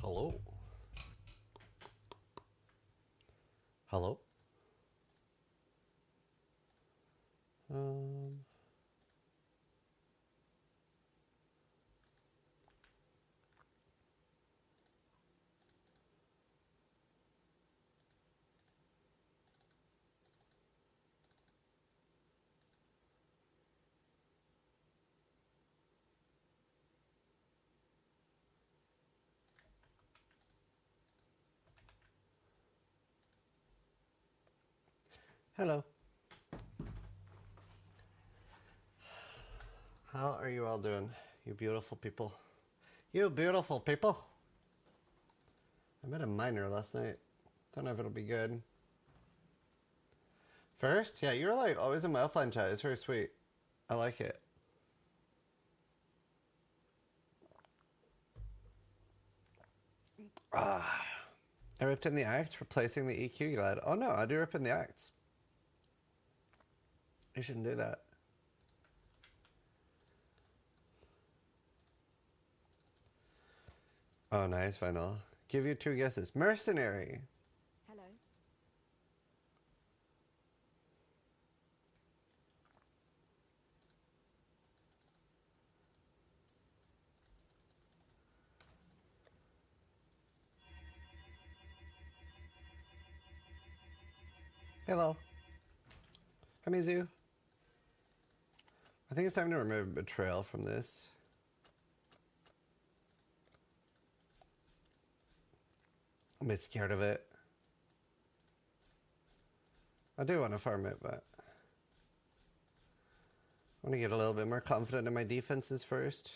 Hello? Hello? Um... Hello. How are you all doing, you beautiful people? You beautiful people! I met a miner last night. Don't know if it'll be good. First? Yeah, you're like always in my offline chat. It's very sweet. I like it. Ah. I ripped in the acts, replacing the EQ glad. Oh no, I do rip in the acts. You shouldn't do that. Oh, nice, final. Give you 2 guesses. Mercenary. Hello. Hello. Hi, Mizu. I think it's time to remove Betrayal from this. I'm a bit scared of it. I do want to farm it, but I want to get a little bit more confident in my defenses first.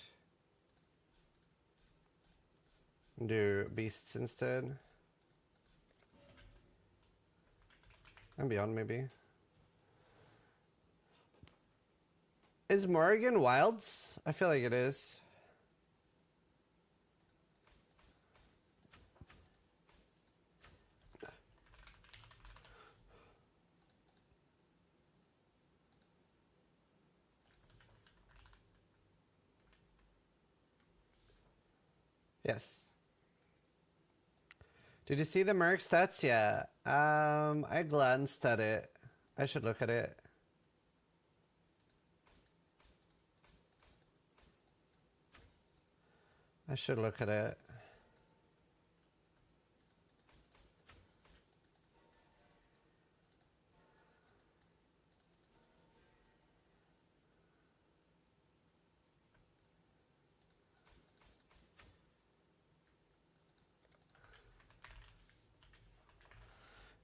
Do beasts instead. And beyond, maybe. Is Morrigan wilds? I feel like it is. Yes. Did you see the merc stats? Yeah. I glanced at it. I should look at it. I should look at it.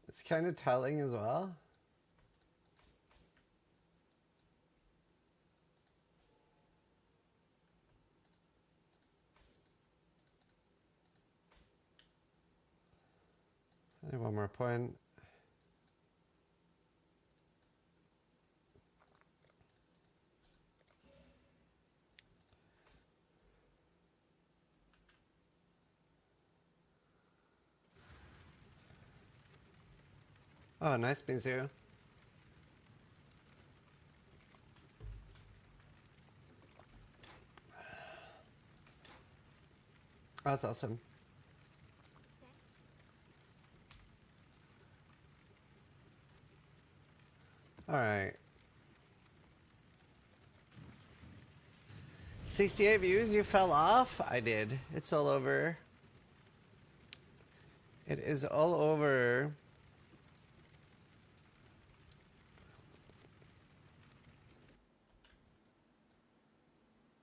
It's kind of telling as well. One more point. Oh, nice, Mizu. That's awesome. All right. 68 views, you fell off? I did. It's all over. It is all over.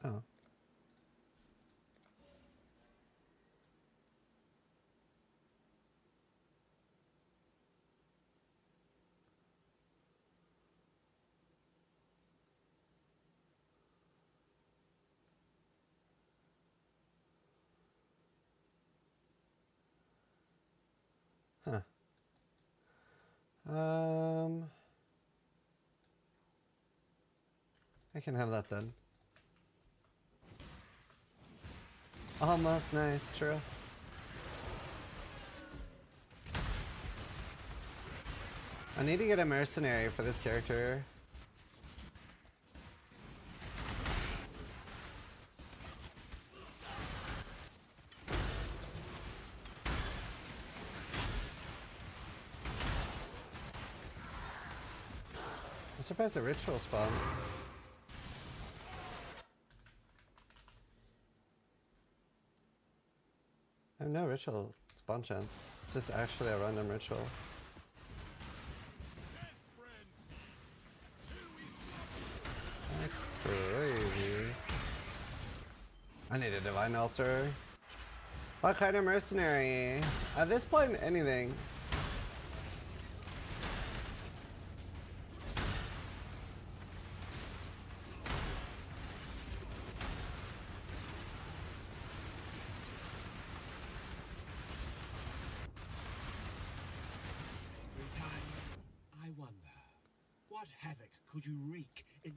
Oh. Huh. I can have that then. Almost nice, true. I need to get a mercenary for this character. surprised the ritual spawned. I have no ritual spawn chance. It's just actually a random ritual. That's crazy. I need a divine altar. What kind of mercenary? At this point, anything. What havoc could you wreak in...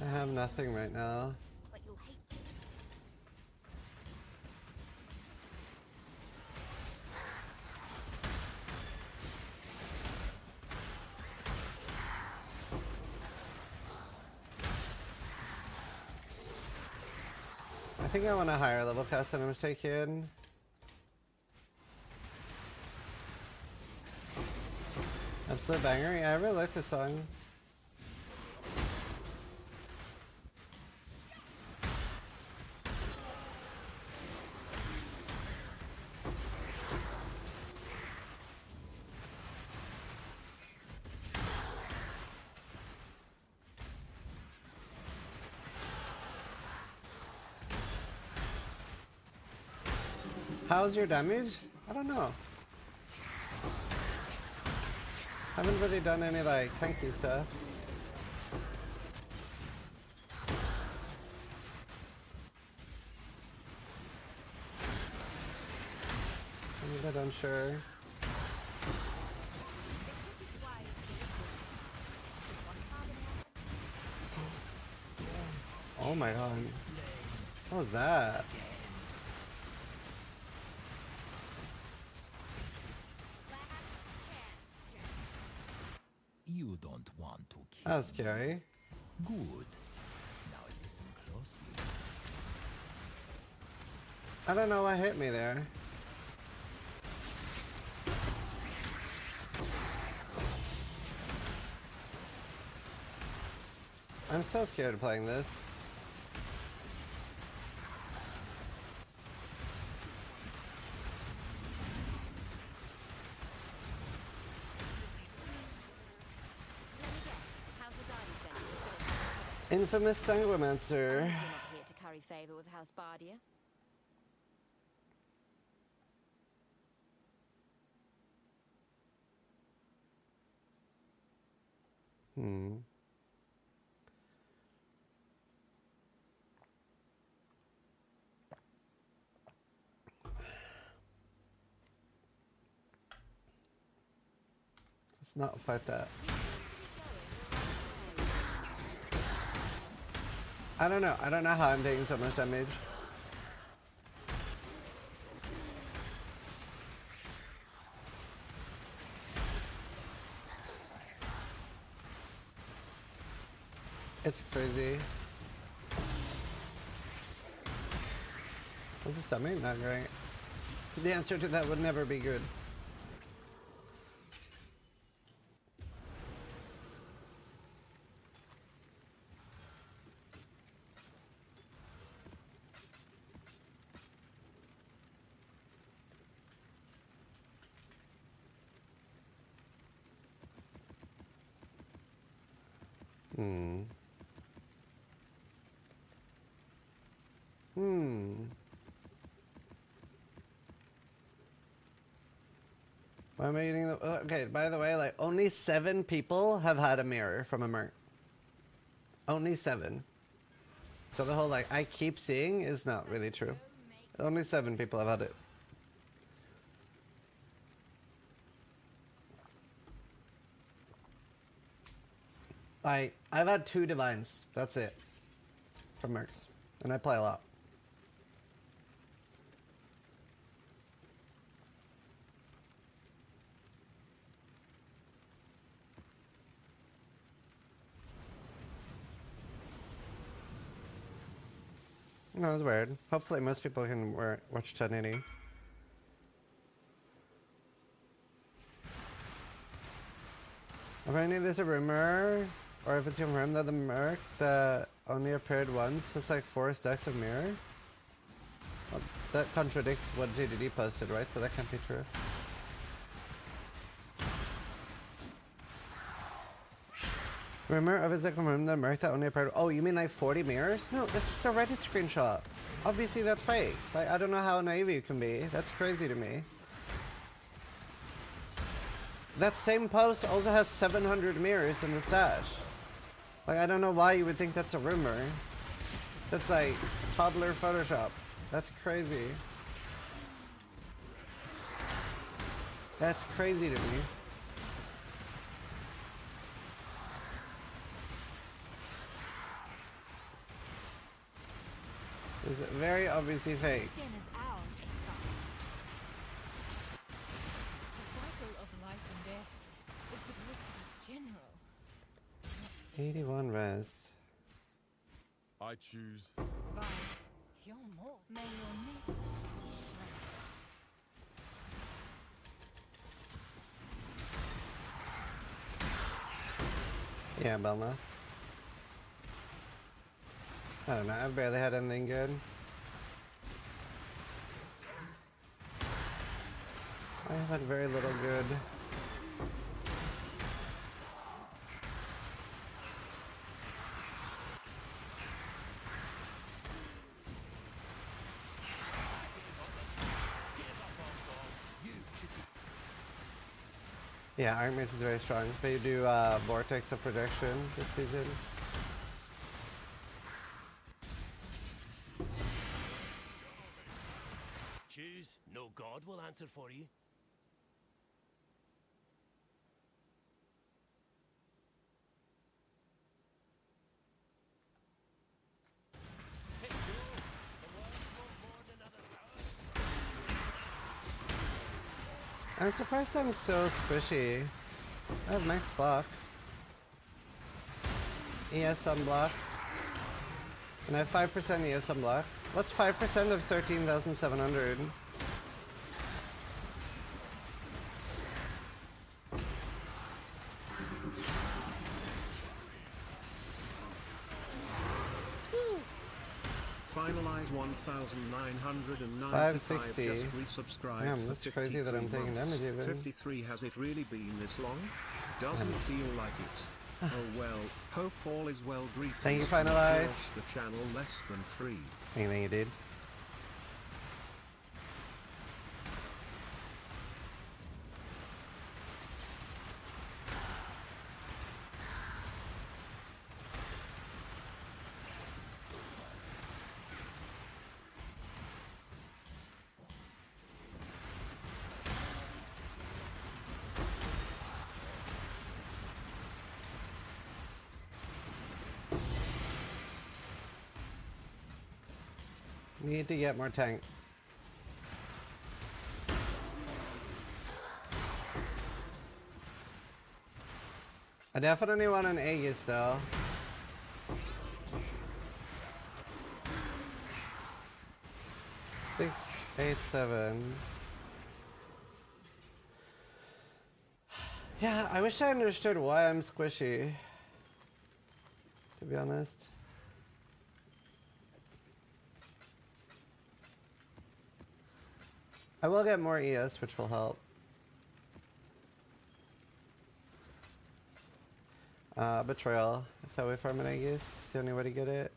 I have nothing right now. But you'll hate it. I think I want a higher level cast than I'm mistaken. Absolute banger. Yeah, I really like this song. How's your damage? I don't know. Haven't really done any like tanky stuff. I'm a bit unsure. Oh my god. What was that? You don't want to kill. That was scary. Good. Now listen closely. I don't know what hit me there. I'm so scared of playing this. Infamous Sanguimancer. You're not here to curry favor with House Bardia. Let's not fight that. I don't know. I don't know how I'm taking so much damage. It's crazy. Was the stomach not great? The answer to that would never be good. Why am I eating the... Okay, by the way, like, only 7 people have had a mirror from a merc. Only 7. So the whole, like, I keep seeing is not really true. Only 7 people have had it. I've had 2 divines. That's it. From mercs. And I play a lot. No, it's weird. Hopefully most people can watch 1080. Apparently there's a rumor Or if it's confirmed that the merc that only appeared once has like 4 stacks of mirror. Well, that contradicts what JDD posted, right? So that can't be true. Remember, if it's like confirmed the merc that only appeared. Oh, you mean like 40 mirrors? No, that's just a Reddit screenshot. Obviously that's fake. Like, I don't know how naive you can be. That's crazy to me. That same post also has 700 mirrors in the stash. Like, I don't know why you would think that's a rumor. That's like toddler Photoshop. That's crazy. That's crazy to me. It's very obviously fake. This den is ours, exile. The cycle of life and death is supposed to be general. not specific. 81 res. I choose. By your more. May your mist shine. Yeah, Belma. I don't know, I've barely had anything good. I have had very little good. Yeah, Iron Mage is very strong. They do Vortex of Projection this season. Choose. No god will answer for you. Hey, yo! The world won't more than other powers. I'm surprised I'm so squishy. I have max block. ES on block. And I have 5% ES on block. What's 5% of 13,700? Finalize 1,995 560. just resubscribed. Damn, for that's crazy that I'm 53 taking months. damage even. 53, has it really been this long? Doesn't feel like it. Oh well, hope all is well. Greetings. Thank you, from Finalize. across the channel less than 3. Anything you did. Need to get more tank. I definitely want an Aegis though. Six, 8, 7. Yeah, I wish I understood why I'm squishy. To be honest. I will get more ES, which will help. Betrayal. That's how we farm an Aegis. It's the only way to get it.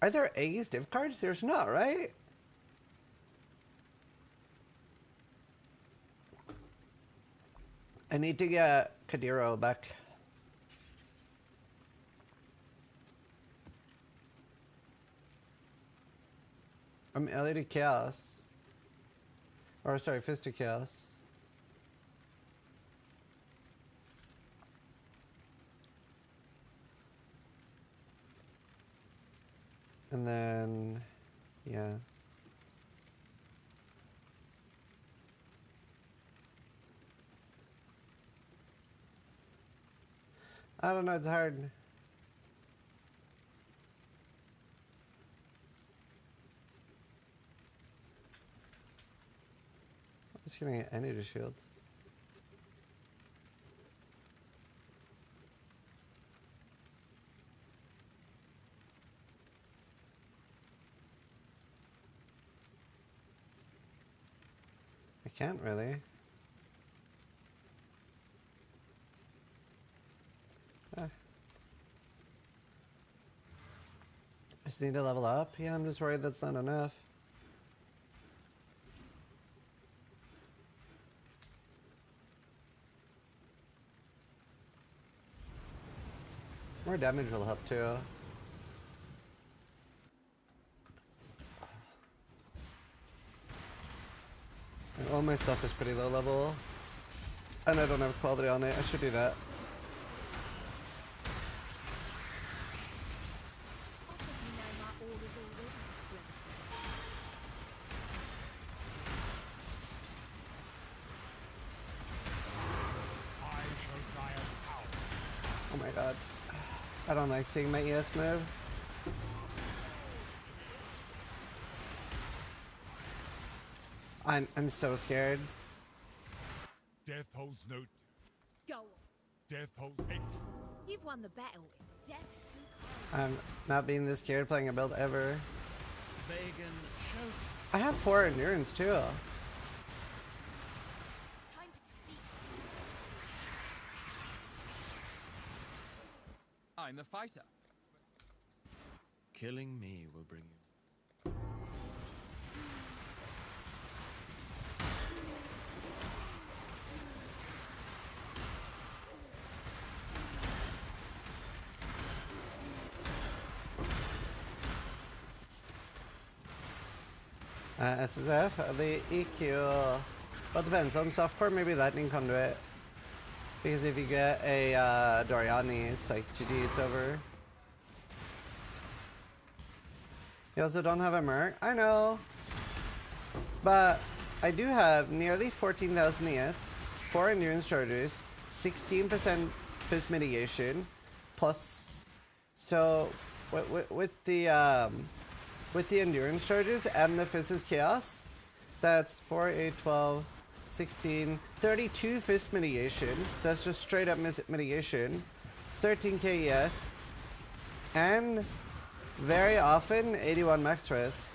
Are there Aegis div cards? There's not, right? I need to get Kadiro back. I'm LA to Chaos. Or sorry, Fist to Chaos. And then, yeah. I don't know, it's hard. I'm just gonna get any to shield. can't really. Just need to level up? Yeah, I'm just worried that's not enough. More damage will help too. And all my stuff is pretty low level. And I don't have quality on it. I should do that. Oh my god. I don't like seeing my ES move. I'm so scared. Death holds no. Go on. Death holds entry. You've won the battle. Death's too I'm not being this scared playing a build ever. Vegan shows. I have 4 endurance too. time to speak. I'm a fighter. Killing me will bring you. SSF, the EQ. Well, it depends. On softcore, maybe Lightning Conduit. Because if you get a Doriani, it's like GG, it's over. You also don't have a merc? I know. But I do have nearly 14,000 ES, 4 endurance charges, 16% fizz mitigation, plus. So with the endurance charges and the fizz's chaos, that's 4, 8, 12, 16, 32 fizz mitigation. That's just straight up mitigation. 13k ES, and very often 81 max stress.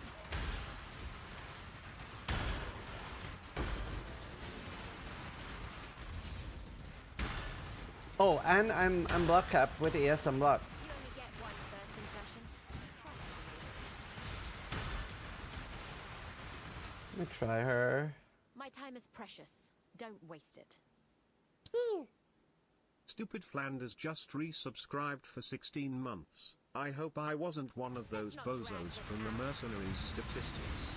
Oh, and I'm block capped with ES on block. You only get one first impression. Try. Let me try her. My time is precious. Don't waste it. Stupid Flanders just resubscribed for 16 months. I hope I wasn't one of those Let's not drag bozos this from the out. Mercenary's statistics.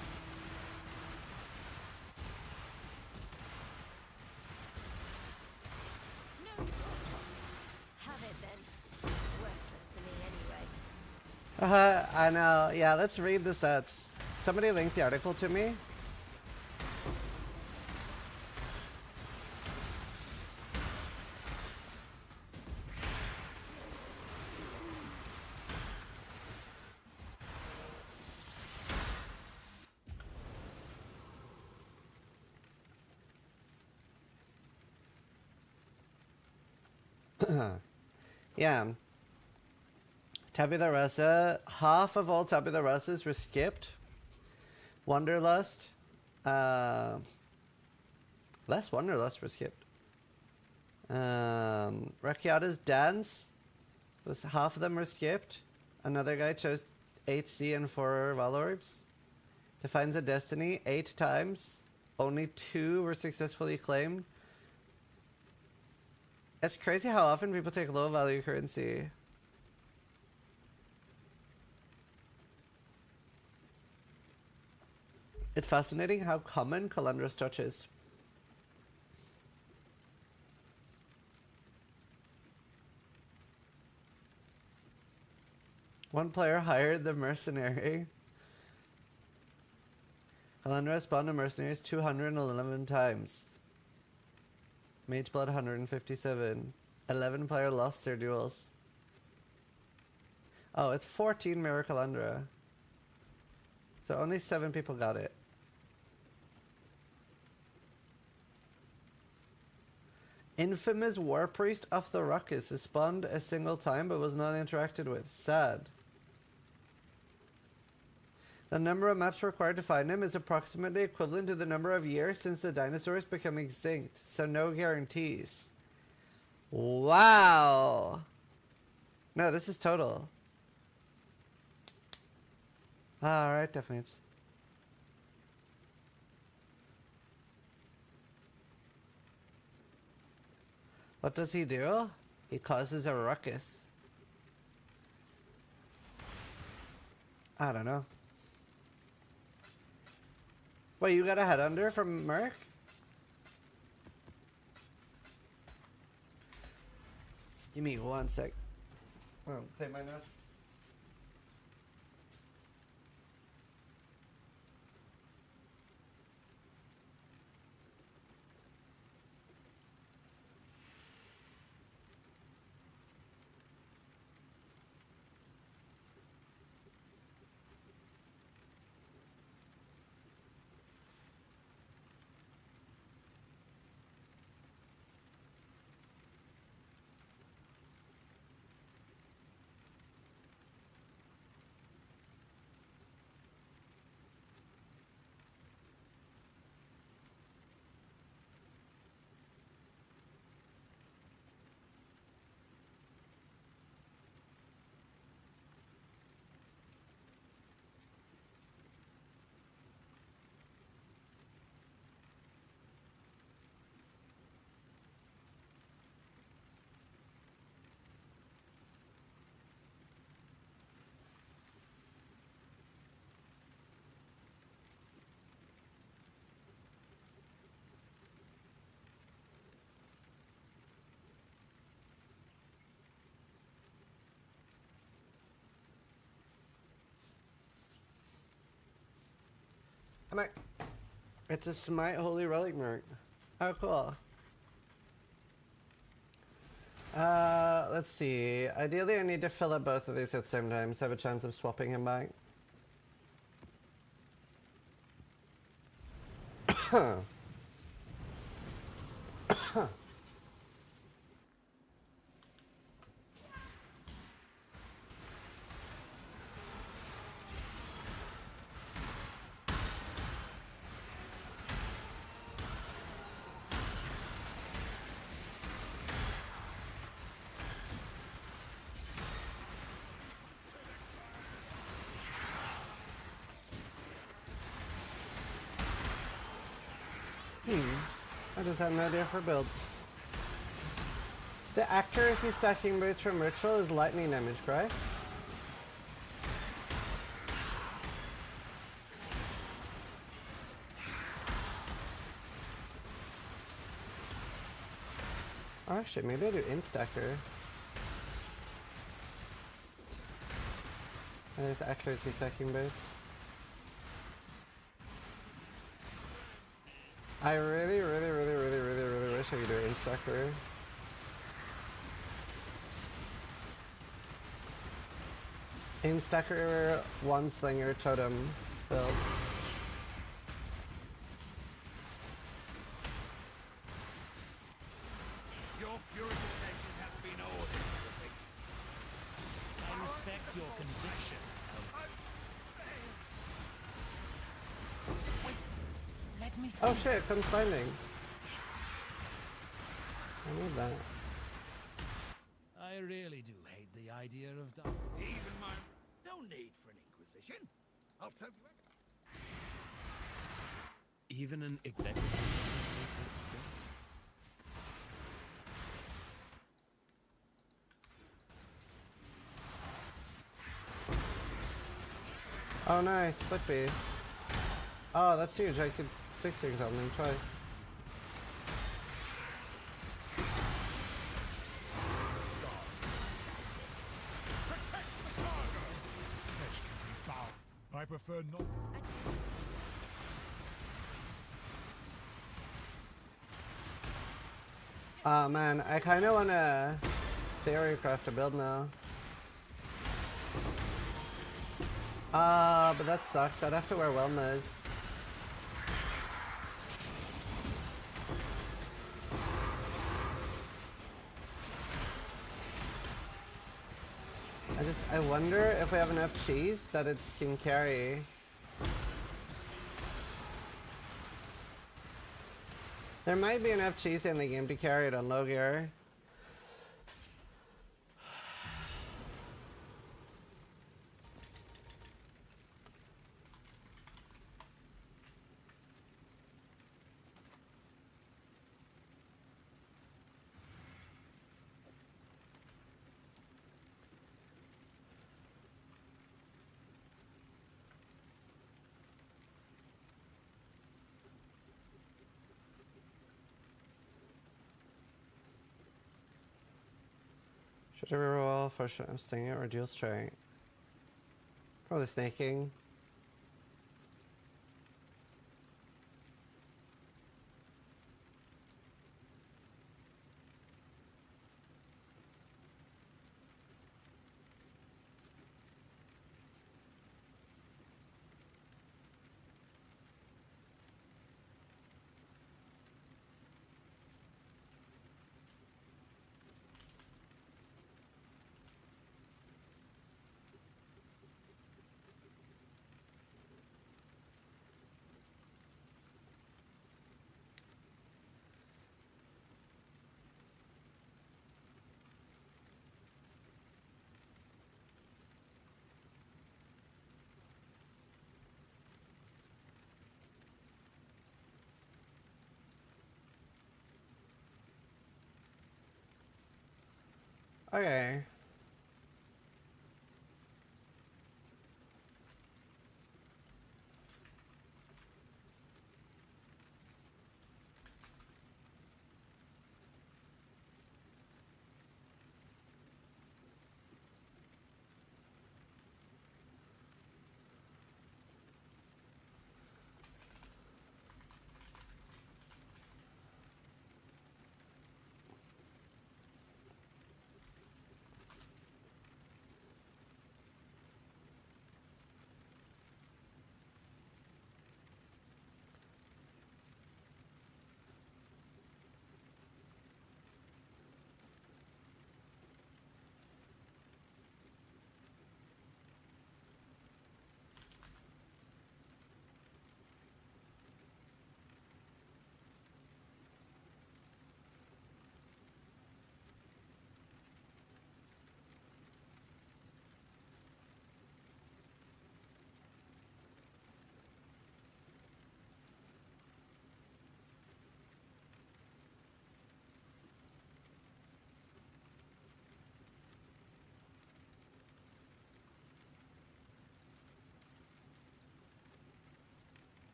No. Have it then. It's worthless to me anyway. I know. Yeah, let's read the stats. Somebody linked the article to me. Yeah. Tabula Rasa, half of all Tabula Rasas were skipped. Wanderlust, less Wanderlust were skipped. Rakiata's Dance, half of them were skipped. Another guy chose 8C and 4 Valorbs. Defines a Destiny 8 times. Only 2 were successfully claimed. It's crazy how often people take low value currency. It's fascinating how common Calandra's touch is. One player hired the Mercenary. Calandra spawned the Mercenaries 211 times. Mage Blood 157. 11 player lost their duels. Oh, it's 14 Mirror Calandra. So only 7 people got it. Infamous War Priest of the Ruckus is spawned a single time but was not interacted with. Sad. The number of maps required to find him is approximately equivalent to the number of years since the dinosaurs become extinct, so no guarantees. Wow! No, this is total. Alright, definitely. What does he do? He causes a ruckus. I don't know. Wait, you got a head under from Merc? Give me 1 sec. Oh, clear my nose. I'm like, it's a Smite Holy Relic Merc. Oh, cool. Let's see. Ideally, I need to fill up both of these at the same time, so I have a chance of swapping him back. I just have no idea for build. The accuracy stacking boots from Ritual is lightning damage, correct? Oh, actually, maybe I do instacker. And there's accuracy stacking boots. I really wish I could do instacker. Instacker, one slinger, totem build. Your purification has been ordered. I respect your conviction. Wait, let me. Oh shit, comes finding. I need that. I really do hate the idea of dying. Even my... No need for an inquisition. I'll tell you... Even an executive. Oh nice, split beast. Oh, that's huge. I could 6 things on them twice. Flesh can be foul. I prefer not... Oh man, I kinda wanna Theorycraft a build now. But that sucks. I'd have to wear wellness. I wonder if we have enough cheese that it can carry There might be enough cheese in the game to carry it on low gear. Should I reroll for stinging or dual strike? Probably snaking. Okay.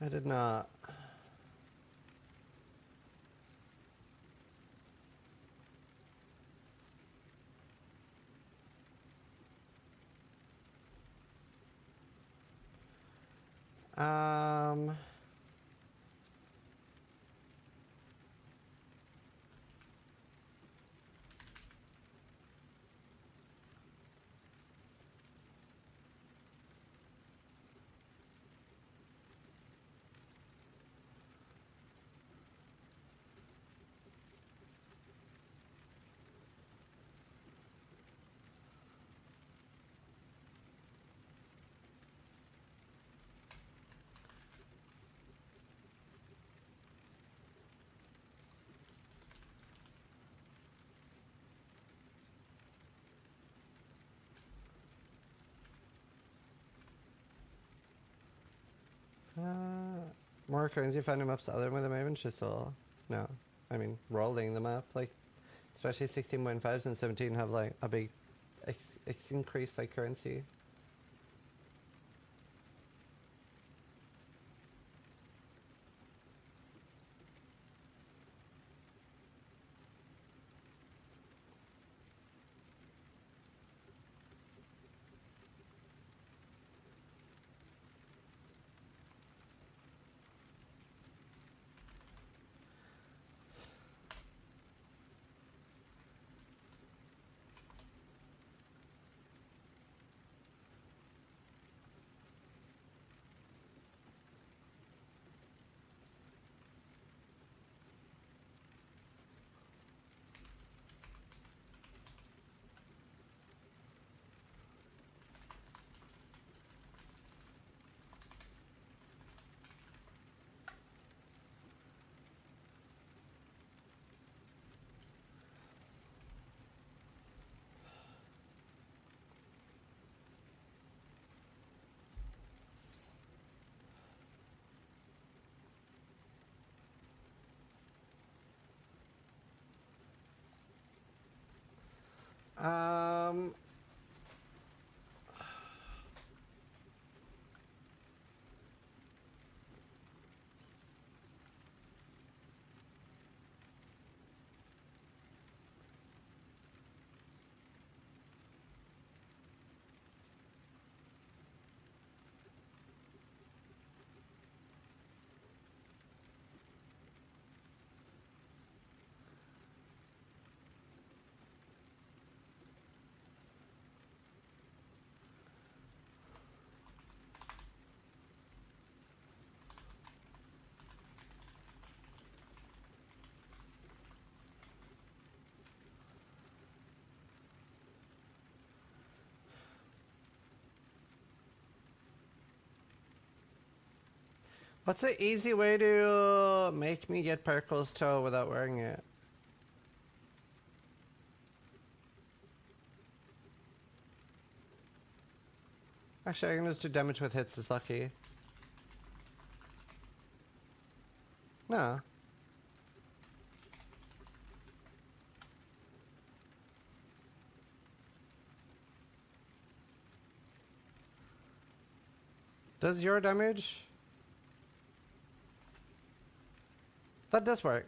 I did not. Um... More currency finding maps other than with a Maven Chisel? No. I mean, rolling them up, like, especially 16.5s and 17 have, like, a big increase, like, currency. Um. What's an easy way to make me get Perkle's toe without wearing it? Actually, I can just do damage with hits, it's lucky. No. Does your damage? That does work.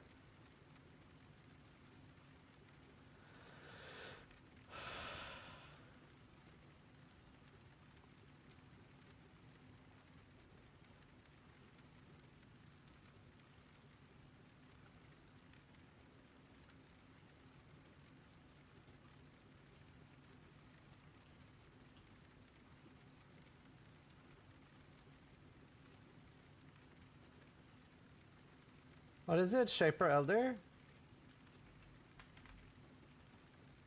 What is it? Shaper Elder?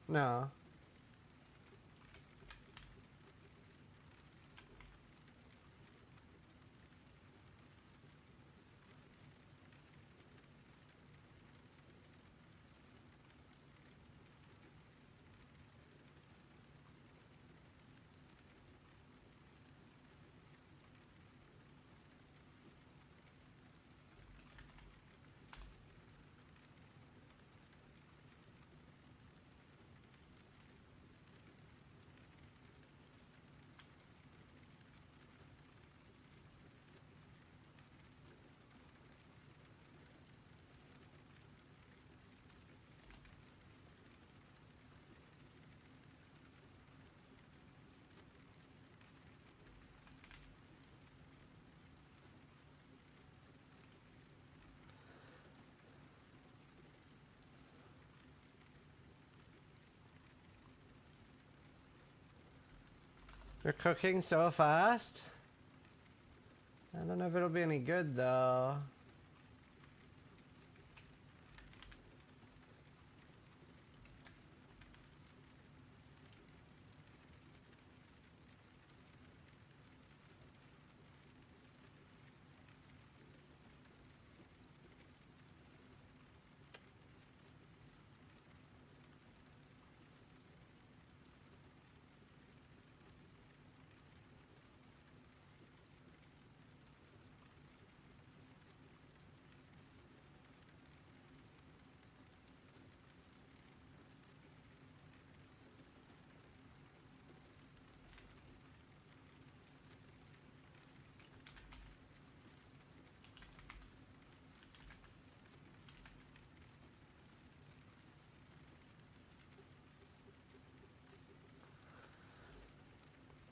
No. You're cooking so fast? I don't know if it'll be any good though.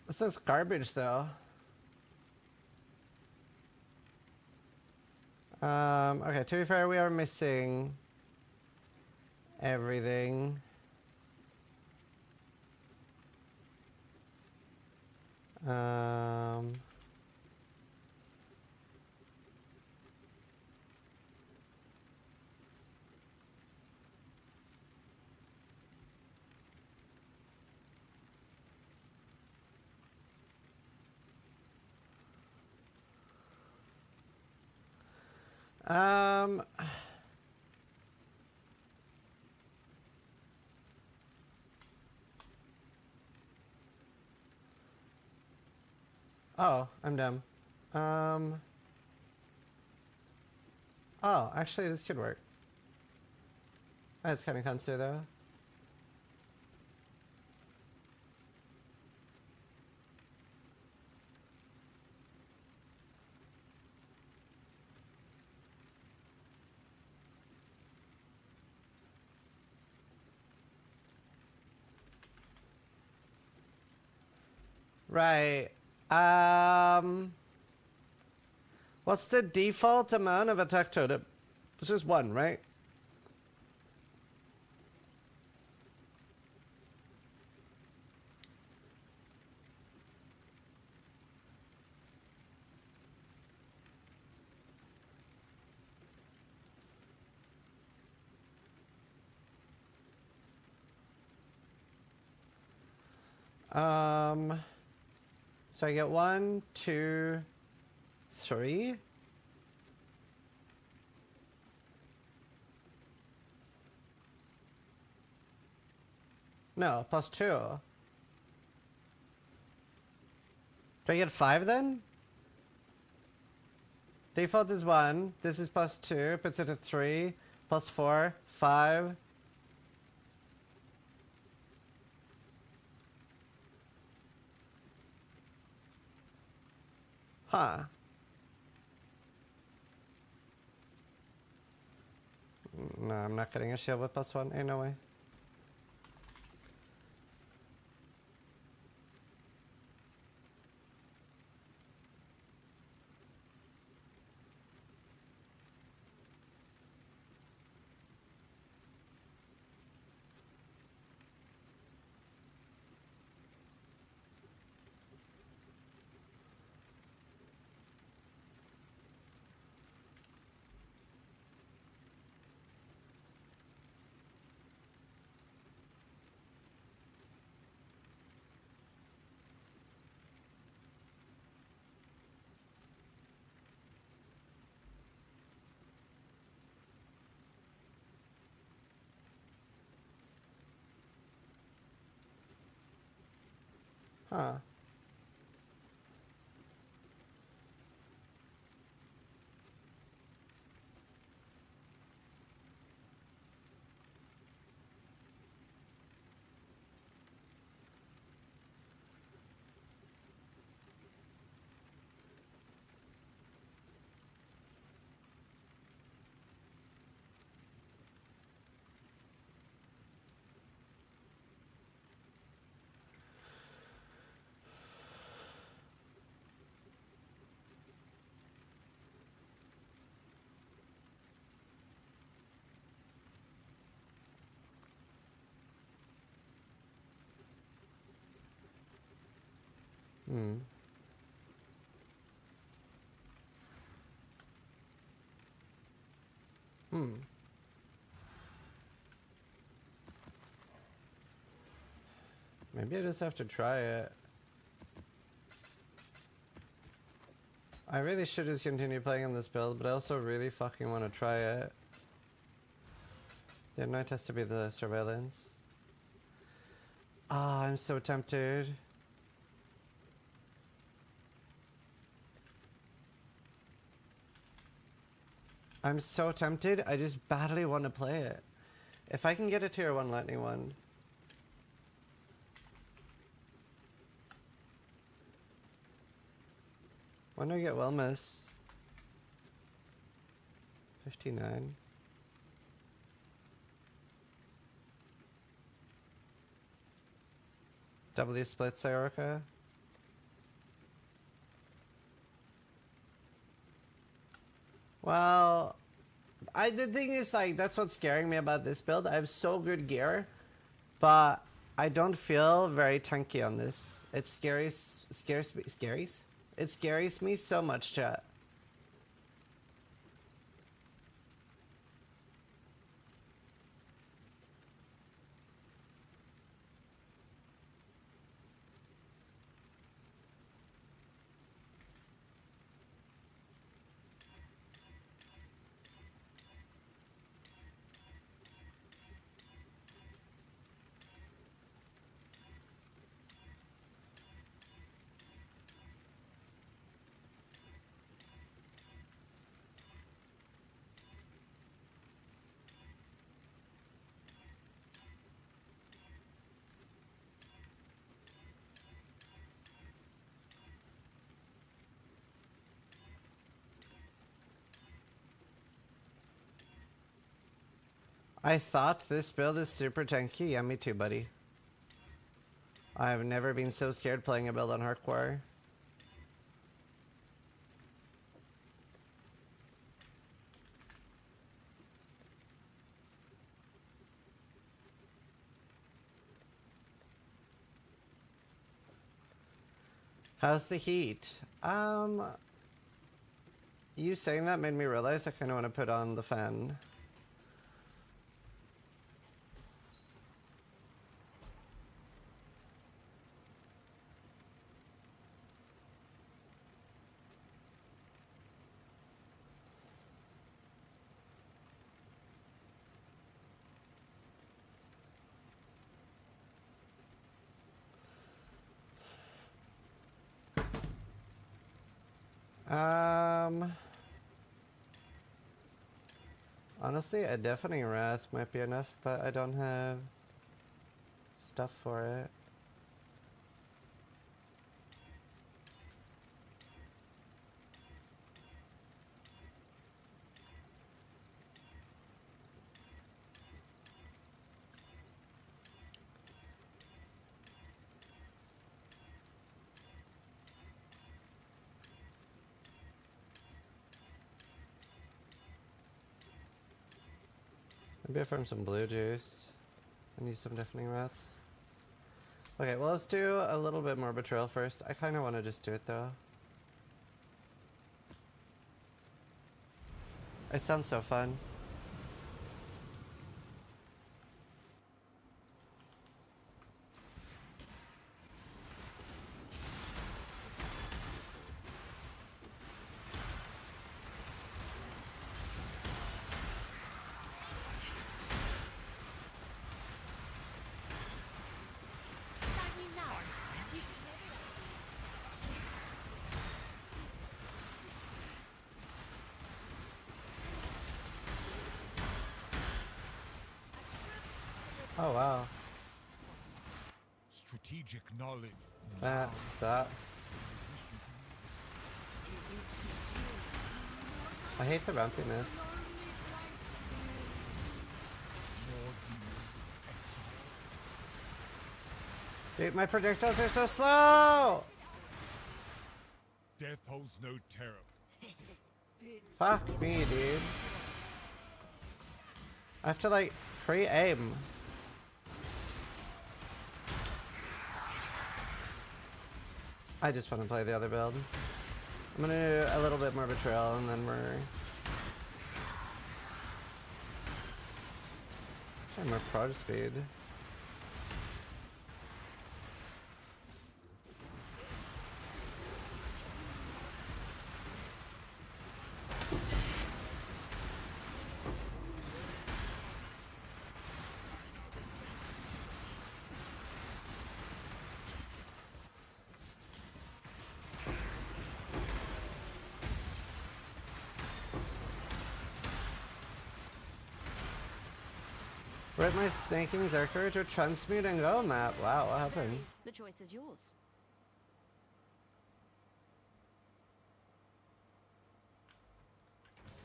This is garbage though. Okay, to be fair, we are missing everything. Um, um, oh, I'm dumb. Oh, actually, this could work. That's kind of consider though. Right. What's the default amount of attack totem? It's just 1, right? So I get 1, 2, 3. No, plus 2. Do I get 5 then? Default is 1. This is plus 2. Puts it at 3. Plus 4. 5. Huh. No, I'm not getting a shield with plus 1. Ain't no way. Huh. Hmm. Hmm. Maybe I just have to try it. I really should just continue playing on this build, but I also really fucking want to try it. The night has to be the surveillance. Ah, I'm so tempted. I'm so tempted. I just badly want to play it. If I can get a tier 1 lightning one. When do I get wellness? 59. W split Sayorica. Well, the thing is, like, that's what's scaring me about this build. I have so good gear, but I don't feel very tanky on this. It scares me so much, chat. I thought this build is super tanky. Yeah, me too, buddy. I've never been so scared playing a build on hardcore. How's the heat? You saying that made me realize I kind of want to put on the fan. Honestly, a deafening wrath might be enough, but I don't have stuff for it. Maybe I farm some blue juice. I need some deafening rats. Okay, well let's do a little bit more betrayal first. I kind of want to just do it though. It sounds so fun. Oh wow, Strategic knowledge. that sucks. I hate the bumpiness. Dude, my projectiles are so slow! Death holds no terror. Fuck me, dude. I have to like pre-aim. I just want to play the other build. I'm gonna do a little bit more betrayal and then we're... Actually, more prod speed. Rip my snaking Zerker to transmute and go map. Wow, what happened? The choice is yours.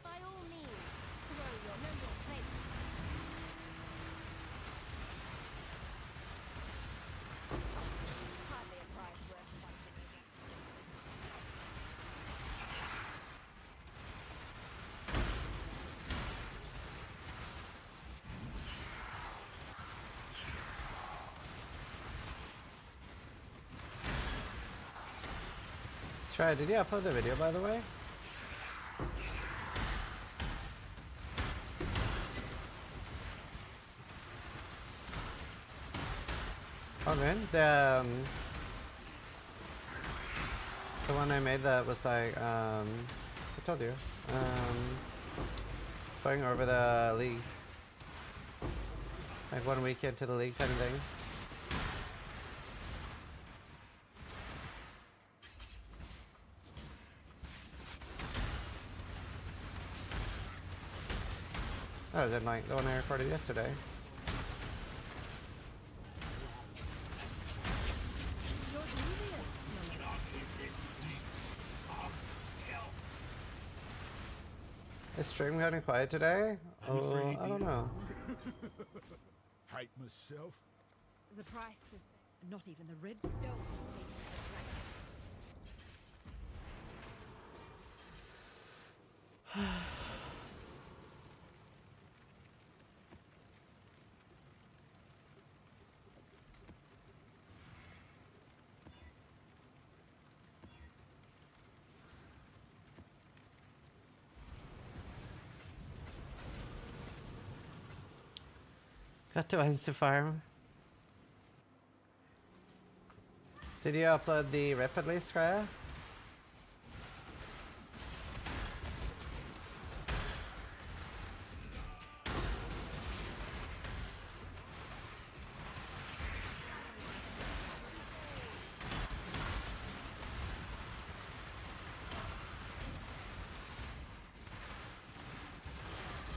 By all means, throw your mental face. Hardly a prize worth fighting against. Let's try. Did you upload the video, by the way? Oh man, the one I made that was like I told you, going over the league, like 1 week into the league kind of thing. That was in like the one I recorded yesterday. Is stream kind of quiet today? Oh, I don't know. Hype myself. The price of Not even the red. Don't make me regret it. Got to answer farm. Did you upload the rapidly Scrya?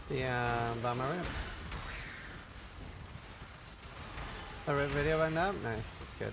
The bomber rip. The rip video went up? Nice, that's good.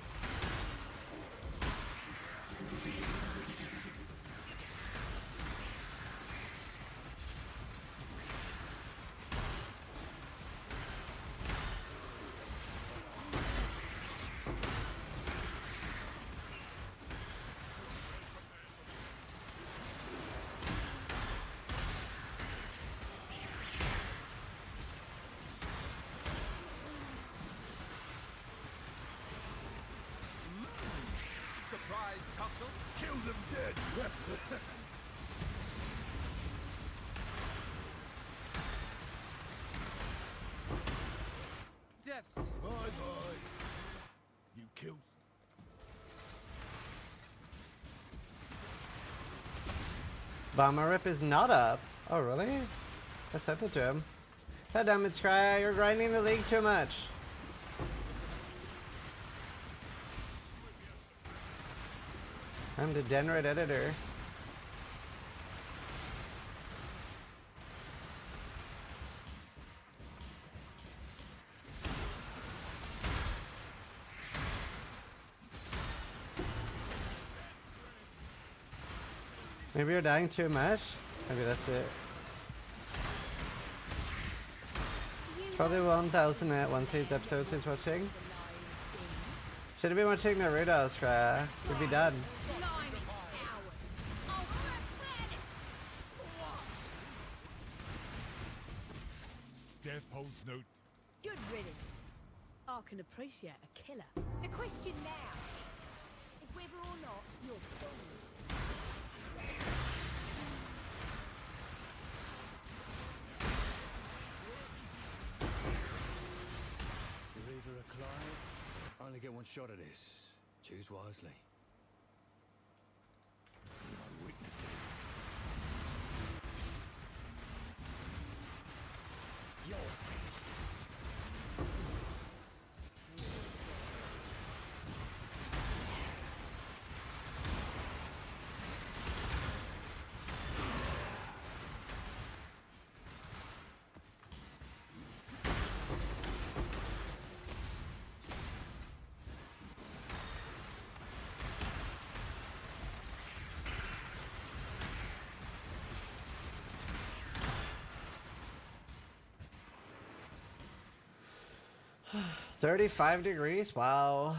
Surprise tussle. Kill them dead. Death. Bye bye. You kill. Bomber rip is not up. Oh really? I sent it to him. God damn it, Scrya, you're grinding the league too much. I'm the degenerate editor. Maybe you're dying too much? Maybe that's it. It's probably 1,000 at 1 episodes he's watching. Should have been watching Naruto, Scrya. You'd be done. Death holds no. Good riddance. I can appreciate a killer. The question now is whether or not you're fooled. You're either a Clive. Only get one shot at this. Choose wisely. No witnesses. You're finished. $35? Wow.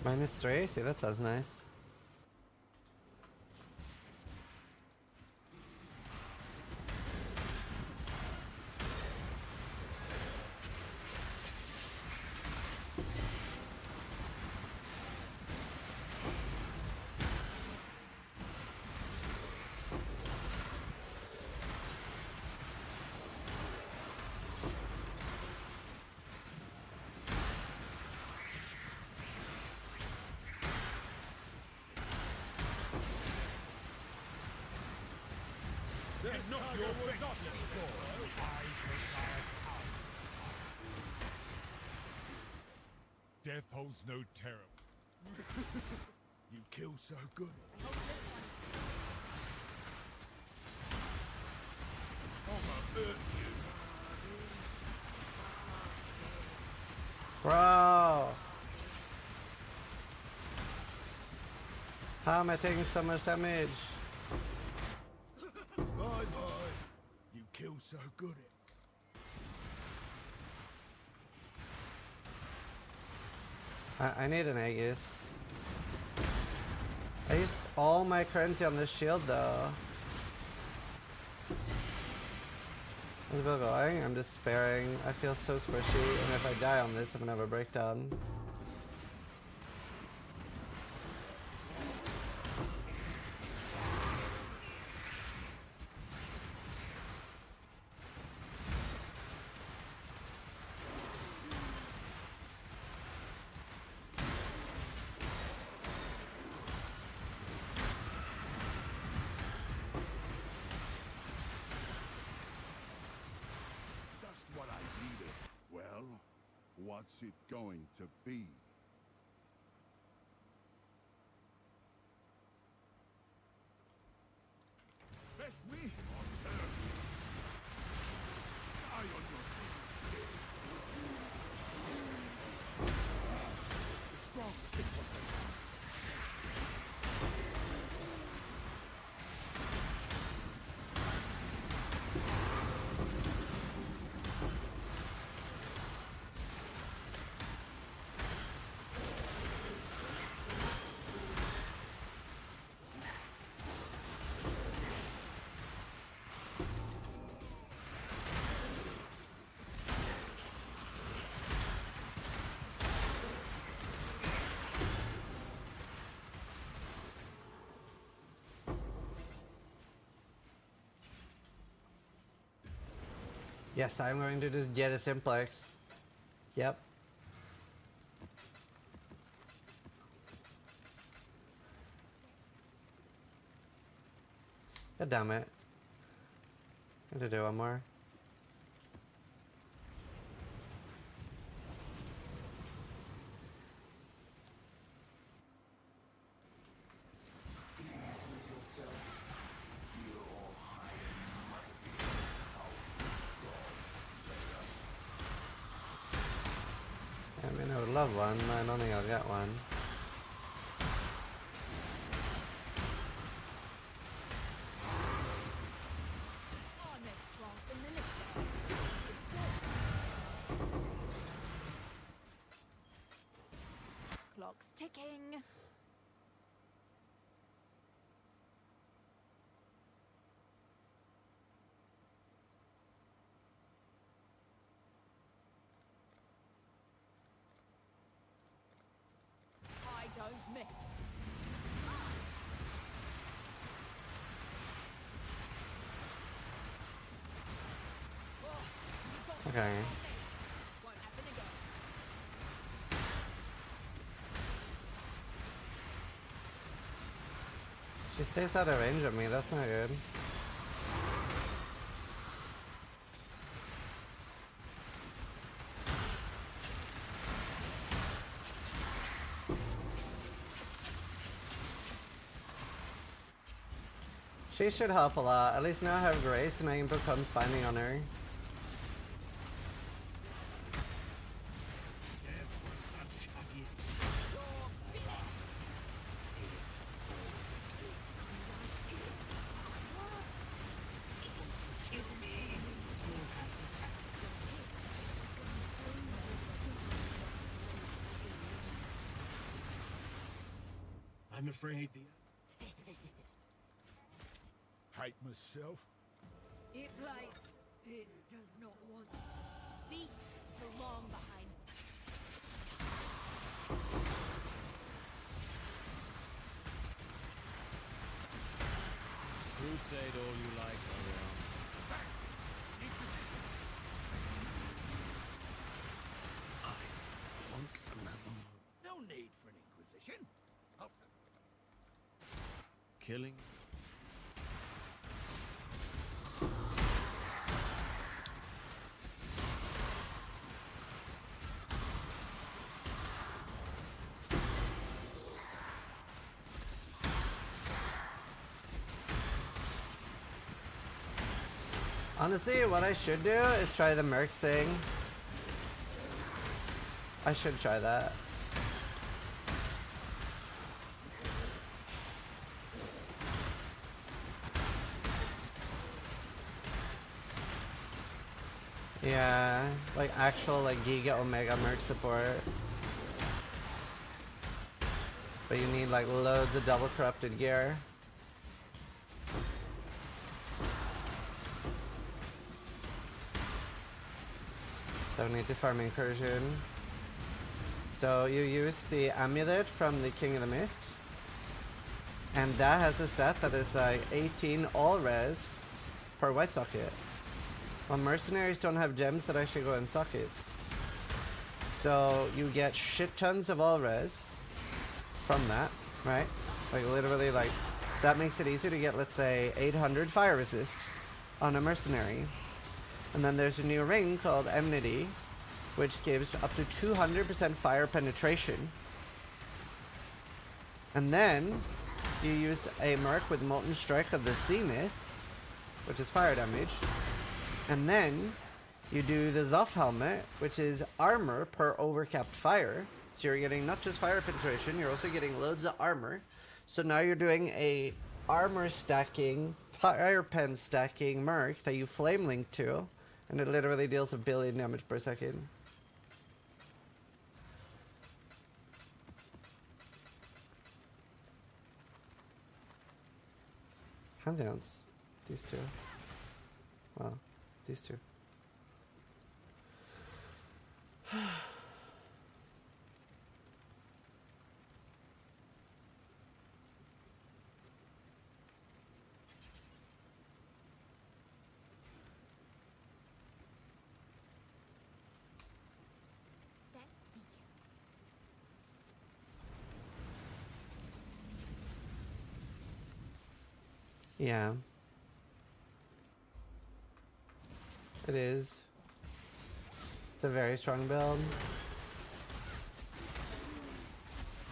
-3? See, that sounds nice. There's not your way. Not your Death holds no terror. You kill so good. I'ma hurt you. Bro! How am I taking so much damage? Bye bye. You kill so good at. I need an Aegis. I use all my currency on this shield though. I'm still going. I'm just sparing. I feel so squishy, and if I die on this, I'm gonna have a breakdown. Just what I needed. Well, what's it going to be? Best me or serve me? Die on your knees. The strong take what they want. Yes, I'm going to just get a simplex. Yep. God damn it. I have to do one more. I mean, I would love one, but I don't think I'll get one. Our next draft, the militia. Clock's ticking. I don't miss. Okay. Won't happen again. She stays out of range of me, that's not good. She should help a lot. At least now I have Grace and I can become spiny on her. I'm afraid the... Hate myself? It plays. It does not want. Beasts belong behind. Crusade all you like, around. Back! Inquisition! I want another moment. No need for an inquisition. Killing? Honestly, what I should do is try the merc thing. I should try that. Yeah, like actual like Giga Omega Merc support. But you need like loads of double corrupted gear. So we need to farm incursion. So you use the amulet from the King of the Mist. And that has a stat that is like 18 all res per white socket. Well, mercenaries don't have gems that actually go in sockets. So you get shit tons of all res from that, right? Like literally like, that makes it easier to get, let's say, 800 fire resist on a mercenary. And then there's a new ring called Enmity, which gives up to 200% fire penetration. And then you use a merc with Molten Strike of the Zenith, which is fire damage. And then you do the Zoff helmet, which is armor per overcapped fire. So you're getting not just fire penetration, you're also getting loads of armor. So now you're doing a armor stacking, fire pen stacking merc that you flame link to, and it literally deals 1 billion damage per second. Handouts. These two. Well, these two. Yeah. It is. It's a very strong build.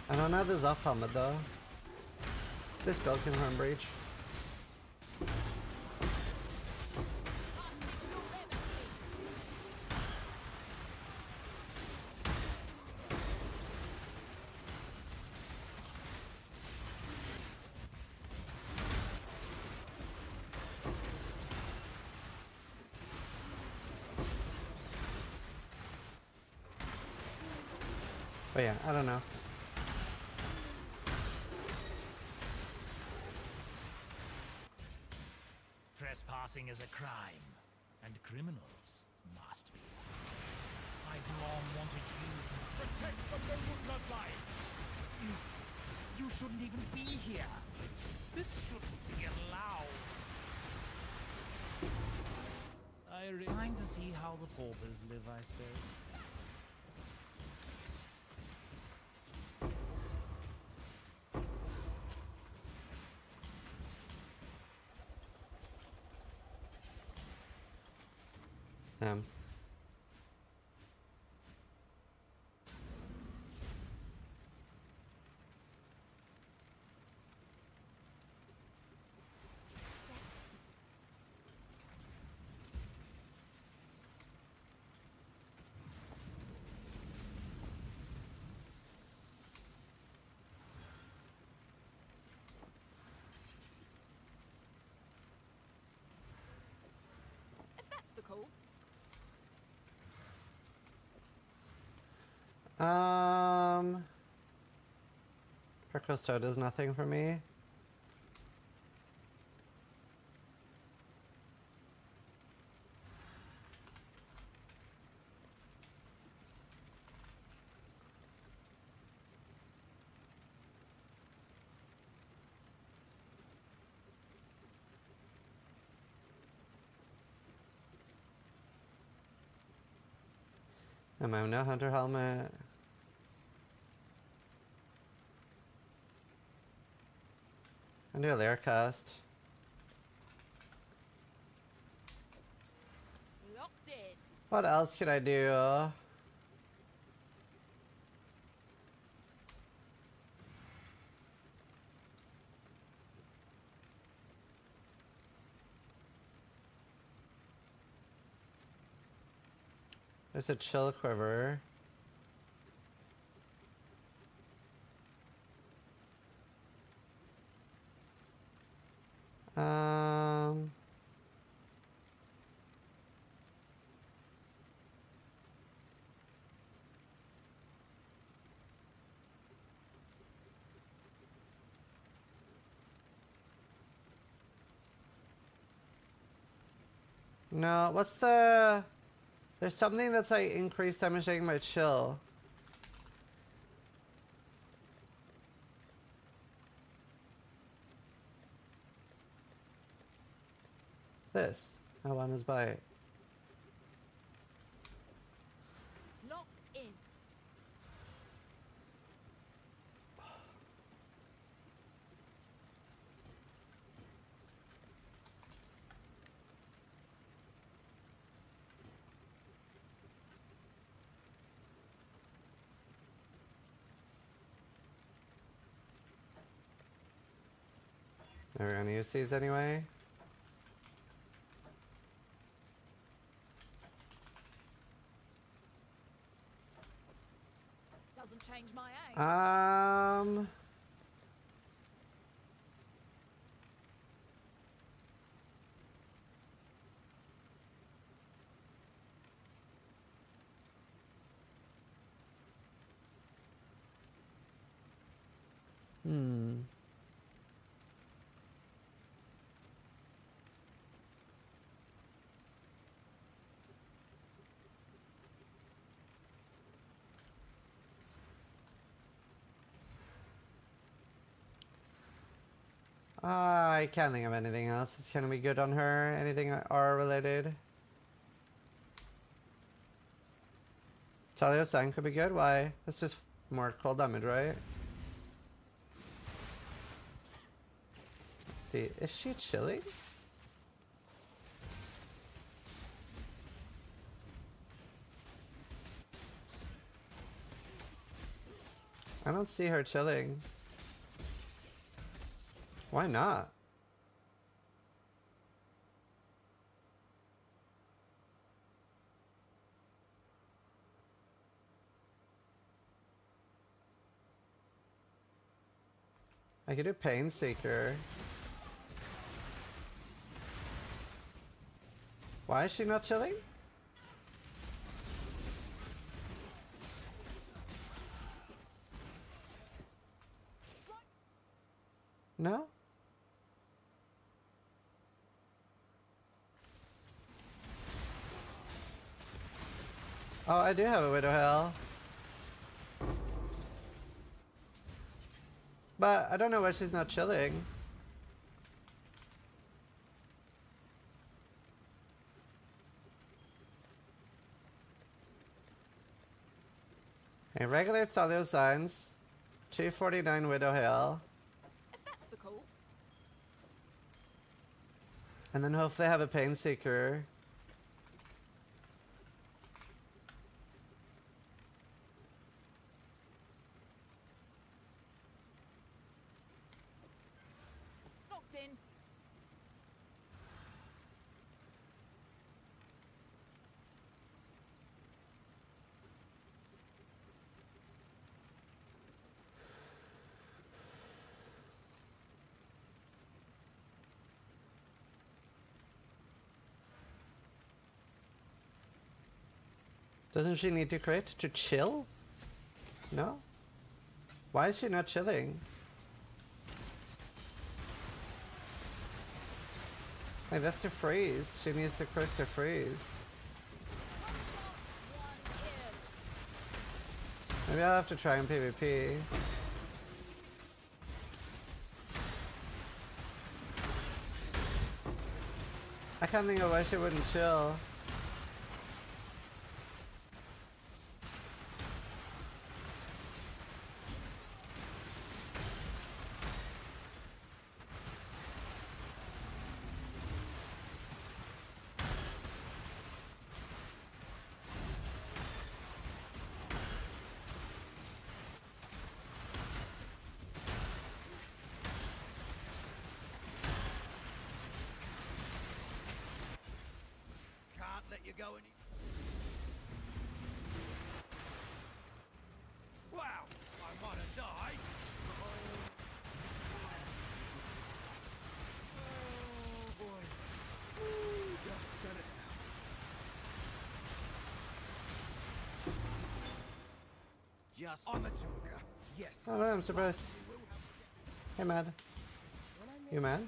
I don't know the Zoff helmet though. This build can harm breach. But yeah, I don't know. Trespassing is a crime, and criminals must be punished. I've long wanted you to protect the noble bloodline. You shouldn't even be here. This shouldn't be allowed. Time to see how the paupers live, I suppose. Um. If that's the call. Percosto does nothing for me. Am I no hunter helmet? I do a lair cast. Locked in. What else could I do? There's a chill quiver. No, what's the... There's something that's like increased damage taken by chill. This. I want his bite. Locked in. Are we gonna use these anyway? Doesn't change my aim. Hmm. I can't think of anything else that's gonna be good on her. Anything R related. Talio's sign could be good. Why? That's just more cold damage, right? Let's see. Is she chilling? I don't see her chilling. Why not? I could do Pain Seeker. Why is she not chilling? No? Oh, I do have a Widow Hell. But I don't know why she's not chilling. A regular Talio Signs. 249 Widow Hail. If that's the call. And then hopefully have a Pain Seeker. Locked in. Doesn't she need to crit to chill? No? Why is she not chilling? Hey, that's to freeze. She needs to crit to freeze. Maybe I'll have to try in PvP. I can't think of why she wouldn't chill. Can't let you go any. Wow, I might have died. Oh boy. Ooh, just done it now. Just on the talker. Yes. Oh no, I'm surprised. Hey, Mad. You mad?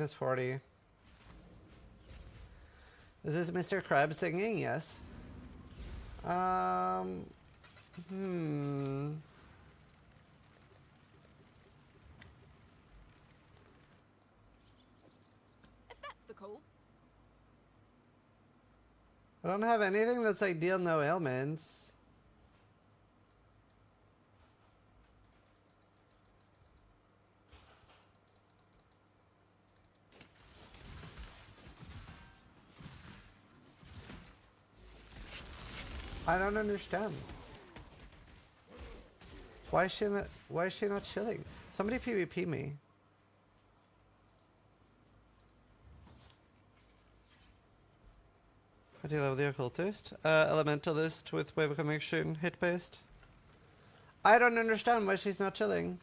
-40. Is this Mr. Krabs singing? Yes. If that's the call. I don't have anything that's like deal no ailments. I don't understand. Why is she not chilling? Somebody PvP me. I do love the occultist. Elementalist with wave conviction, hit based. I don't understand why she's not chilling.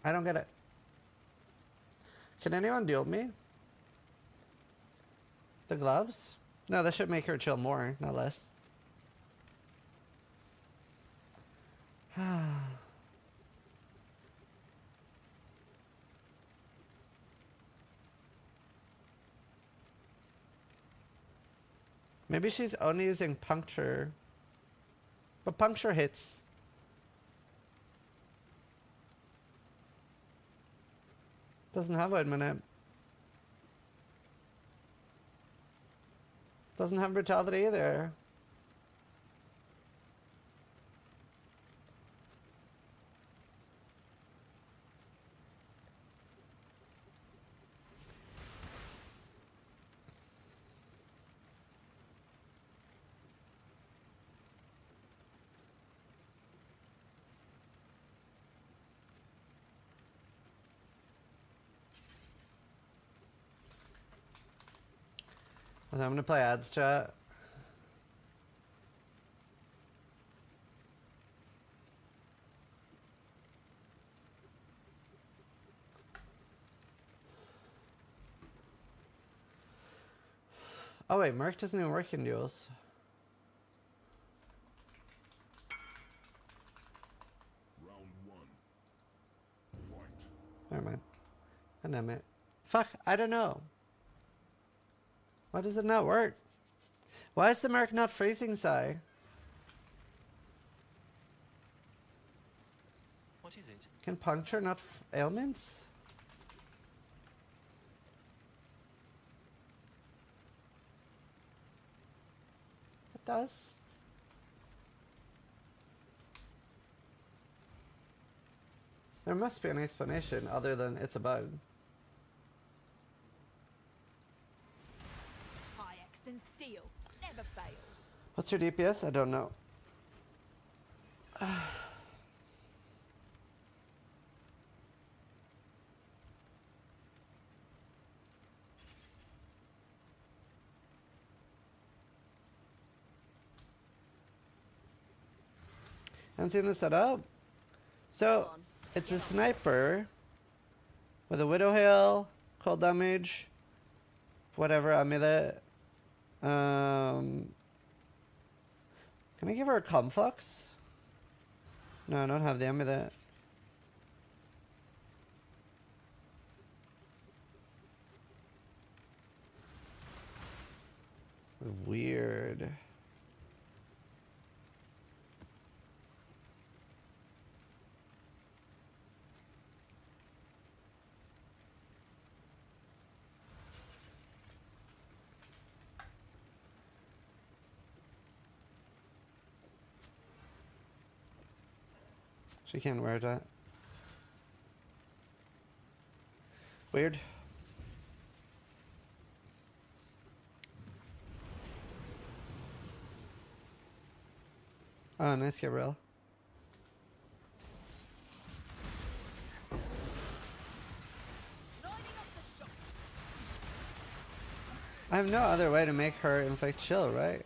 I don't get it. Can anyone deal with me? The gloves? No, that should make her chill more, not less. Maybe she's only using puncture. But puncture hits. Doesn't have a minute. Doesn't have brutality either. So I'm gonna play ads chat. Oh wait, Merc doesn't even work in duels. Round 1. Fight. Never mind. I know it. Fuck, I don't know. Why does it not work? Why is the Merc not freezing Psy? What is it? Can puncture not ailments? It does. There must be an explanation other than it's a bug. And steel never fails. What's your DPS? I don't know. Haven't seen the setup. So it's a sniper with a widow hail, cold damage, whatever amulet. Can I give her a conflux? No, I don't have the amulet. Weird. She can't wear that. Weird. Oh, nice, Gabrielle. I have no other way to make her inflict chill, right?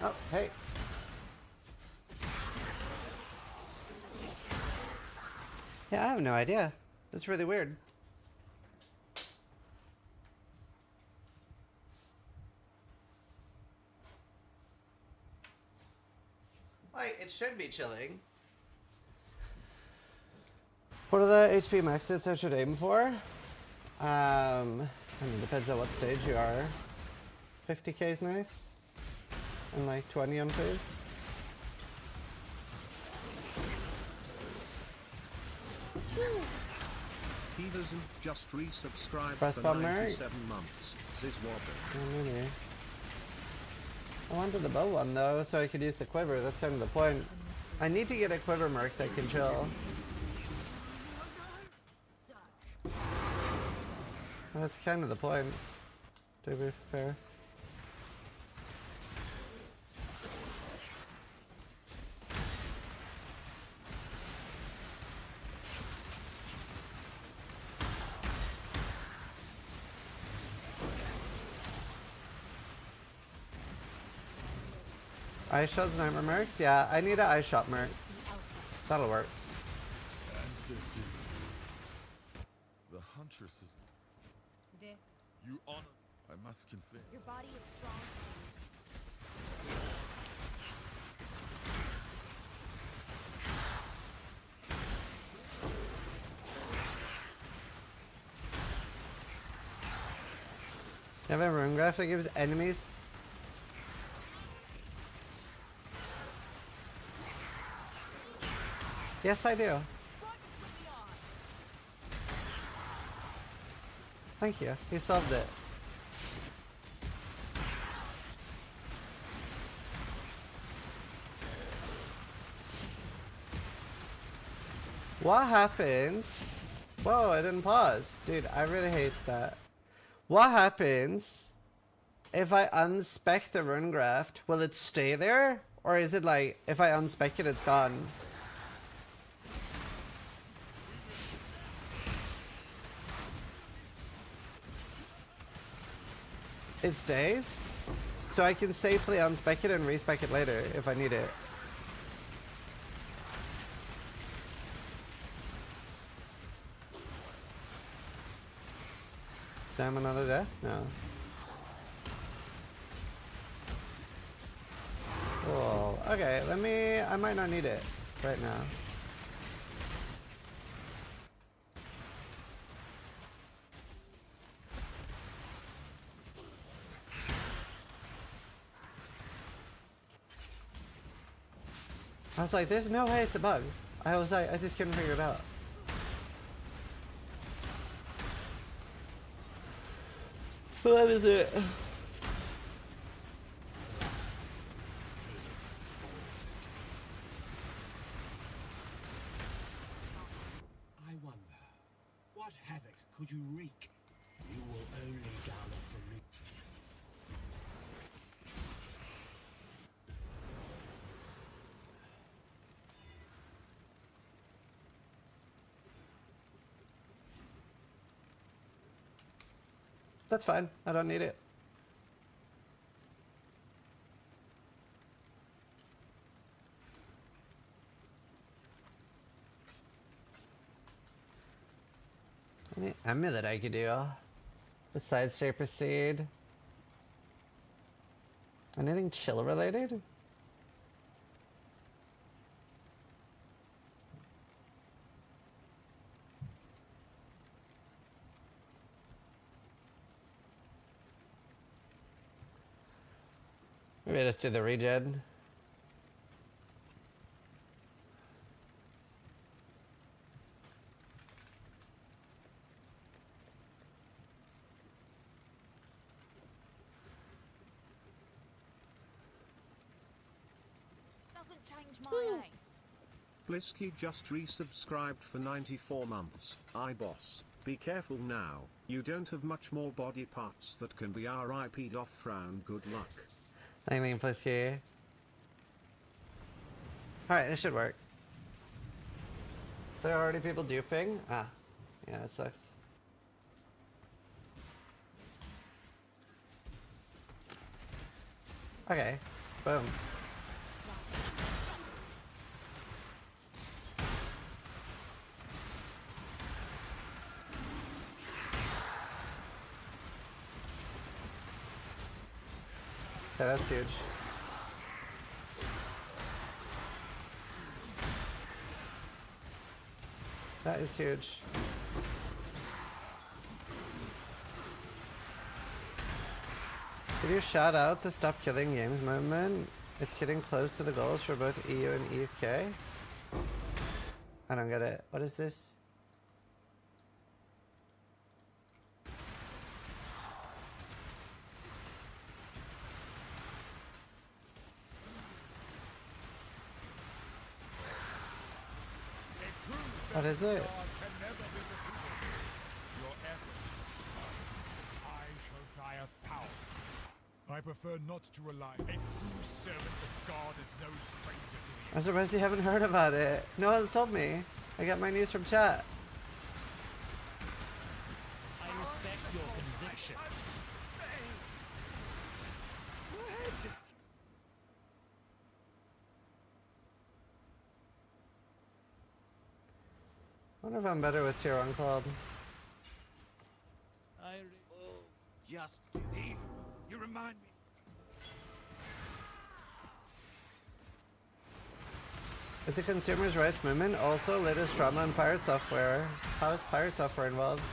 Oh, hey. Yeah, I have no idea. That's really weird. Like, it should be chilling. What are the HP maxes I should aim for? I mean, depends on what stage you are. 50k is nice. And like 20 on phase. He doesn't just resubscribe Press for button, Mary. 97 months. Ziz Wobber. Oh, maybe. I wanted the bow one though, so I could use the quiver. That's kind of the point. I need to get a quiver merc that can chill. That's kind of the point, to be fair. Ice shots and armor mercs? Yeah, I need an ice shot merc. That'll work. Ancestors. The huntresses. Death. You honor. I must confess. Your body is strong. You have a rune graph that gives enemies? Yes, I do. Thank you. You solved it. What happens? Whoa, I didn't pause. Dude, I really hate that. What happens if I unspec the rune graft? Will it stay there? Or is it like, if I unspec it, it's gone? It stays? So I can safely unspec it and respec it later if I need it. Damn, another death? No. Cool. Okay, I might not need it right now. I was like, there's no way it's a bug. I was like, I just couldn't figure it out. What is it? I wonder, what havoc could you wreak? You will only gather from me. That's fine. I don't need it. Any amulet I could do besides Shaper Seed? Anything chill related? Maybe just do the regen. Doesn't change my name. Blisky just resubscribed for 94 months. Boss, be careful now. You don't have much more body parts that can be RIP'd off. Frown. Good luck. Anything plus here. Alright, this should work. There are already people duping? Ah. Yeah, that sucks. Okay. Boom. Okay, that's huge. That is huge. Could you shout out the Stop Killing Games movement? It's getting close to the goals for both EU and UK. I don't get it. What is this? What is it? Can never be defeated. Your efforts. I shall die 1,000. I prefer not to rely. A true servant of God is no stranger to the I'm surprised you haven't heard about it. No one's told me. I got my news from chat. I respect your conviction. I wonder if I'm better with Tier 1 Club. Just too evil. You remind me. It's a consumers' rights movement. Also, latest drama in pirate software. How is pirate software involved?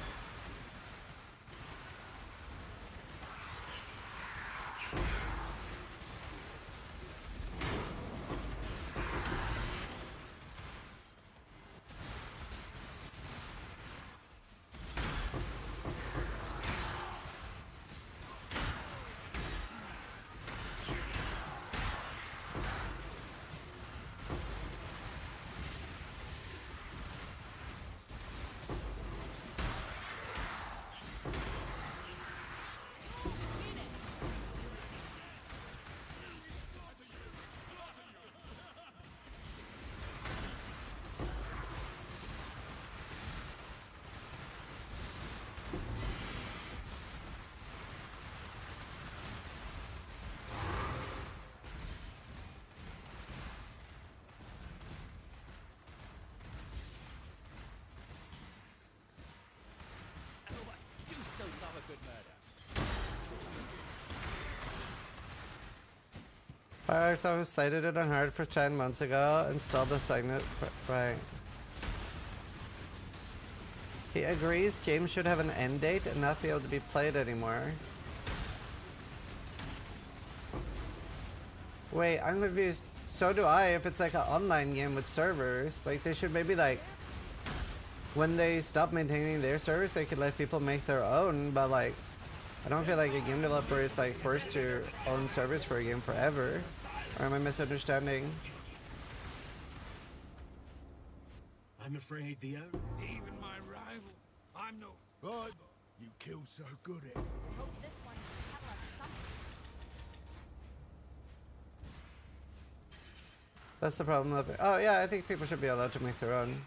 Pirates, I was cited it on hard for 10 months ago. Installed the segment. Right. He agrees games should have an end date and not be able to be played anymore. Wait, I'm confused. So do I if it's like an online game with servers. Like they should maybe like when they stop maintaining their servers they could let people make their own, but like I don't feel like a game developer is like forced to own servers for a game forever. Or am I misunderstanding? I'm afraid the owner. even my rival. I'm no. But you kill so good at. Hope this one can tell us something. That's the problem. Oh yeah, I think people should be allowed to make their own.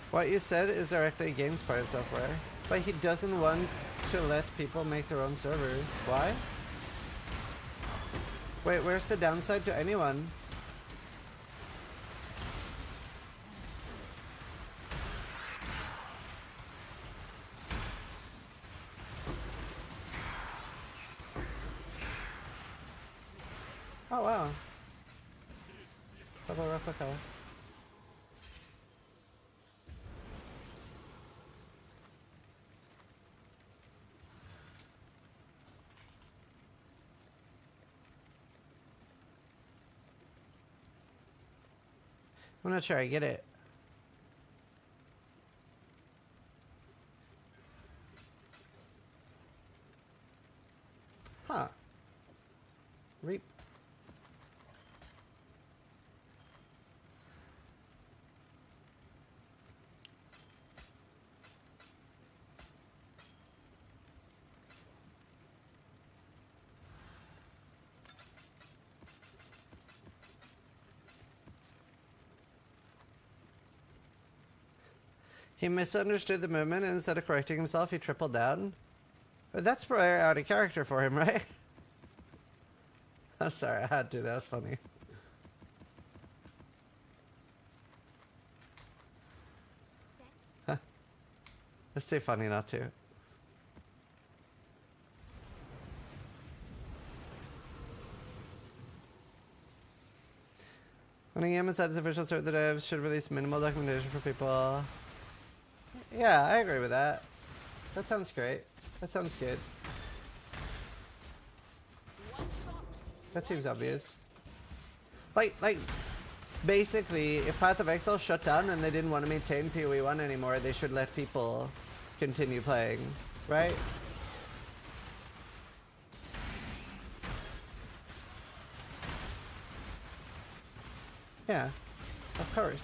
What you said is directly against pirate software, but he doesn't want to let people make their own servers. Why? Wait, where's the downside to anyone? Oh wow. Double replica. I'm not sure I get it. Huh. Reap. He misunderstood the movement and instead of correcting himself, he tripled down. But that's probably out of character for him, right? I'm sorry, I had to. That was funny. Huh. It's too funny not to. When a game decides official cert, the devs should release minimal documentation for people. Yeah, I agree with that. That sounds great. That sounds good. That seems obvious. Like, basically, if Path of Exile shut down and they didn't want to maintain PoE 1 anymore, they should let people continue playing, right? Yeah, of course.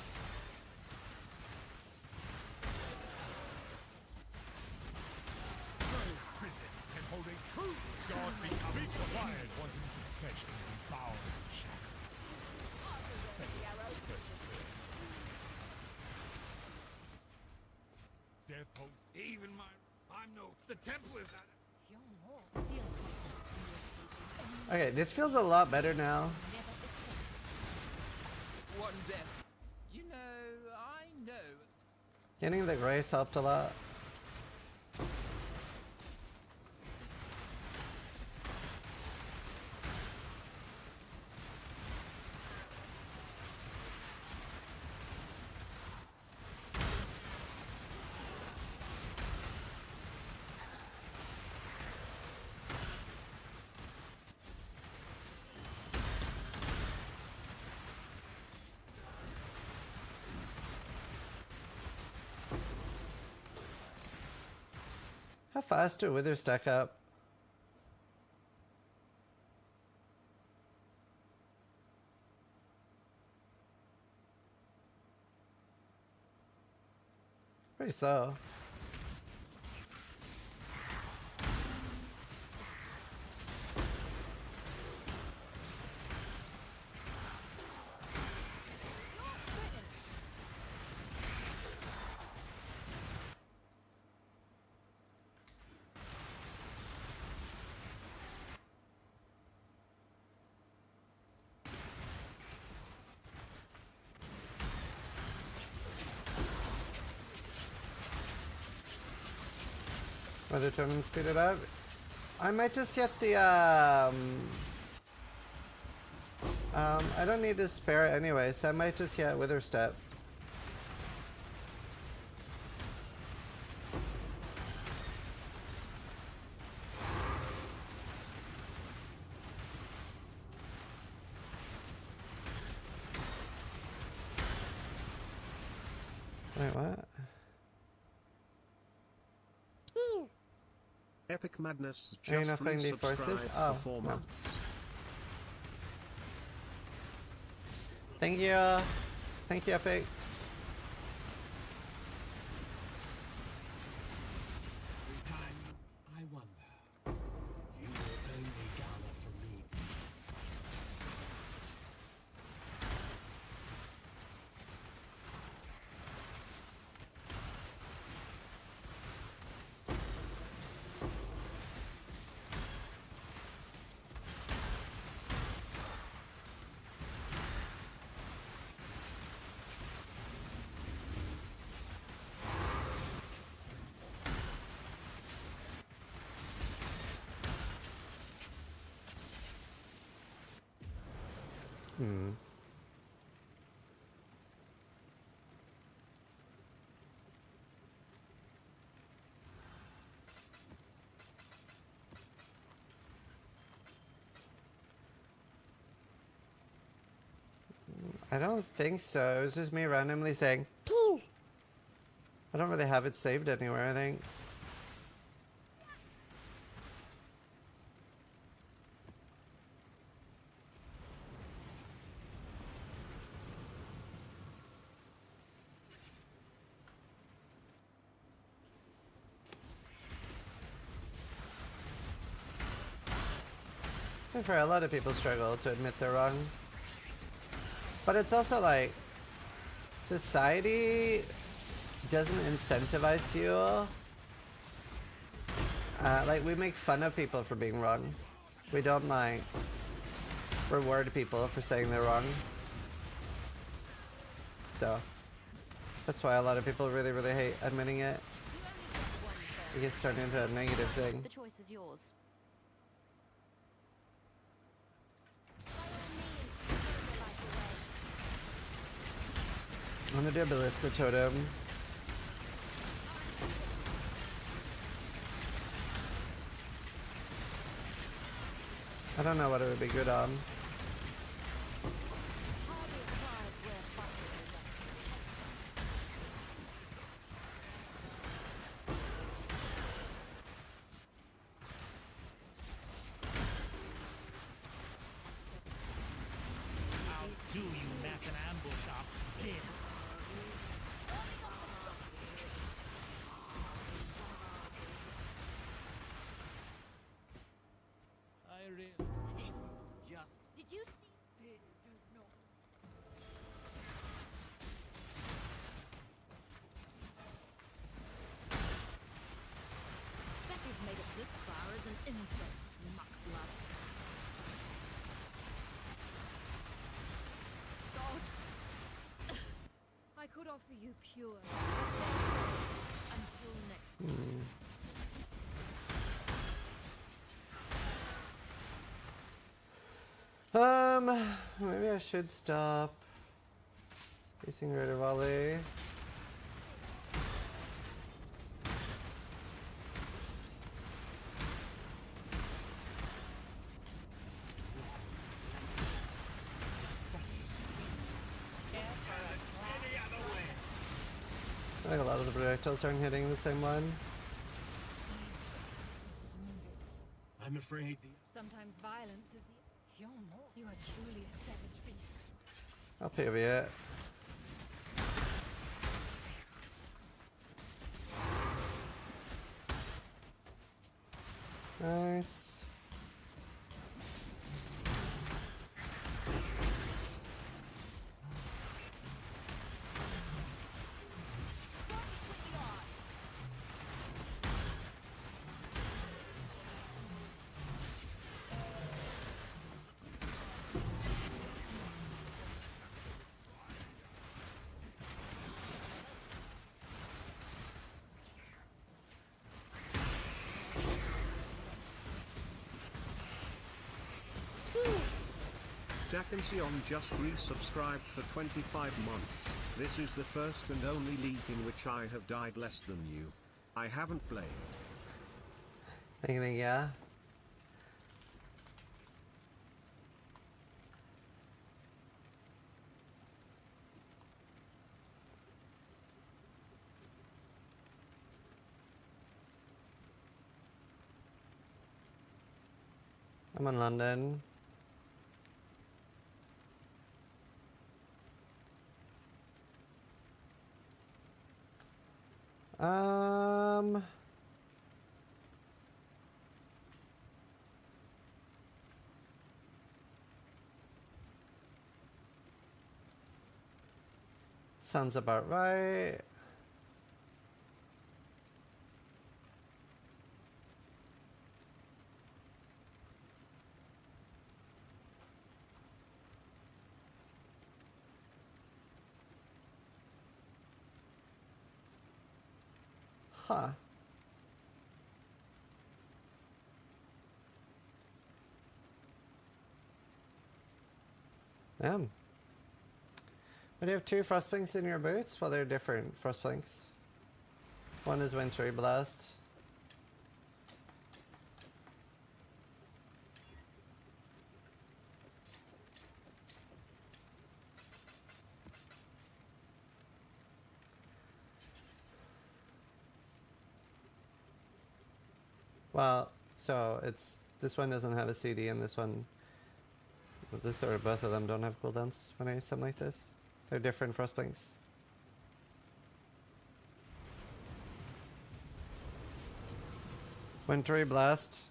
No prison can hold a true god becoming quiet. Wanting to flesh can be bound and shackled. Death holds even I'm no. The temple is at it. Your more feels like Okay, this feels a lot better now. never escape. One death. You know, I know. Getting the grace helped a lot. How fast do withers stack up? Pretty slow. Whether tournament speed it up? I might just get the I don't need to spare it anyway, so I might just get Wither Step. Wait, what? Epic Madness Are you just not playing the forces? resubscribed Oh, for 4 no. months. Thank you. Thank you, Epic. Every time I wonder, you will only gather from me. I don't think so. It was just me randomly saying, pew! I don't really have it saved anywhere, I think. And for a lot of people struggle to admit they're wrong. But it's also like, society doesn't incentivize you. Like, we make fun of people for being wrong. We don't, like, reward people for saying they're wrong. So, that's why a lot of people really, really hate admitting it. It gets turned into a negative thing. The choice is yours. I'm gonna do a ballista totem. I don't know what it would be good on. How do you mess an ambush up? This. I really. Did you see? That we've made it this far is an insult, muckblood. Gods! I could offer you pure until next time. Maybe I should stop facing Raider Volley. I think a lot of the projectiles aren't hitting the same one. I'm afraid the... Sometimes violence is the... You're more. You are truly a savage beast. I'll PV it. Nice. Dakension just resubscribed for 25 months. This is the first and only league in which I have died less than you. I haven't played. Yeah. I'm in London. Sounds about right. Huh. But you have two frostplinks in your boots? Well, they're different frostplinks. One is Wintry Blast. Well, so it's this one doesn't have a CD and this one, or both of them don't have cooldowns when I use something like this. They're different frostplinks. Wintry Blast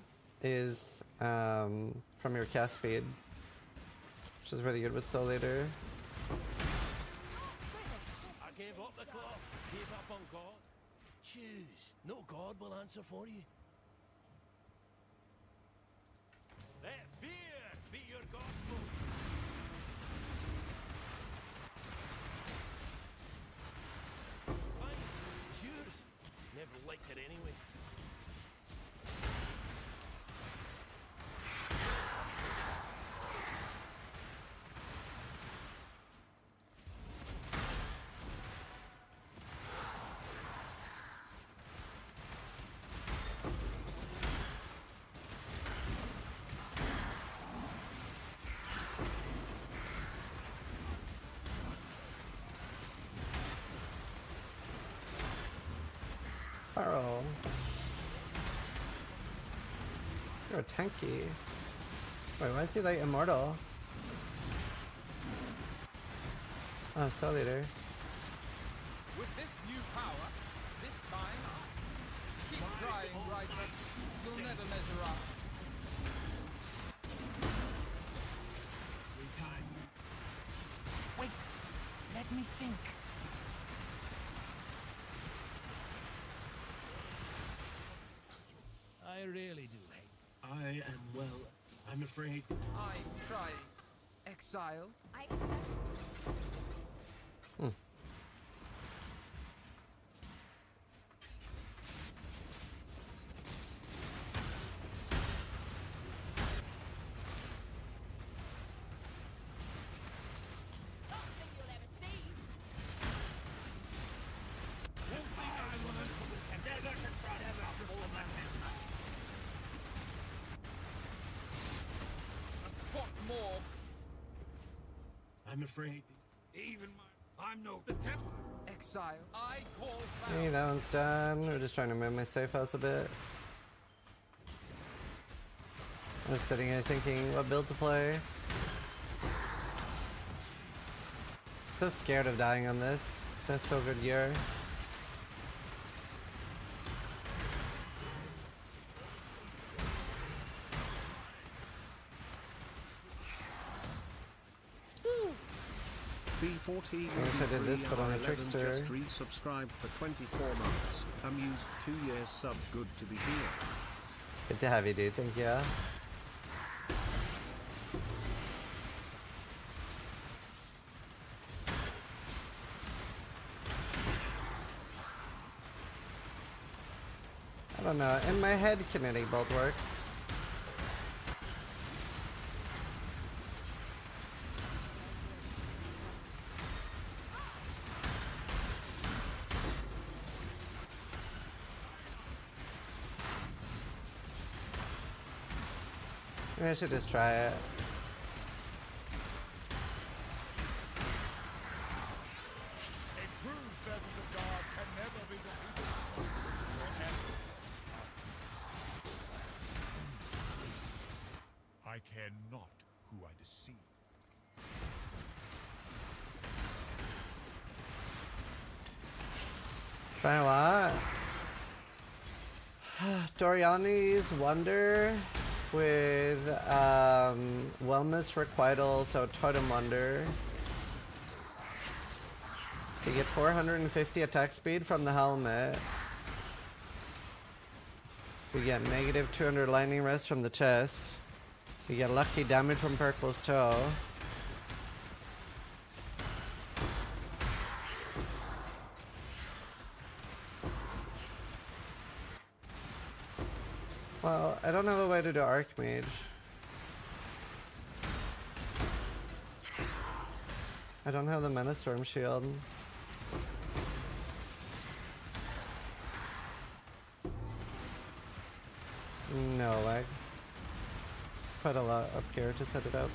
is from your cast speed, which is really good with Soul Leader. I came Give up the cloth. Give up on God. Choose. No God will answer for you. Let fear be your gospel. Fine. It's yours. Never liked it anyway. Farrell. You're a tanky. Wait, why is he like immortal? Oh, Soul Eater. With this new power, this time, keep trying, Riker. You'll never measure up. Wait, let me think. I really do hate. I am, well, I'm afraid. I'm trying. Exile? I expect. A spot more. I'm afraid. Even I'm no the temper. Exile. I call foul. Hey, that one's done. We're just trying to move my safe house a bit. I was sitting here thinking what build to play. So scared of dying on this. 'Cause that's so good gear. B14 I wish I did this, but on a trickster. just resubscribed for 24 months. Amused 2 years sub. Good to be here. Good to have you, dude. Thank you. I don't know. In my head, kinetic bolt works. Maybe I should just try it. A true servant of God can never be defeated. I care not who I deceive. Try what? Doriani's Wonder with Wellness Requital, so Totem Wonder. You get 450 attack speed from the helmet. We get negative 200 lightning rest from the chest. We get lucky damage from Purple's toe. Well, I don't have a way to do Archmage. I don't have the Mana Storm Shield. No way. It's quite a lot of gear to set it up.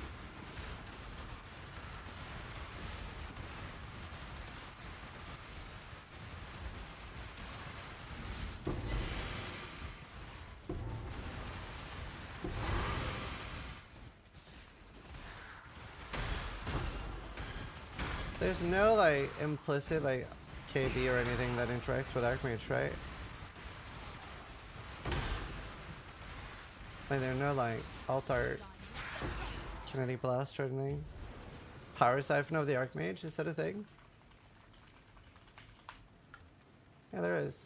There's no like implicit like KB or anything that interacts with Archmage, right? Like there are no like alt art kinetic blast or anything. Power siphon of the Archmage, is that a thing? Yeah, there is.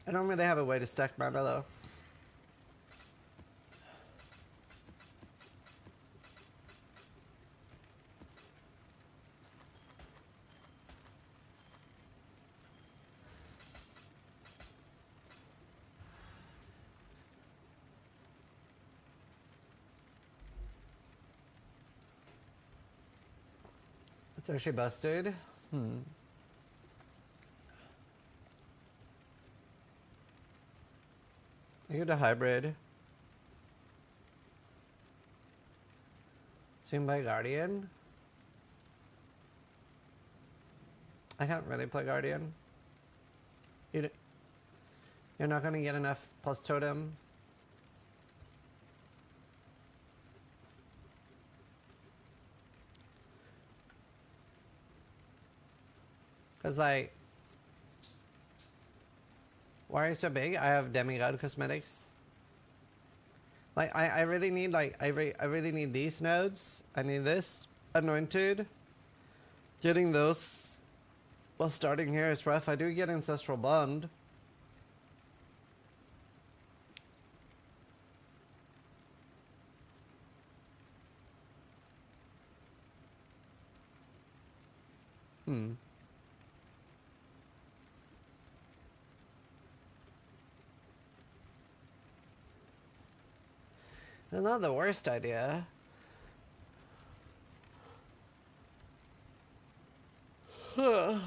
I don't really have a way to stack mana though. It's actually busted. I get a hybrid. Seen by Guardian. I can't really play Guardian. You're not gonna get enough plus totem. Cause like, why are you so big? I have demigod cosmetics. Like I really need like I really need these nodes. I need this anointed. Getting those while starting here is rough. I do get ancestral bond. It's not the worst idea. If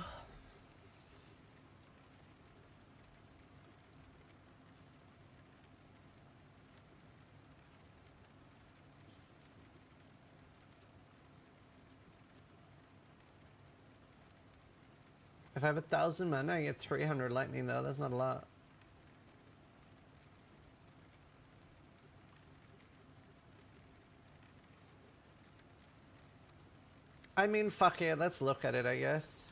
I have 1,000 mana, I get 300 lightning though. That's not a lot. I mean, fuck it. Let's look at it, I guess.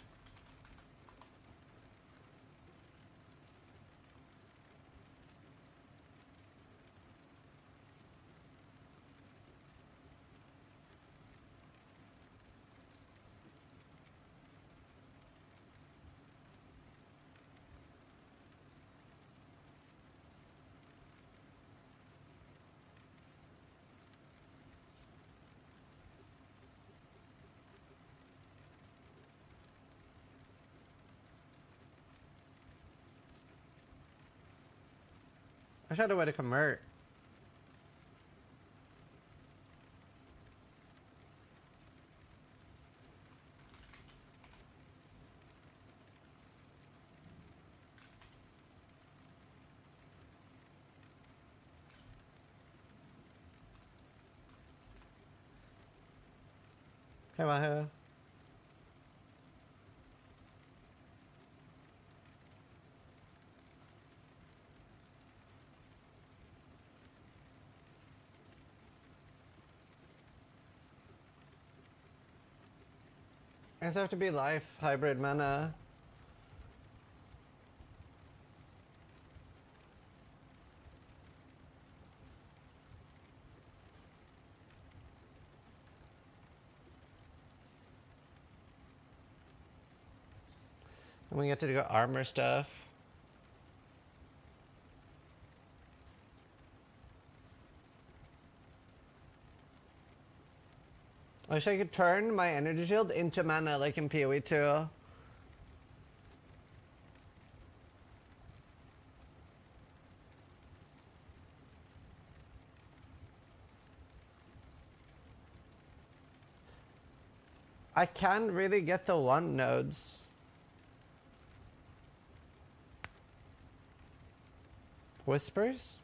I should have a way to convert. Okay, Wahoo. I just have to be life hybrid mana. And we get to go armor stuff. I wish I could turn my energy shield into mana like in PoE 2. I can't really get the 1 nodes. Whispers?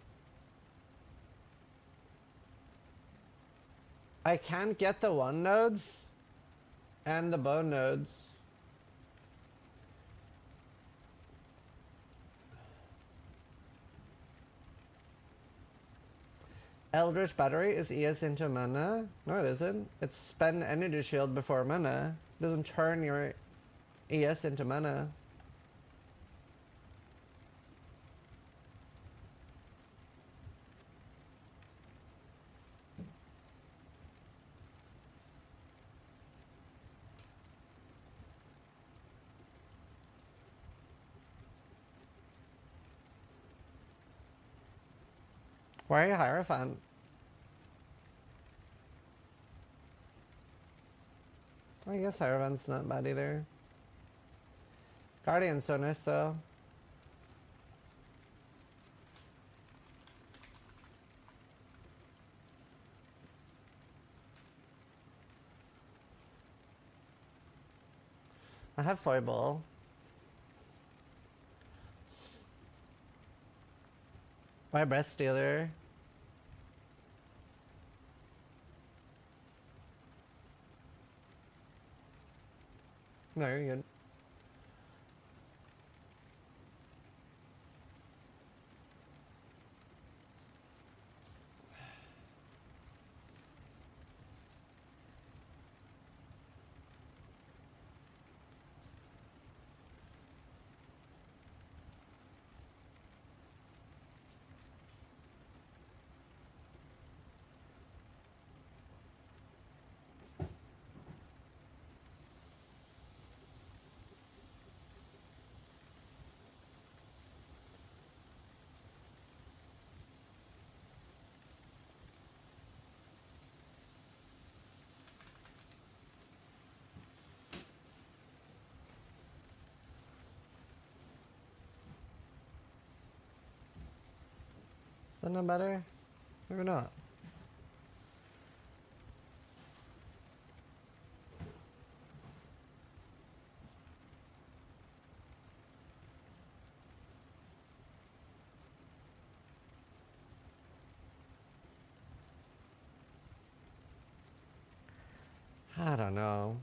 I can't get the 1 nodes and the bone nodes. Eldritch Battery is ES into mana. No, it isn't. It's spend energy shield before mana. It doesn't turn your ES into mana. Why are you Hierophant? I guess Hierophant's not bad either. Guardian's so nice though. I have Foible. Why Breath Stealer? No, you're good. Is that not better? Maybe not. I don't know.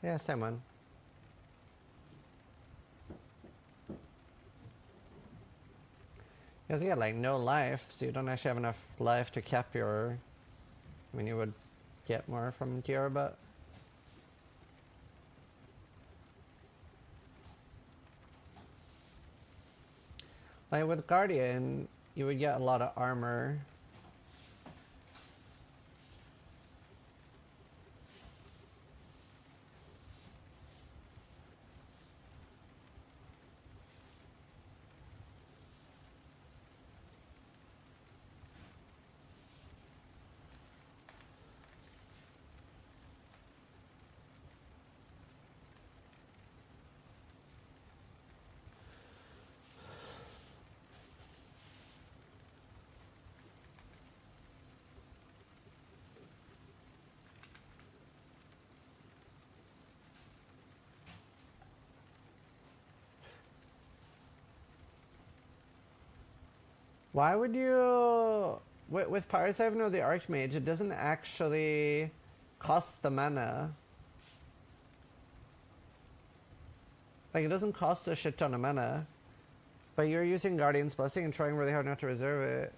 Yeah, same one. Because you got like no life, so you don't actually have enough life to cap your... I mean, you would get more from Tiara, but... Like with Guardian, you would get a lot of armor. Why would you... With Power 7 of the Archmage, it doesn't actually cost the mana. Like, it doesn't cost a shit ton of mana. But you're using Guardian's Blessing and trying really hard not to reserve it.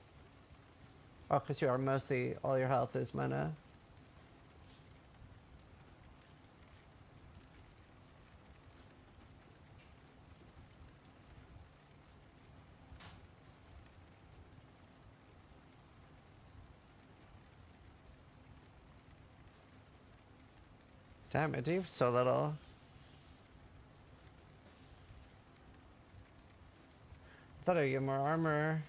Oh, because you are mostly... all your health is mana. Damn it, you've so little. I thought I'd get more armor.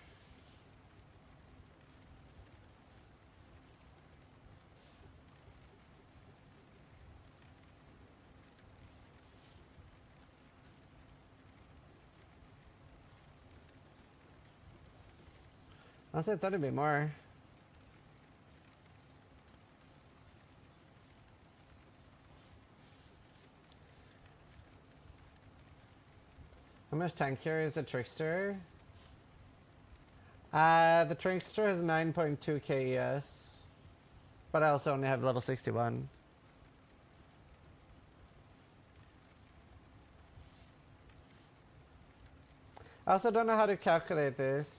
Honestly, I thought it'd be more. How much tankier is the Trickster? The Trickster has 9.2 KES. But I also only have level 61. I also don't know how to calculate this.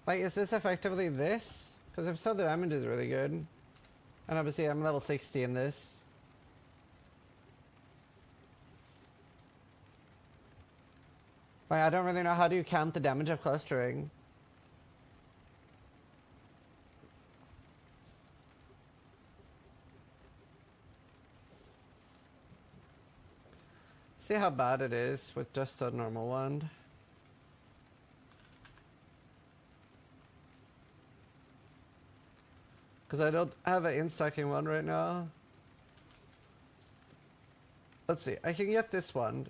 Like, is this effectively this? Because if so, the damage is really good. And obviously I'm level 60 in this. Like, I don't really know how do you count the damage of clustering. See how bad it is with just a normal wand. Because I don't have an in-stacking one right now. Let's see, I can get this one.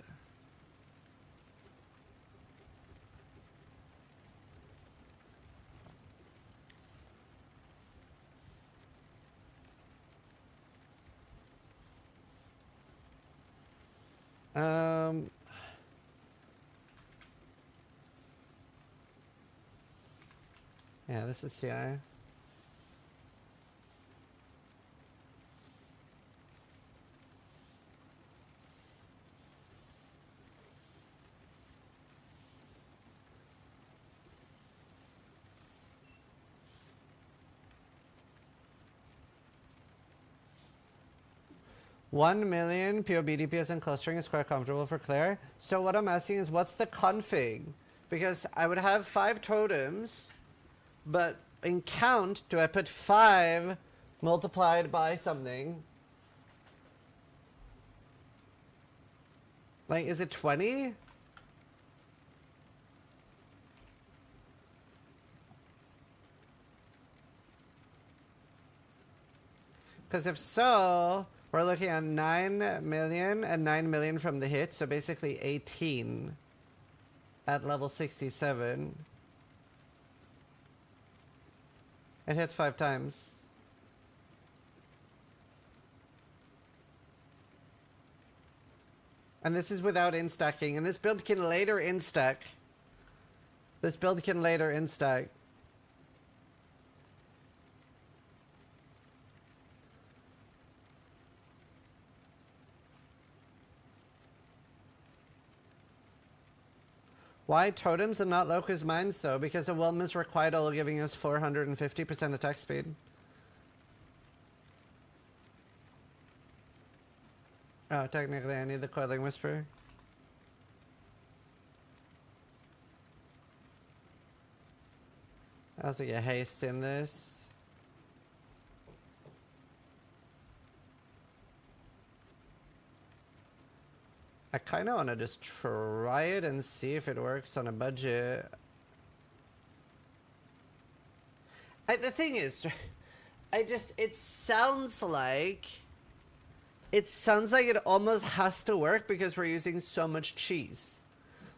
Yeah, this is CI. $1 million POB DPS and clustering is quite comfortable for Claire. So what I'm asking is, what's the config? Because I would have 5 totems, but in count, do I put 5 multiplied by something? Like, is it 20? Because if so, we're looking at 9 million and 9 million from the hit, so basically 18 at level 67. It hits 5 times. And this is without instacking, and this build can later instack. This build can later instack. Why totems and not Locust Mines though? Because of Wilma's Requital giving us 450% attack speed. Oh, technically I need the Coiling Whisper. I also get haste in this. I kind of want to just try it and see if it works on a budget. The thing is, it sounds like it almost has to work because we're using so much cheese.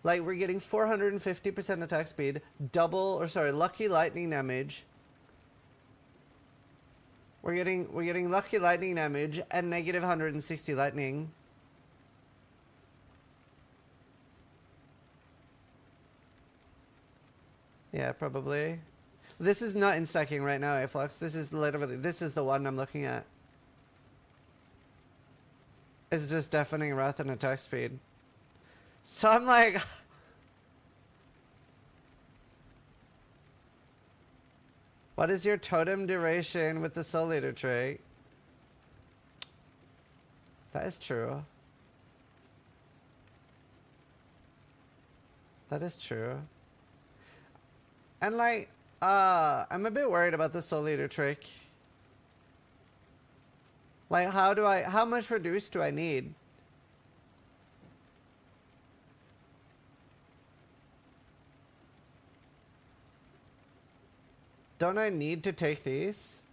Like, we're getting 450% attack speed, lucky lightning damage. We're getting lucky lightning damage and negative 160 lightning. Yeah, probably. This is not in stacking right now, Aflux. This is the one I'm looking at. It's just deafening wrath and attack speed. So I'm like, what is your totem duration with the Soul Eater trait? That is true. That is true. And like, I'm a bit worried about the Soul Eater trick. Like, how much reduce do I need? Don't I need to take these?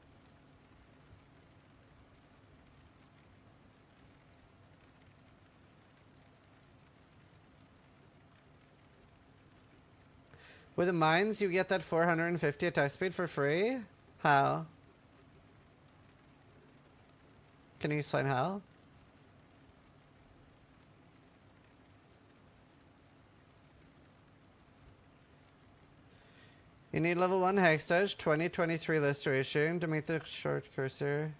With the mines, you get that 450 attack speed for free? How? Can you explain how? You need level 1 hex touch, 2023 restoration to make the short cursor.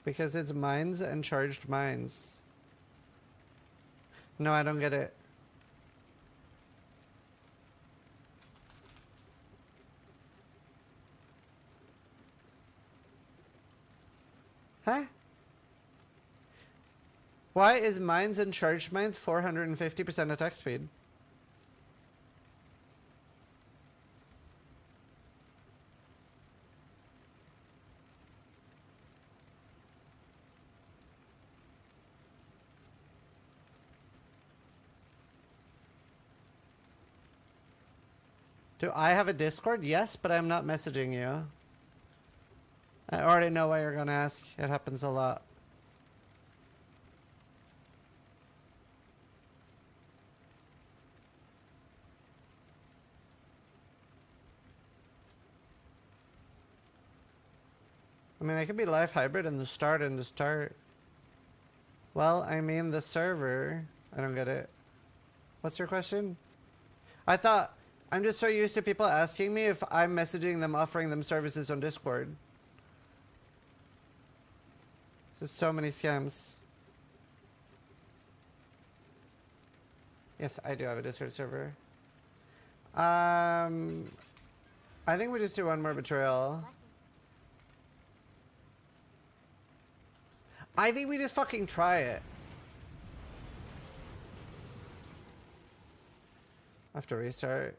Because it's mines and charged mines. No, I don't get it. Huh? Why is mines and charged mines 450% attack speed? Do I have a Discord? Yes, but I'm not messaging you. I already know why you're gonna ask. It happens a lot. I mean, I could be live hybrid in the start. Well, I mean the server. I don't get it. What's your question? I thought... I'm just so used to people asking me if I'm messaging them, offering them services on Discord. There's so many scams. Yes, I do have a Discord server. I think we just do one more betrayal. I think we just fucking try it. I have to restart.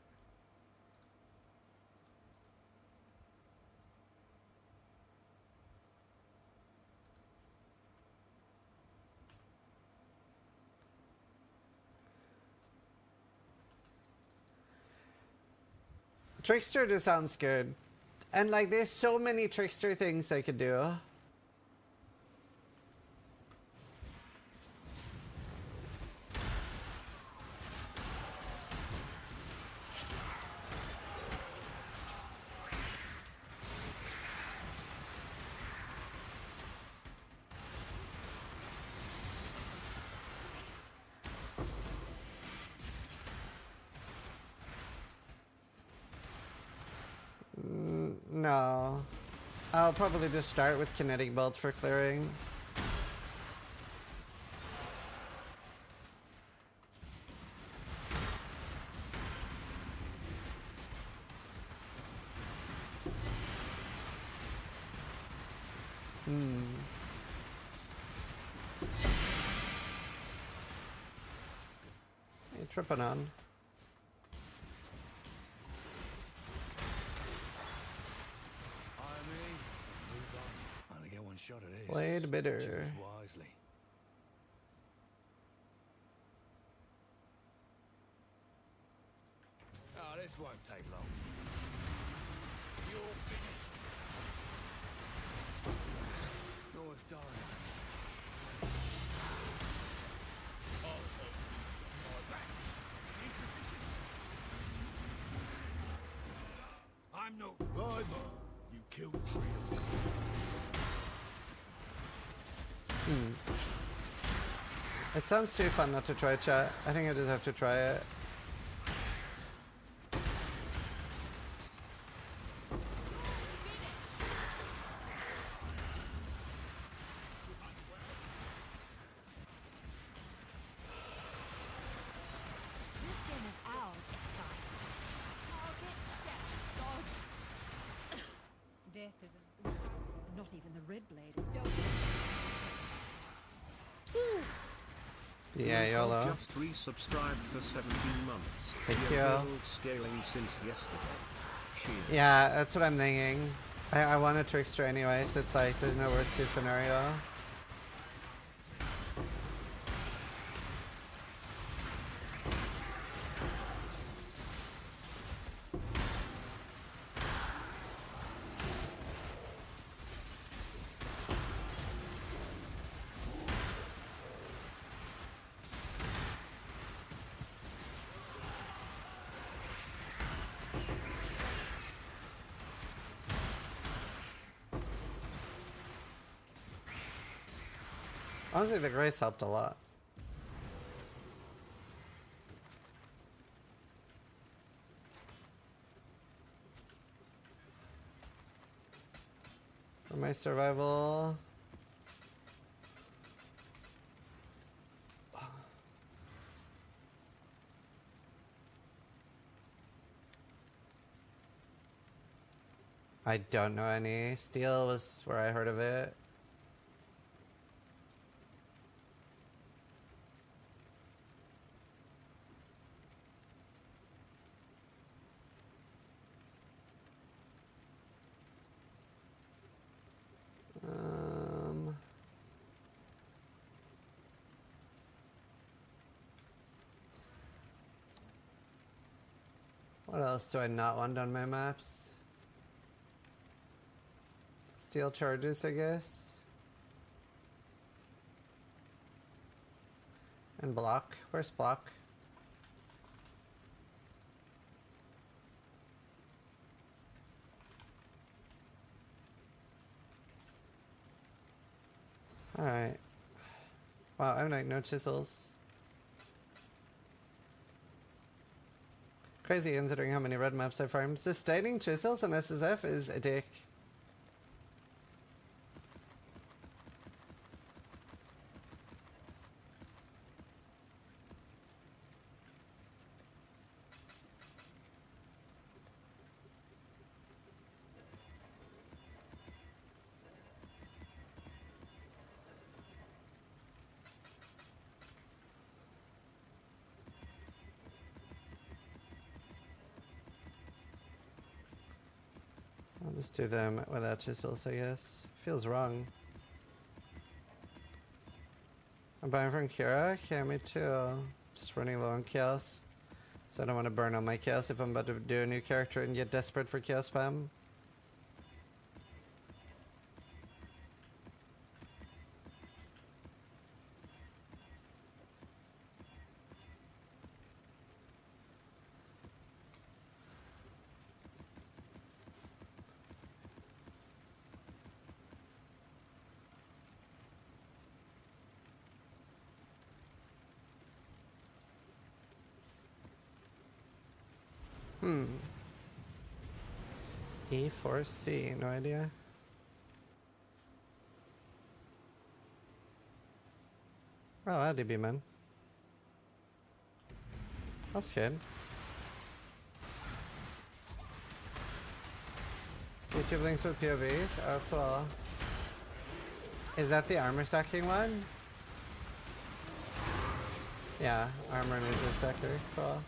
Trickster just sounds good. And like there's so many trickster things I could do. No. I'll probably just start with kinetic bolt for clearing. What are you tripping on? Shot it is. Played bitter. Choose wisely. Oh, this won't take long. You're finished. North Darren. I'm no survivor. You killed Trio. It sounds too fun not to try chat. I think I just have to try it. This den is ours, exile. Target death, gods. Death is Not even the red blade. Yeah, YOLO. Just resubscribed for 17 months. Thank Your you. build scaling since yesterday. Cheers. Yeah, that's what I'm thinking. I want a trickster anyway, so it's like there's no worst case scenario. Honestly, the grace helped a lot. For my survival. I don't know any. Steel was where I heard of it. What else do I not want on my maps? Steel charges, I guess. And block. Where's block? Alright. Wow, I have like no chisels. Crazy considering how many red maps I farmed. Sustaining chisels on SSF is a dick. I'll just do them without chisels, I guess. Feels wrong. I'm buying from Kira? Yeah, me too. Just running low on chaos. So I don't want to burn all my chaos if I'm about to do a new character and get desperate for chaos spam. E4C, no idea. Oh, LDB, man. That's good. YouTube links with POVs? Oh, cool. Is that the armor stacking one? Yeah, armor and user stacker. Cool.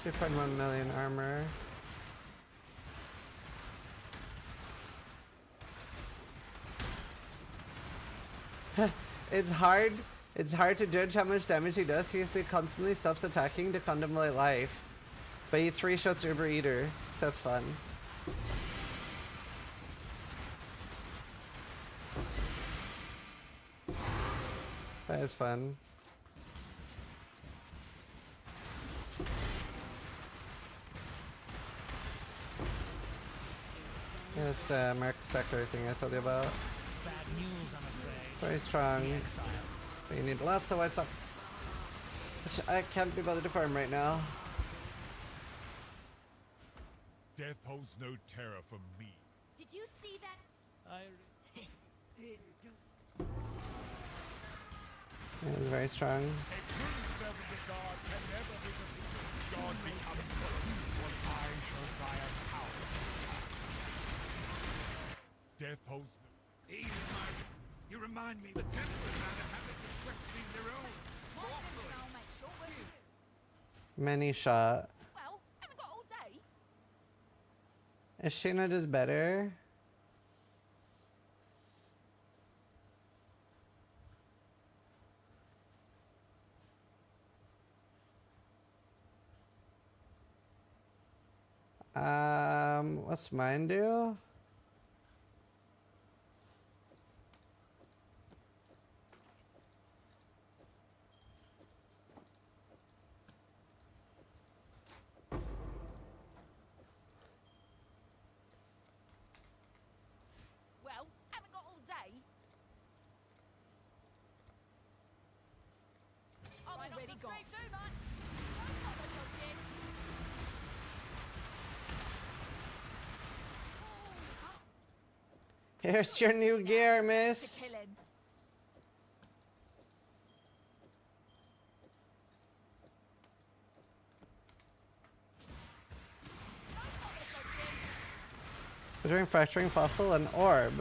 $2.1 million armor. It's hard to judge how much damage he does because he constantly stops attacking to contemplate life. But he 3-shots Uber Eater. That's fun. That is fun. Here's the merc sector thing I told you about. Bad news, I'm afraid. It's very strong. But you need lots of white sockets. Which I can't be bothered to farm right now. Death holds no terror for me. Did you see that? It is very strong. A true servant of God can never be defeated. God becomes what I shall die of power. Death holds no... You remind me the Templars had a habit of questioning their own. I'll make sure we're good. Many shot. Well, haven't got all day. Is Shayna just better? What's mine do? got? Too much. Don't bother dodging. Here's your new gear, miss. To kill him. Between fracturing fossil and orb.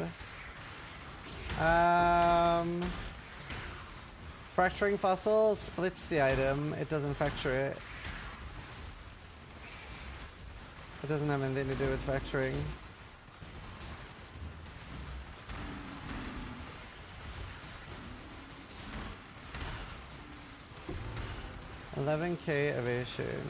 Fracturing fossil splits the item. It doesn't fracture it. It doesn't have anything to do with fracturing. $11K evasion.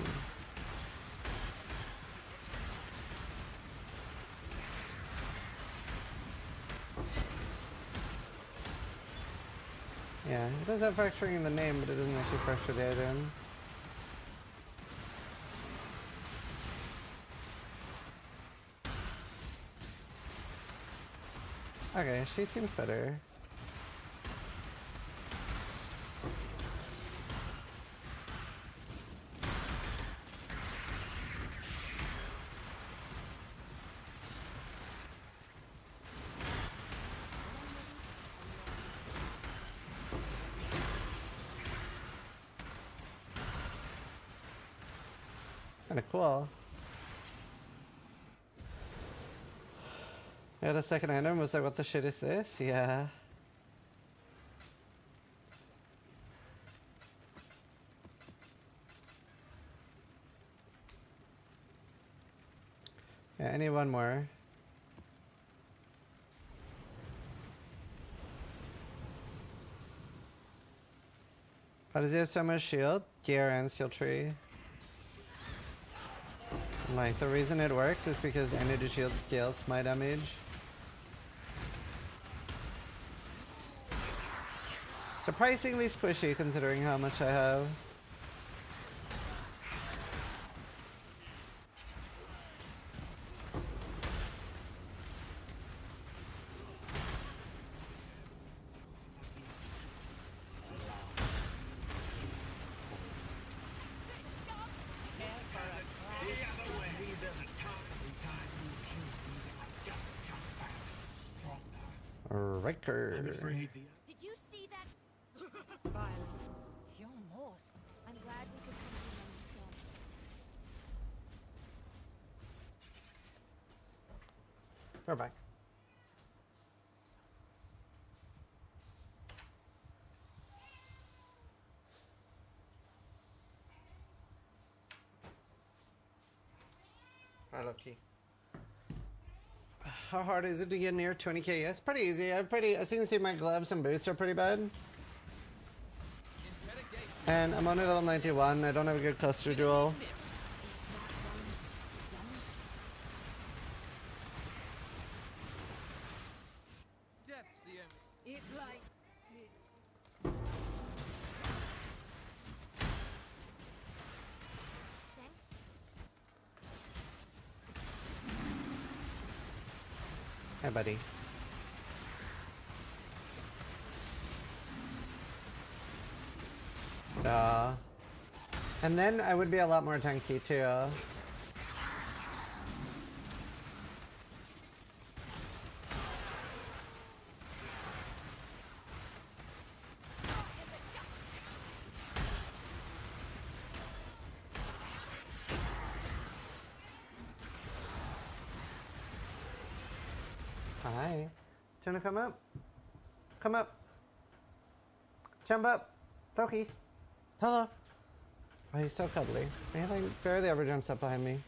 Yeah, it does have fracturing in the name, but it doesn't actually fracture the item. Okay, she seems better. Kinda cool. I got a second item, was like, what the shit is this? Yeah. Yeah, I need one more. How does he have so much shield? Gear and skill tree. Like, the reason it works is because energy shield scales my damage. Surprisingly squishy considering how much I have. Riker. I'm afraid the Did you see that? Violence. You're Morse. I'm glad we could come to an understanding. We're back. Hi, Loki. How hard is it to get near 20k? Yes, pretty easy. As you can see, my gloves and boots are pretty bad. And I'm only level 91. I don't have a good cluster duel. Death's the only. It like Thanks. Hi, buddy. So, and then I would be a lot more tanky too. Hi. Do you wanna come up? Come up. Jump up. Loki. Hello. Oh, he's so cuddly. He like barely ever jumps up behind me.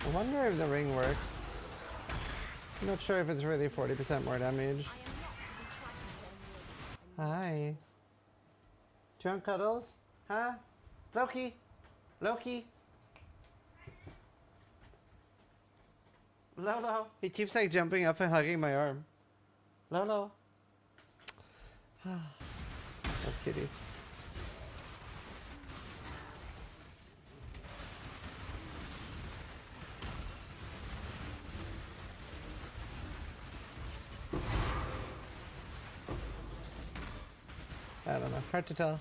I wonder if the ring works. I'm not sure if it's really 40% more damage. Hi. Do you want cuddles? Huh? Loki? Loki? Lolo. He keeps like jumping up and hugging my arm. Lolo. Oh, kitty. I don't know. Hard to tell.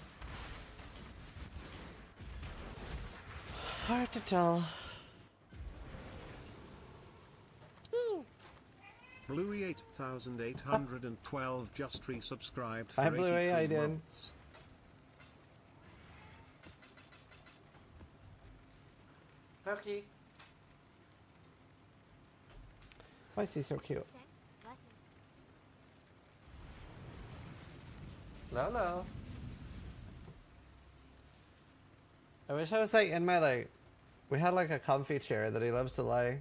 Hard to tell. Bluey 8812 just resubscribed for Hi, Bluey, 83 I did. months. Loki. Why is he so cute? Okay, blessing. Lolo. I wish I was like in my like, we had like a comfy chair that he loves to lie.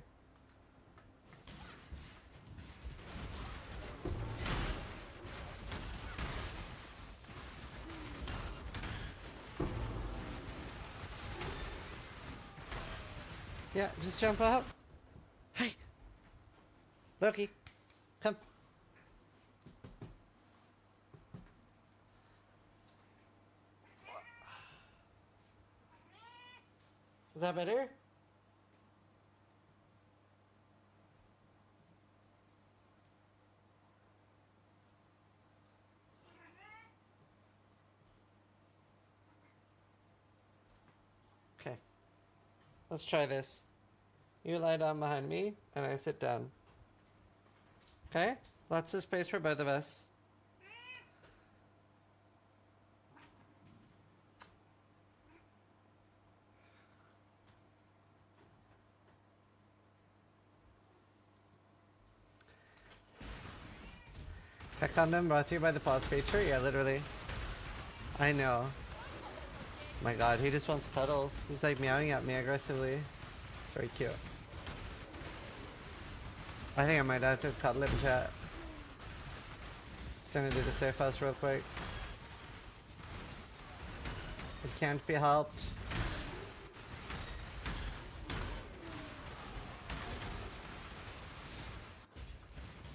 Yeah, just jump up. Hey, Loki, come. Is that better? Okay. Let's try this. You lie down behind me, and I sit down. Okay? Lots of space for both of us. That condom brought to you by the pause feature? Yeah, literally. I know. My god, he just wants cuddles. He's like meowing at me aggressively. Very cute. I think I might have to cuddle him, chat. Just gonna do the safe house real quick. It can't be helped.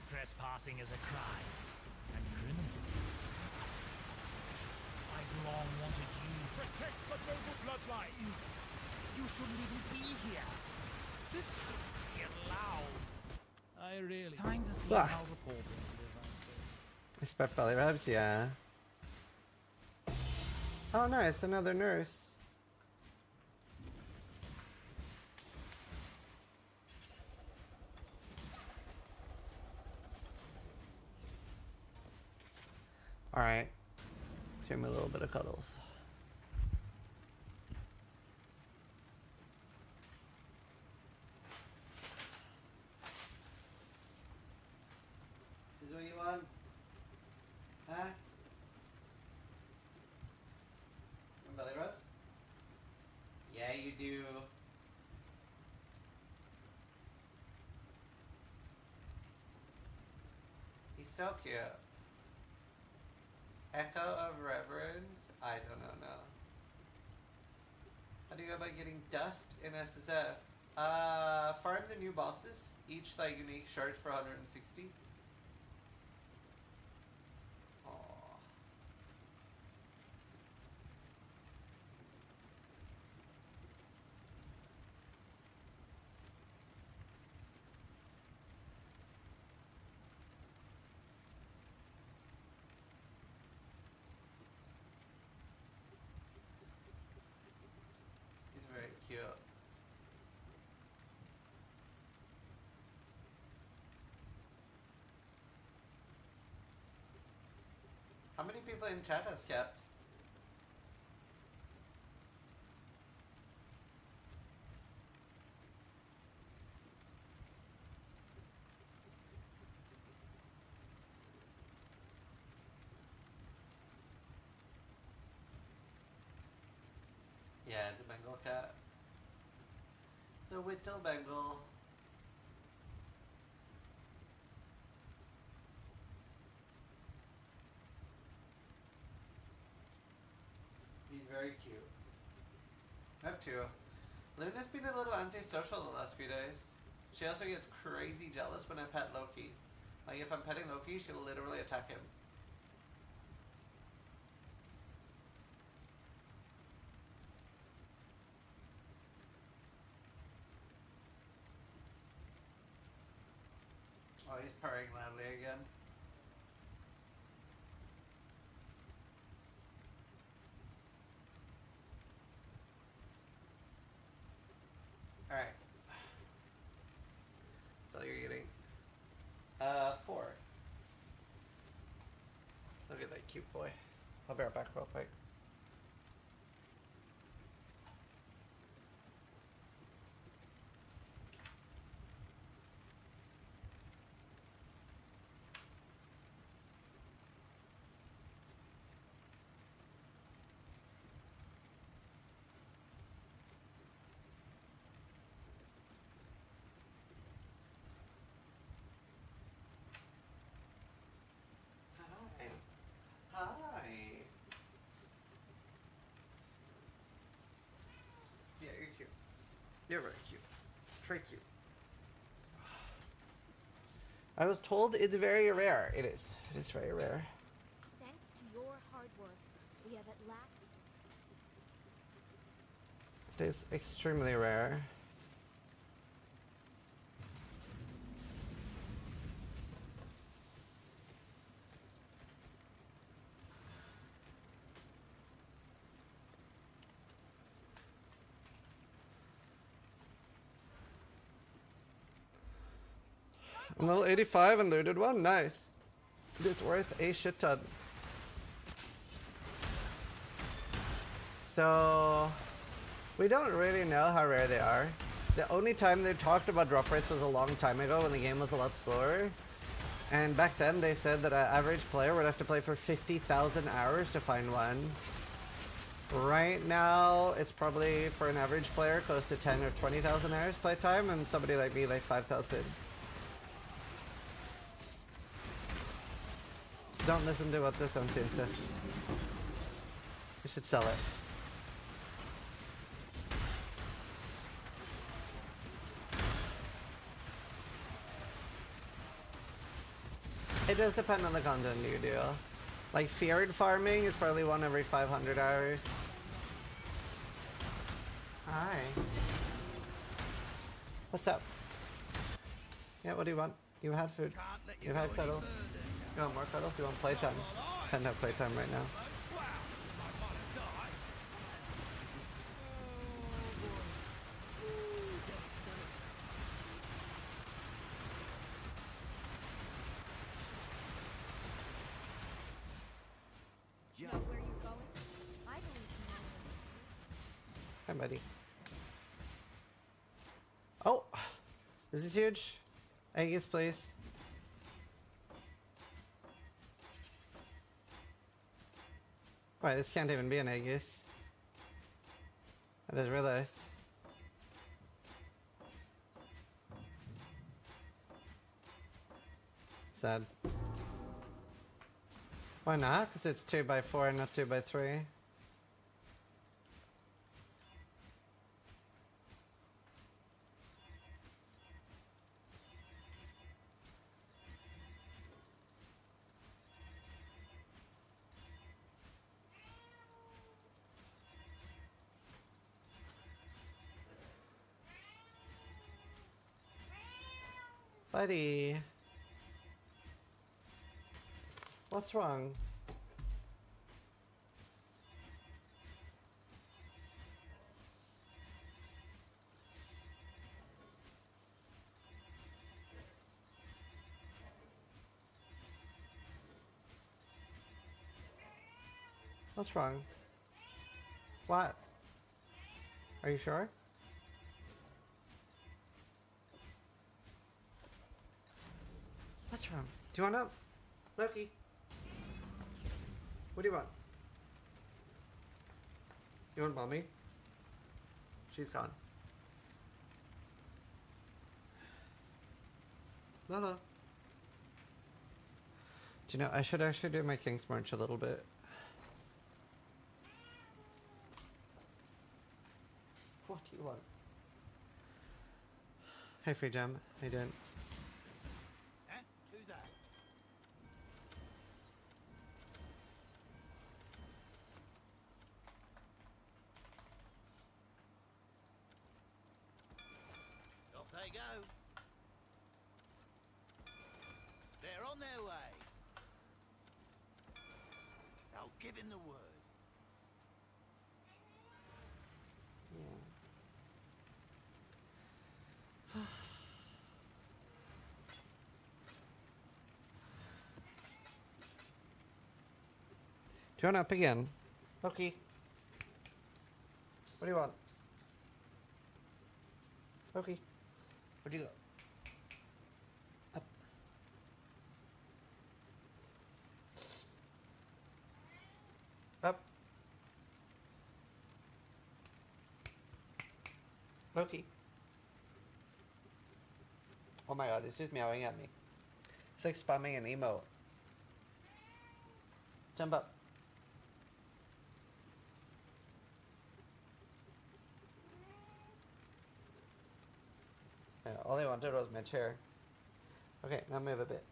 Trespassing is a crime, and criminals must be punished. I've long wanted you to Protect the noble bloodline! You shouldn't even be here! This shouldn't be allowed! I really... time to see Ah. how the poor boys live, I suppose. Expect belly rubs, yeah. Oh nice, another nurse. Alright. Let's give me a little bit of cuddles. Is what you want? Huh? Want belly rubs? Yeah, you do. He's so cute. Echo of Reverence? I don't know. How do you go about getting dust in SSF? Farm the new bosses, each like unique shards for 160. Aww. He's very cute. How many people in chat has cats? Yeah, it's a Bengal cat. It's a Whittle Bengal. He's very cute. I have two. Luna's been a little antisocial the last few days. She also gets crazy jealous when I pet Loki. Like if I'm petting Loki, she'll literally attack him. Oh, he's purring loudly again. Alright. That's all you're getting. 4. Look at that cute boy. I'll be right back real quick. Hi. Yeah, you're cute. You're very cute. Very cute. I was told it's very rare. It is. It is very rare. Thanks to your hard work, we have at last... It is extremely rare. A little 85 and looted one. Nice. It is worth a shit ton. So, we don't really know how rare they are. The only time they talked about drop rates was a long time ago when the game was a lot slower. And back then they said that an average player would have to play for 50,000 hours to find one. Right now, it's probably for an average player close to 10 or 20,000 hours playtime, and somebody like me like 5,000. Don't listen to what this unseen says. You should sell it. It does depend on the content you do. Like feared farming is probably 1 every 500 hours. Hi. What's up? Yeah, what do you want? You had food. You had cuddles. You want more cuddles? You want playtime? Can't have playtime right now. Know where you're going? I believe you know. Hi, buddy. Oh! This is huge. Aegis, please. Wait, this can't even be an Aegis. I just realized. Sad. Why not? Because it's 2x4, not 2x3. Buddy. What's wrong? What's wrong? What? Are you sure? What's wrong? Do you want up? Loki? What do you want? You want mommy? She's gone. Lala. Do you know, I should actually do my King's March a little bit. What do you want? Hey, Free Jam. How you doing? Huh? Who's that? Off they go. They're on their way. I'll give him the word. Do you want up again? Loki. What do you want? Loki. Where'd you go? Up. Up. Loki. Oh my god, he's just meowing at me. It's like spamming an emote. Jump up. Yeah, all I wanted was my chair. Okay, now move a bit.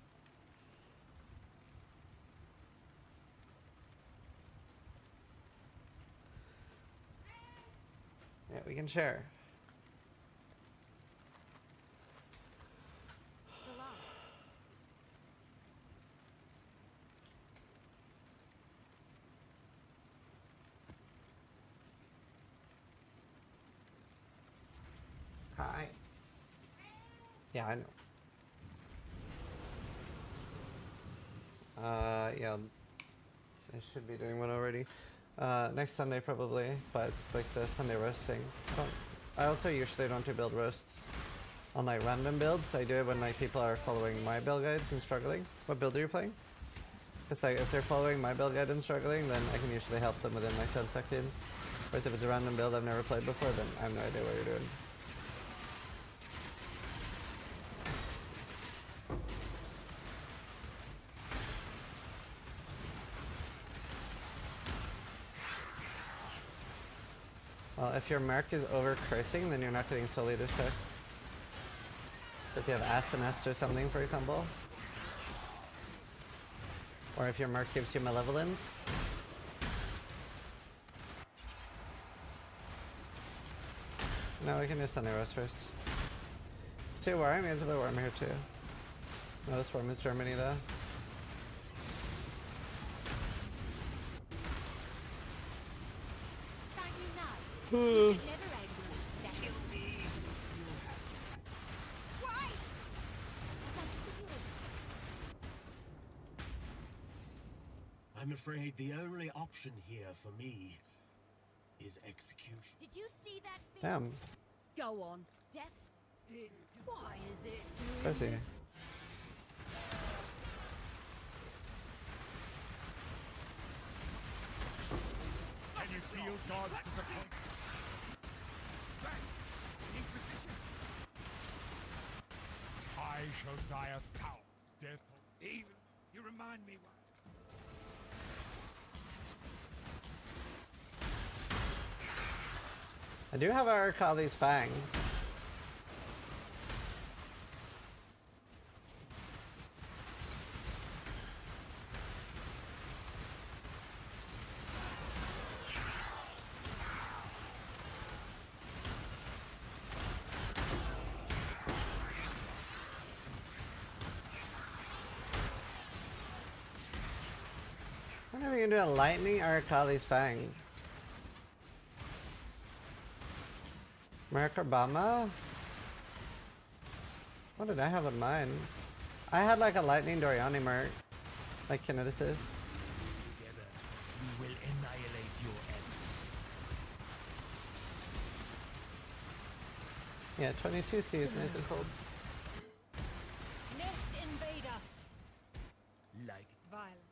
Yeah, we can share. Salah. Hi. Yeah, I know. Yeah. I should be doing one already. Next Sunday probably, but it's like the Sunday roast thing. I also usually don't do build roasts on like random builds. I do it when like people are following my build guides and struggling. What build are you playing? Because like if they're following my build guide and struggling, then I can usually help them within like 10 seconds. Whereas if it's a random build I've never played before, then I have no idea what you're doing. Well, if your merc is over cursing, then you're not getting soul leader stats. So if you have Asenaths or something, for example. Or if your merc gives you malevolence. No, we can do Sunday Roast first. It's too warm, it's a bit warm here too. Not as warm as Germany though. You should never end with second. Why? I'm afraid the only option here for me is execution. Did you see that field? Damn. Go on. Deaths? Why is it doing Pressy. this? Can you feel God's disappointment? Bang! Inquisition! I shall die a foul death. Even you remind me why. I do have our Kali's Fang. I wonder if we can do a lightning or a Kali's Fang. Merc Obama? What did I have in mind? I had like a lightning Doriani merc. Like kineticist. Together, we will annihilate your enemy. Yeah, 22 C's, nice and cold. Nest invader. Like Vile.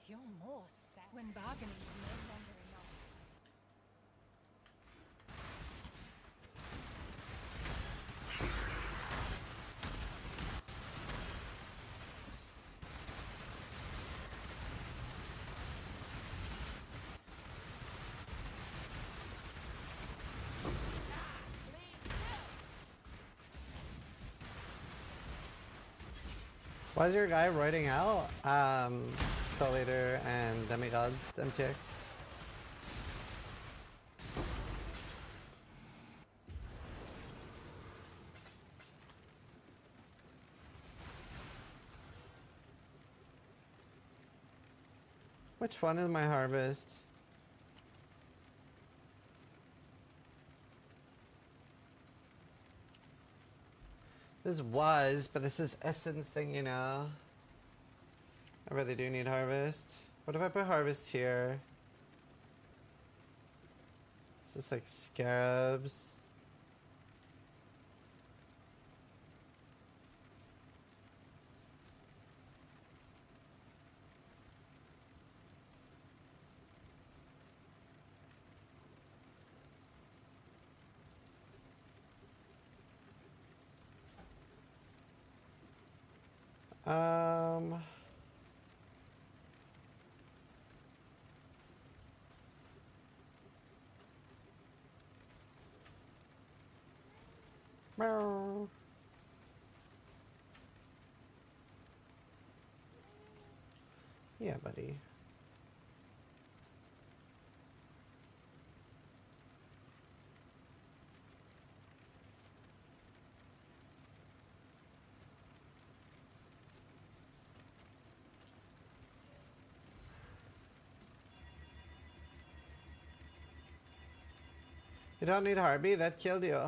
You're more sad when bargaining is no longer enough. Why is your guy roiding out? Soul Leader and Demigod MTX. Which one is my harvest? This was, but this is essence thing, you know. I really do need harvest. What if I put harvest here? This is like scarabs. Meow. Yeah, buddy. You don't need Harvey, that killed you.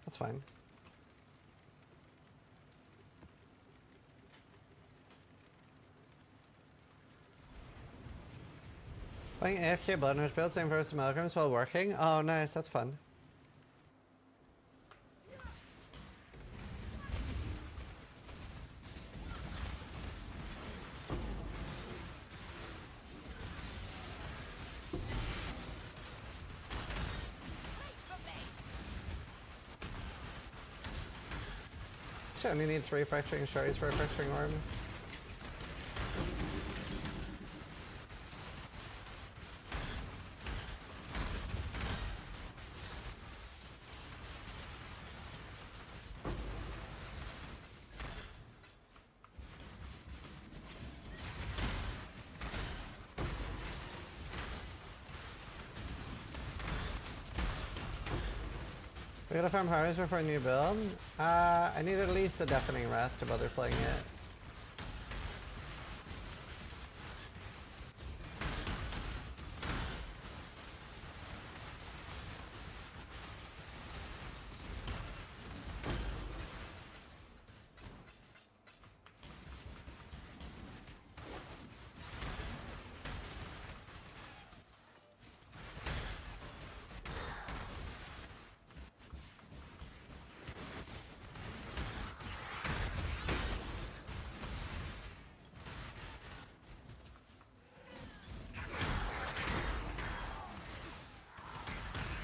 That's fine. Playing AFK Bloodnurse build, same for some Malcolms while working. Oh, nice, that's fun. Shit, I only need 3 fracturing shards for a fracturing orb. We gotta farm Harvester for a new build. I need at least a Deafening Wrath to bother playing it.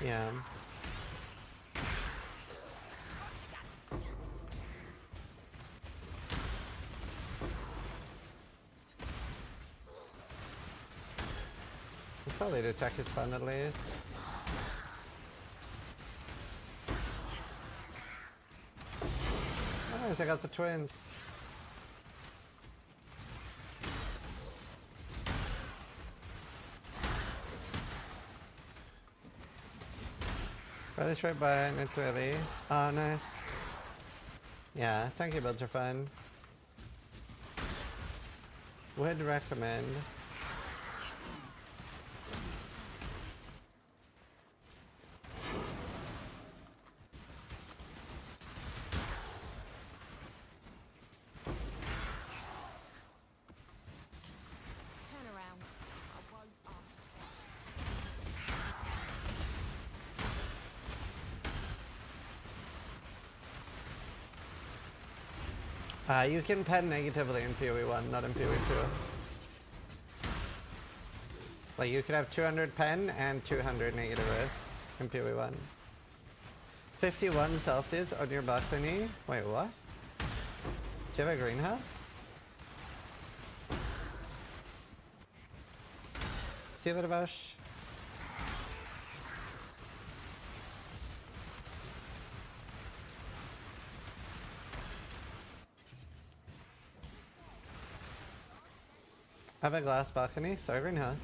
Yeah. The solid attack is fun at least. Nice, I got the twins. Really straight by, not really. Oh, nice. Yeah, tanky builds are fun. Would recommend. Turn around. I won't ask twice. You can pen negatively in PoE 1, not in PoE 2. Like, you could have 200 pen and 200 negative risk in PoE 1. 51 Celsius on your balcony? Wait, what? Do you have a greenhouse? See that, Bosch? I have a glass balcony, so greenhouse.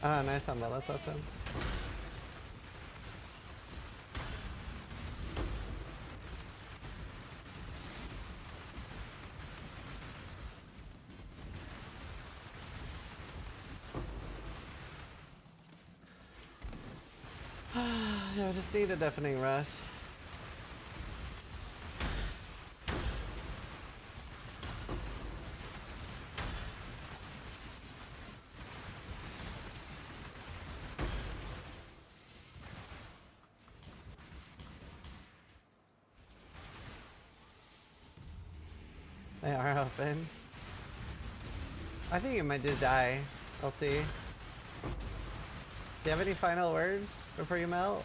Ah, nice umbrella, that's awesome. Yeah, I just need a deafening rush. They are often. I think you might just die, LT. Do you have any final words before you melt?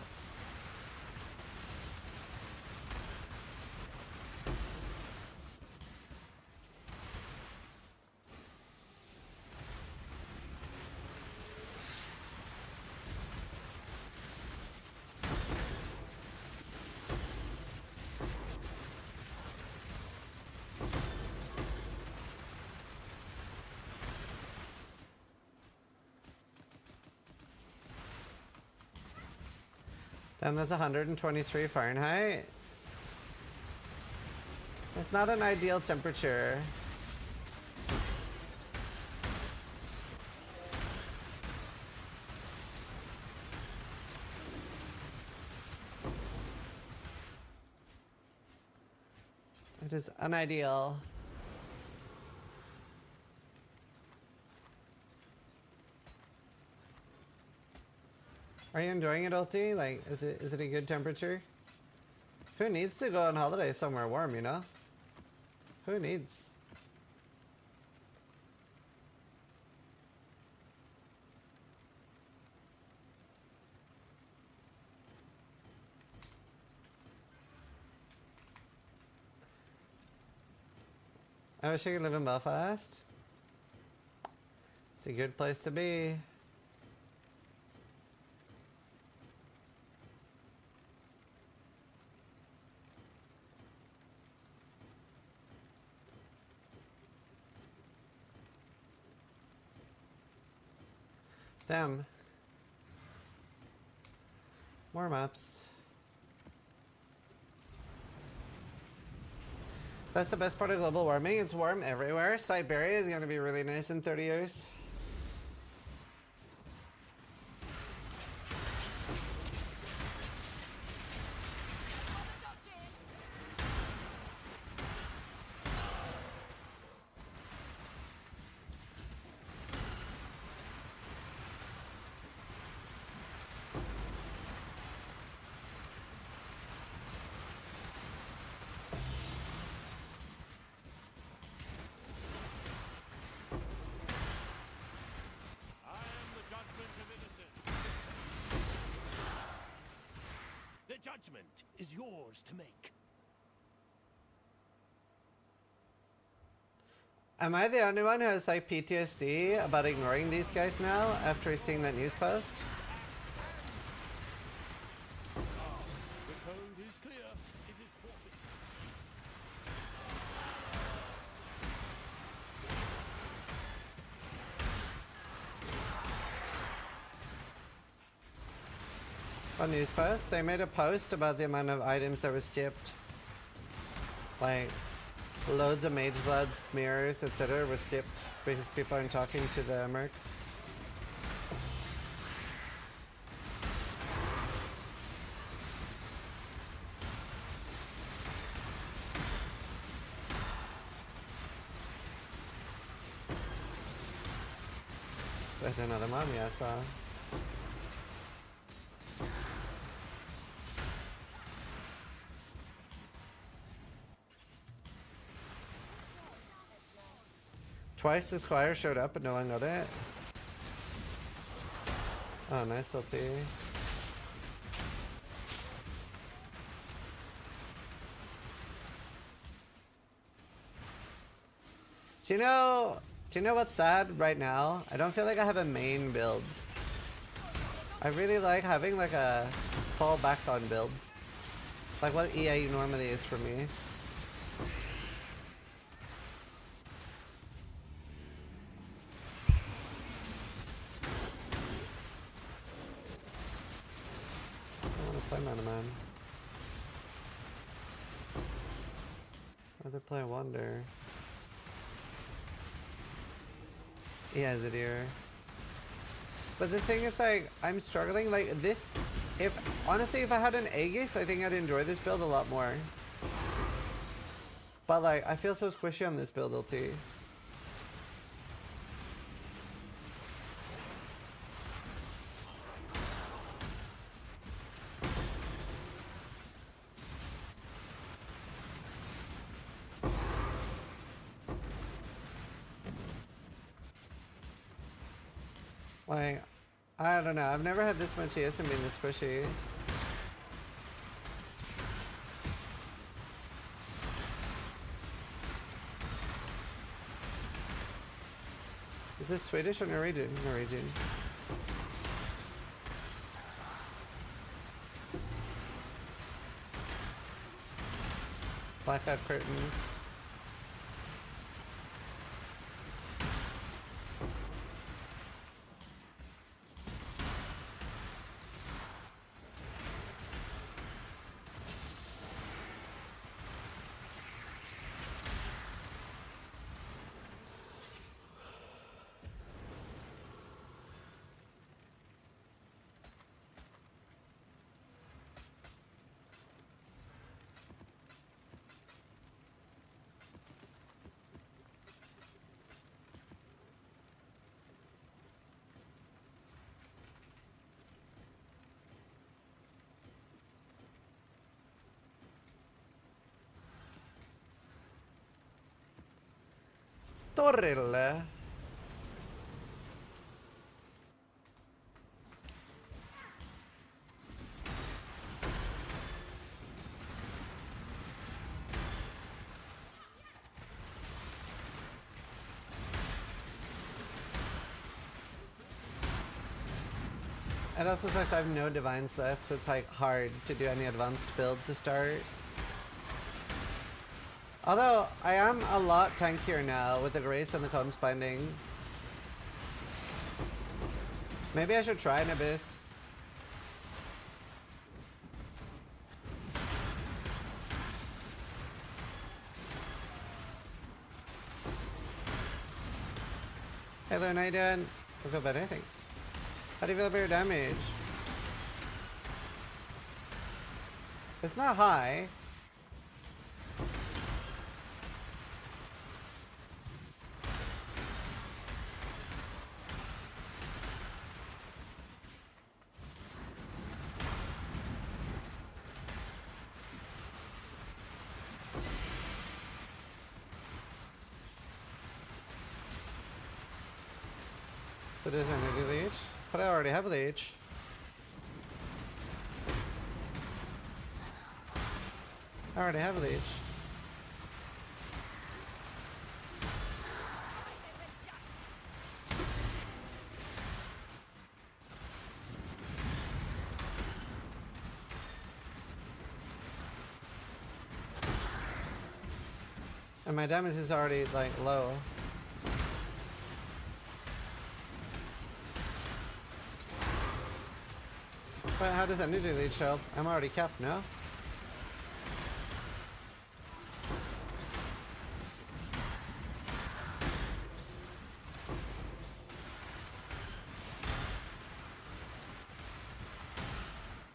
Damn, that's 123 Fahrenheit. It's not an ideal temperature. It is unideal. Are you enjoying it, LT? Like, is it a good temperature? Who needs to go on holiday somewhere warm, you know? Who needs? I wish I could live in Belfast. It's a good place to be. Damn. More maps. That's the best part of global warming. It's warm everywhere. Siberia is going to be really nice in 30 years. Judgment is yours to make. Am I the only one who has like PTSD about ignoring these guys now after seeing that news post? The code is clear. It is forfeit. A news post? They made a post about the amount of items that were skipped. Like, loads of mage bloods, mirrors, etc. were skipped because people aren't talking to the mercs. There's another mommy I saw. Twice the squire showed up but no one got it. Oh, nice ulti. Do you know what's sad right now? I don't feel like I have a main build. I really like having like a fall back on build. Like what EA normally is for me. I want to play Man of Man. I'd rather play Wonder. Yeah, Zadir. But the thing is, like, I'm struggling, like, this, honestly, if I had an Aegis, I think I'd enjoy this build a lot more. But, like, I feel so squishy on this build, LT. Like, I don't know. I've never had this much ES and been this squishy. Is this Swedish or Norwegian? Norwegian. Blackout curtains. Torrella. It also sucks I have no divines left, so it's like hard to do any advanced build to start. Although, I am a lot tankier now with the Grace and the Comms Binding. Maybe I should try an Abyss. Hey Lou, how you doing? I feel better, thanks. How do you feel about your damage? It's not high. So does energy leech? But I already have leech. I already have leech. And my damage is already like low. But how does energy leech help? I'm already capped now.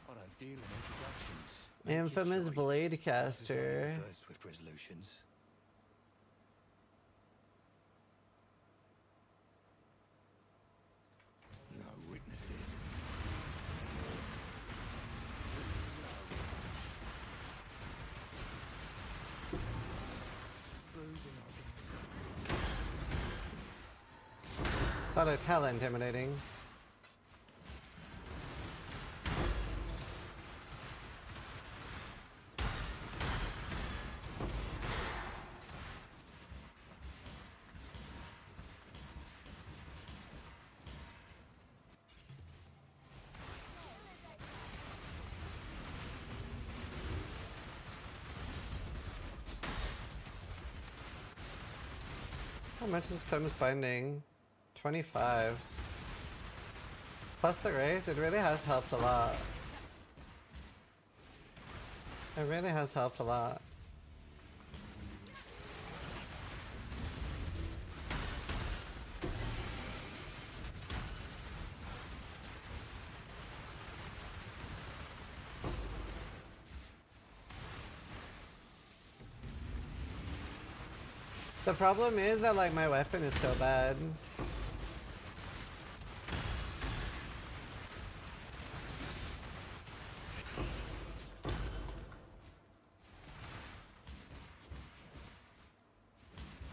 I don't deal in introductions. Infamous blade caster. Swift resolutions. No witnesses. Thought it hella intimidating. How much is Clem's binding? 25. Plus the raise, it really has helped a lot. It really has helped a lot. The problem is that like my weapon is so bad.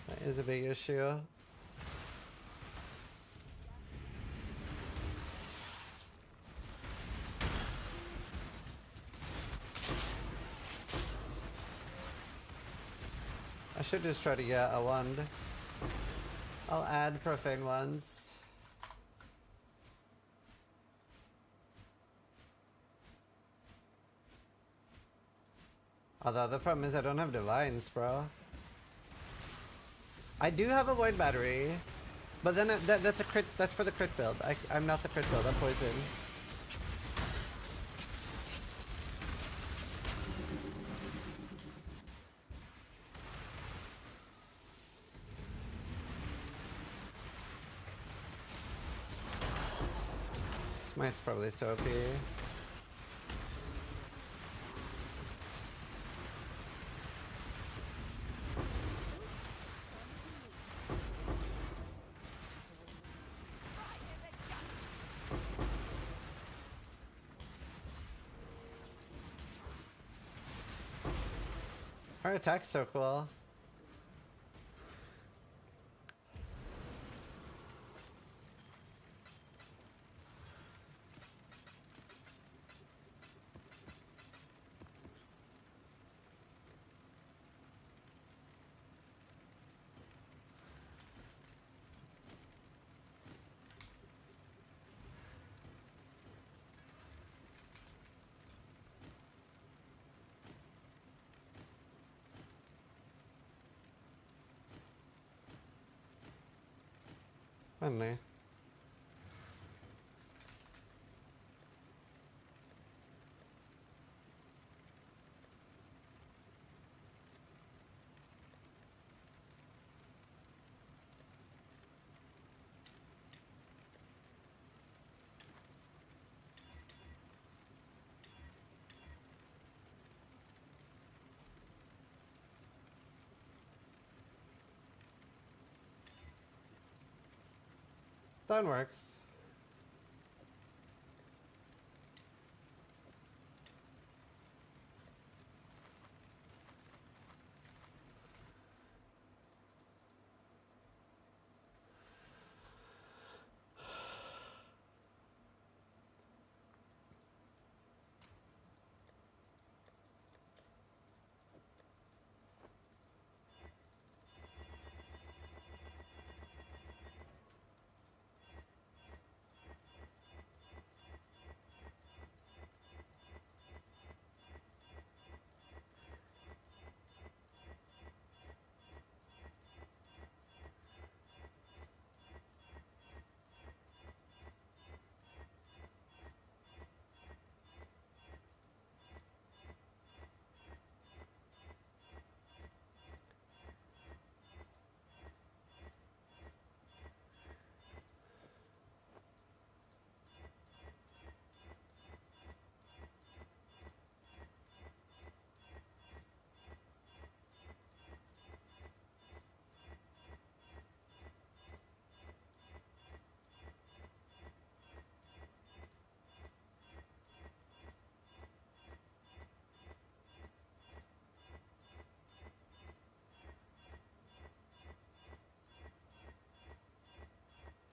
That is a big issue. I should just try to get a wand. I'll add profane ones. Although the problem is I don't have divines, bro. I do have a void battery, but then that's a crit. That's for the crit build. I'm not the crit build. I'm poison. Smite's probably so OP. Our attack's so cool. Finally. That works.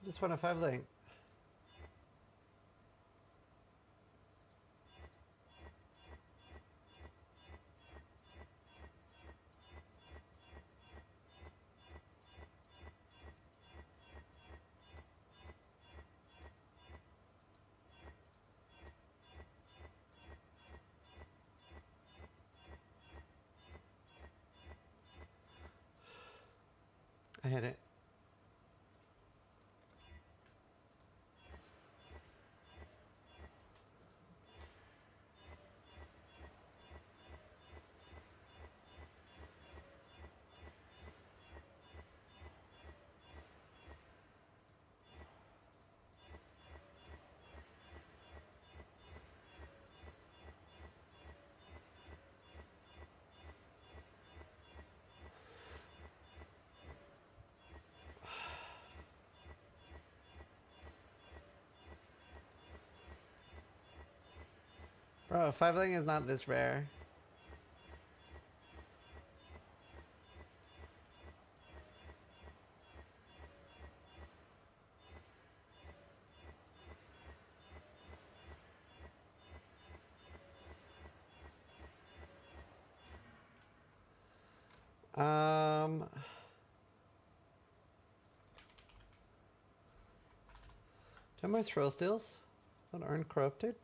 Just want a 5 link. I hit it. Bro, fiveling is not this rare. Do I have my throw steals that aren't corrupted?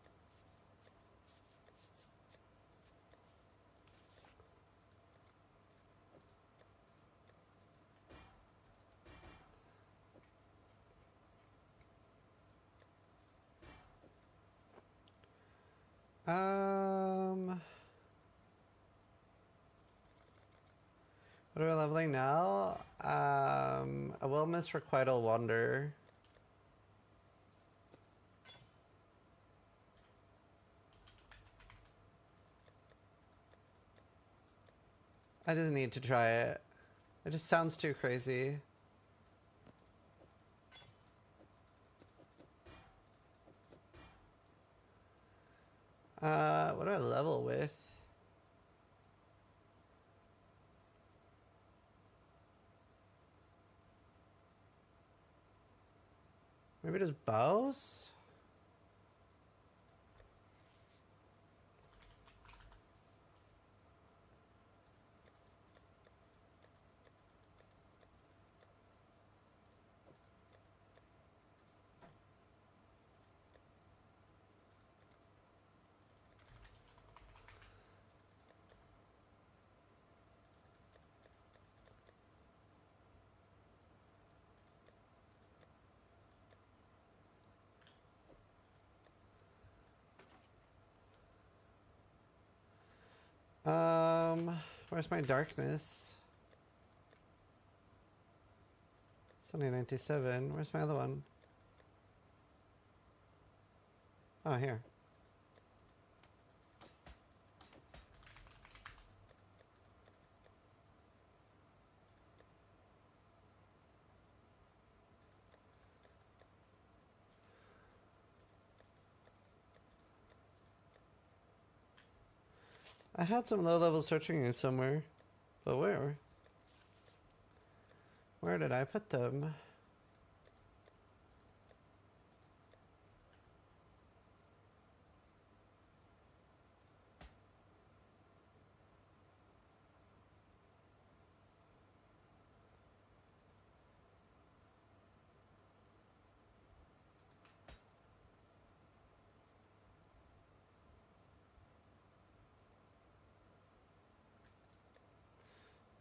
What are we leveling now? A Wilmus Requital Wander. I just need to try it. It just sounds too crazy. What do I level with? Maybe just bows? Where's my darkness? It's only 97. Where's my other one? Oh, here. I had some low-level searching somewhere, but where? Where did I put them?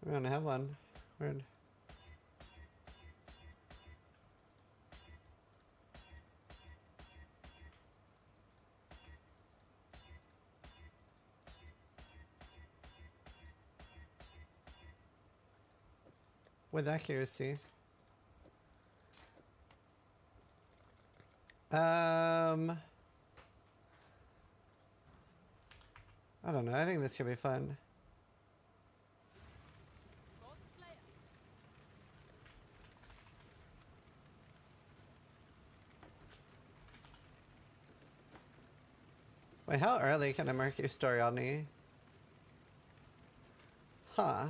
We only have one. Weird. With accuracy. I don't know. I think this could be fun. Wait, how early can I mark your story on me? Huh.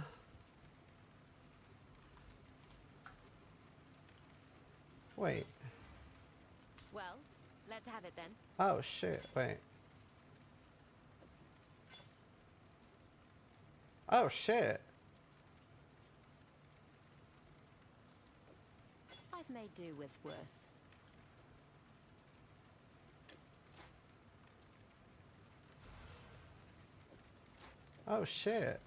Wait. Well, let's have it then. Oh shit, wait. Oh shit. I've made do with worse. Oh shit.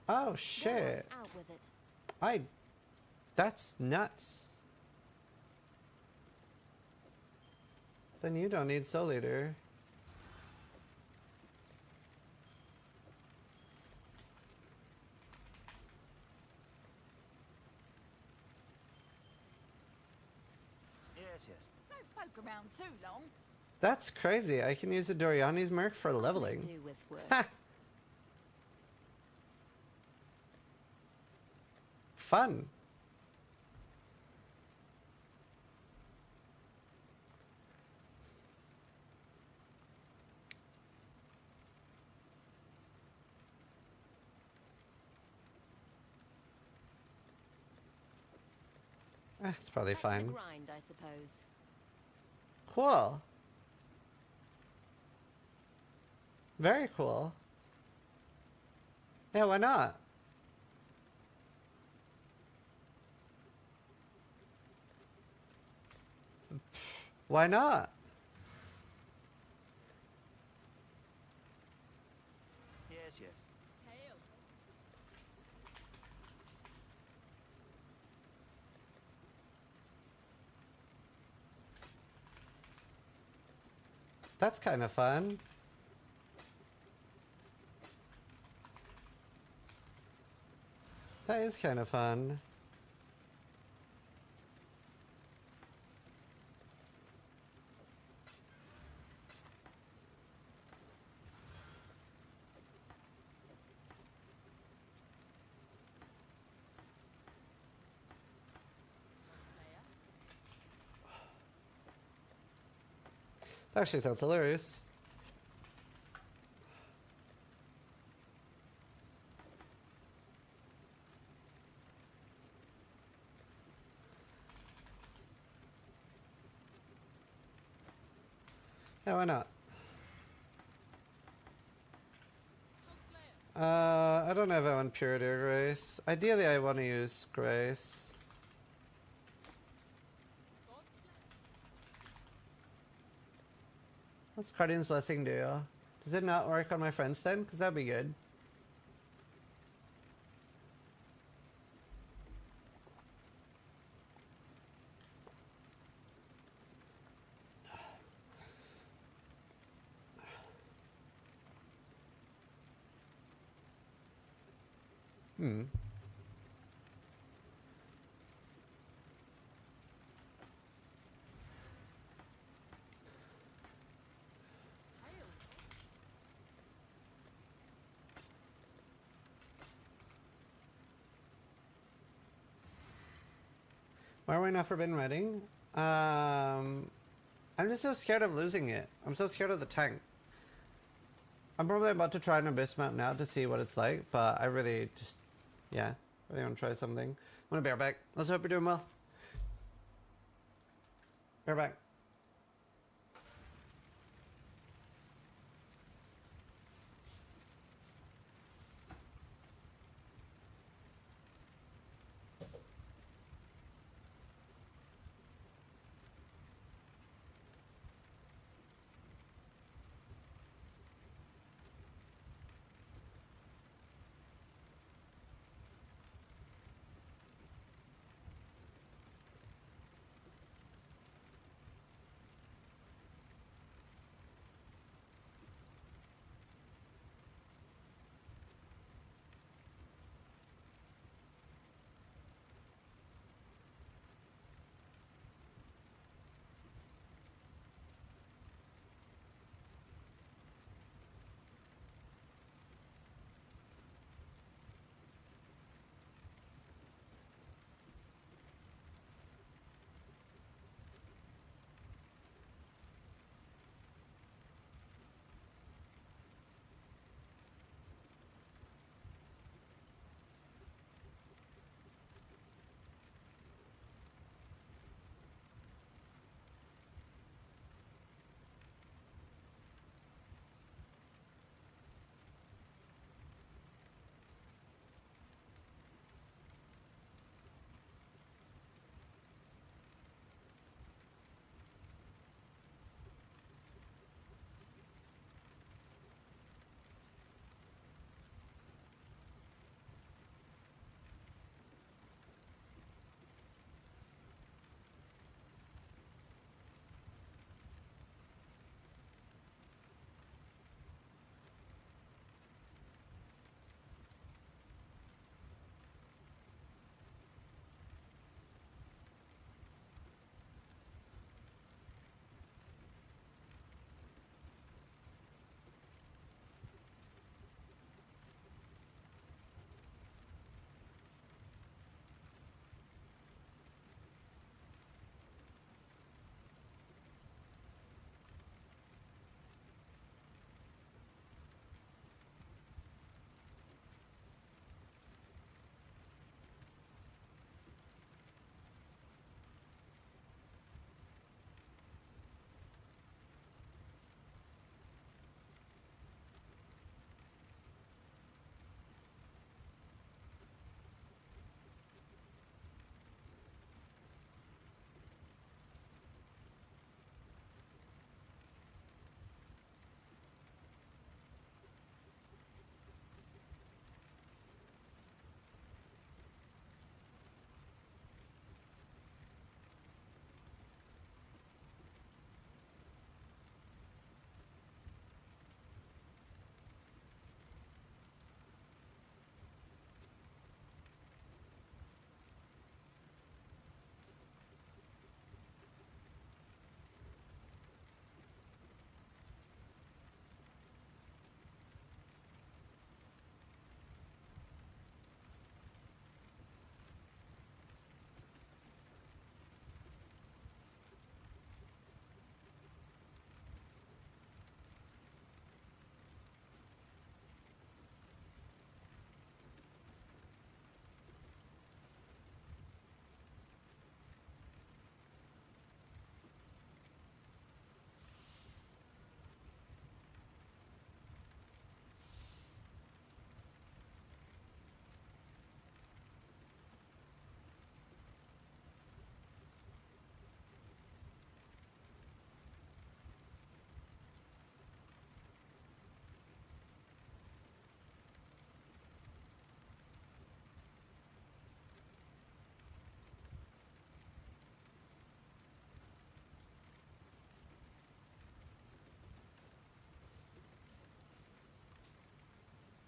Oh shit. Out with it. That's nuts. Then you don't need Soul Eater. Yes, yes. Don't poke around too long. That's crazy. I can use the Doriani's Merc for leveling. Do with worse. Ha! Fun. It's probably Back to the fine. grind, I suppose. Cool. Very cool. Yeah, why not? Why not? Yes, yes. Hail. That's kind of fun. That is kind of fun. That actually sounds hilarious. Yeah, why not? I don't know if I want Purity or Grace. Ideally, I want to use Grace. What's Guardian's Blessing do? Does it not work on my friends then? Because that'd be good. Hmm. Why are we not Forbidden Writing? I'm just so scared of losing it. I'm so scared of the tank. I'm probably about to try an Abyss map now to see what it's like, but I really just, yeah, I really want to try something. I'm gonna bear back. Let's hope you're doing well. Bear back.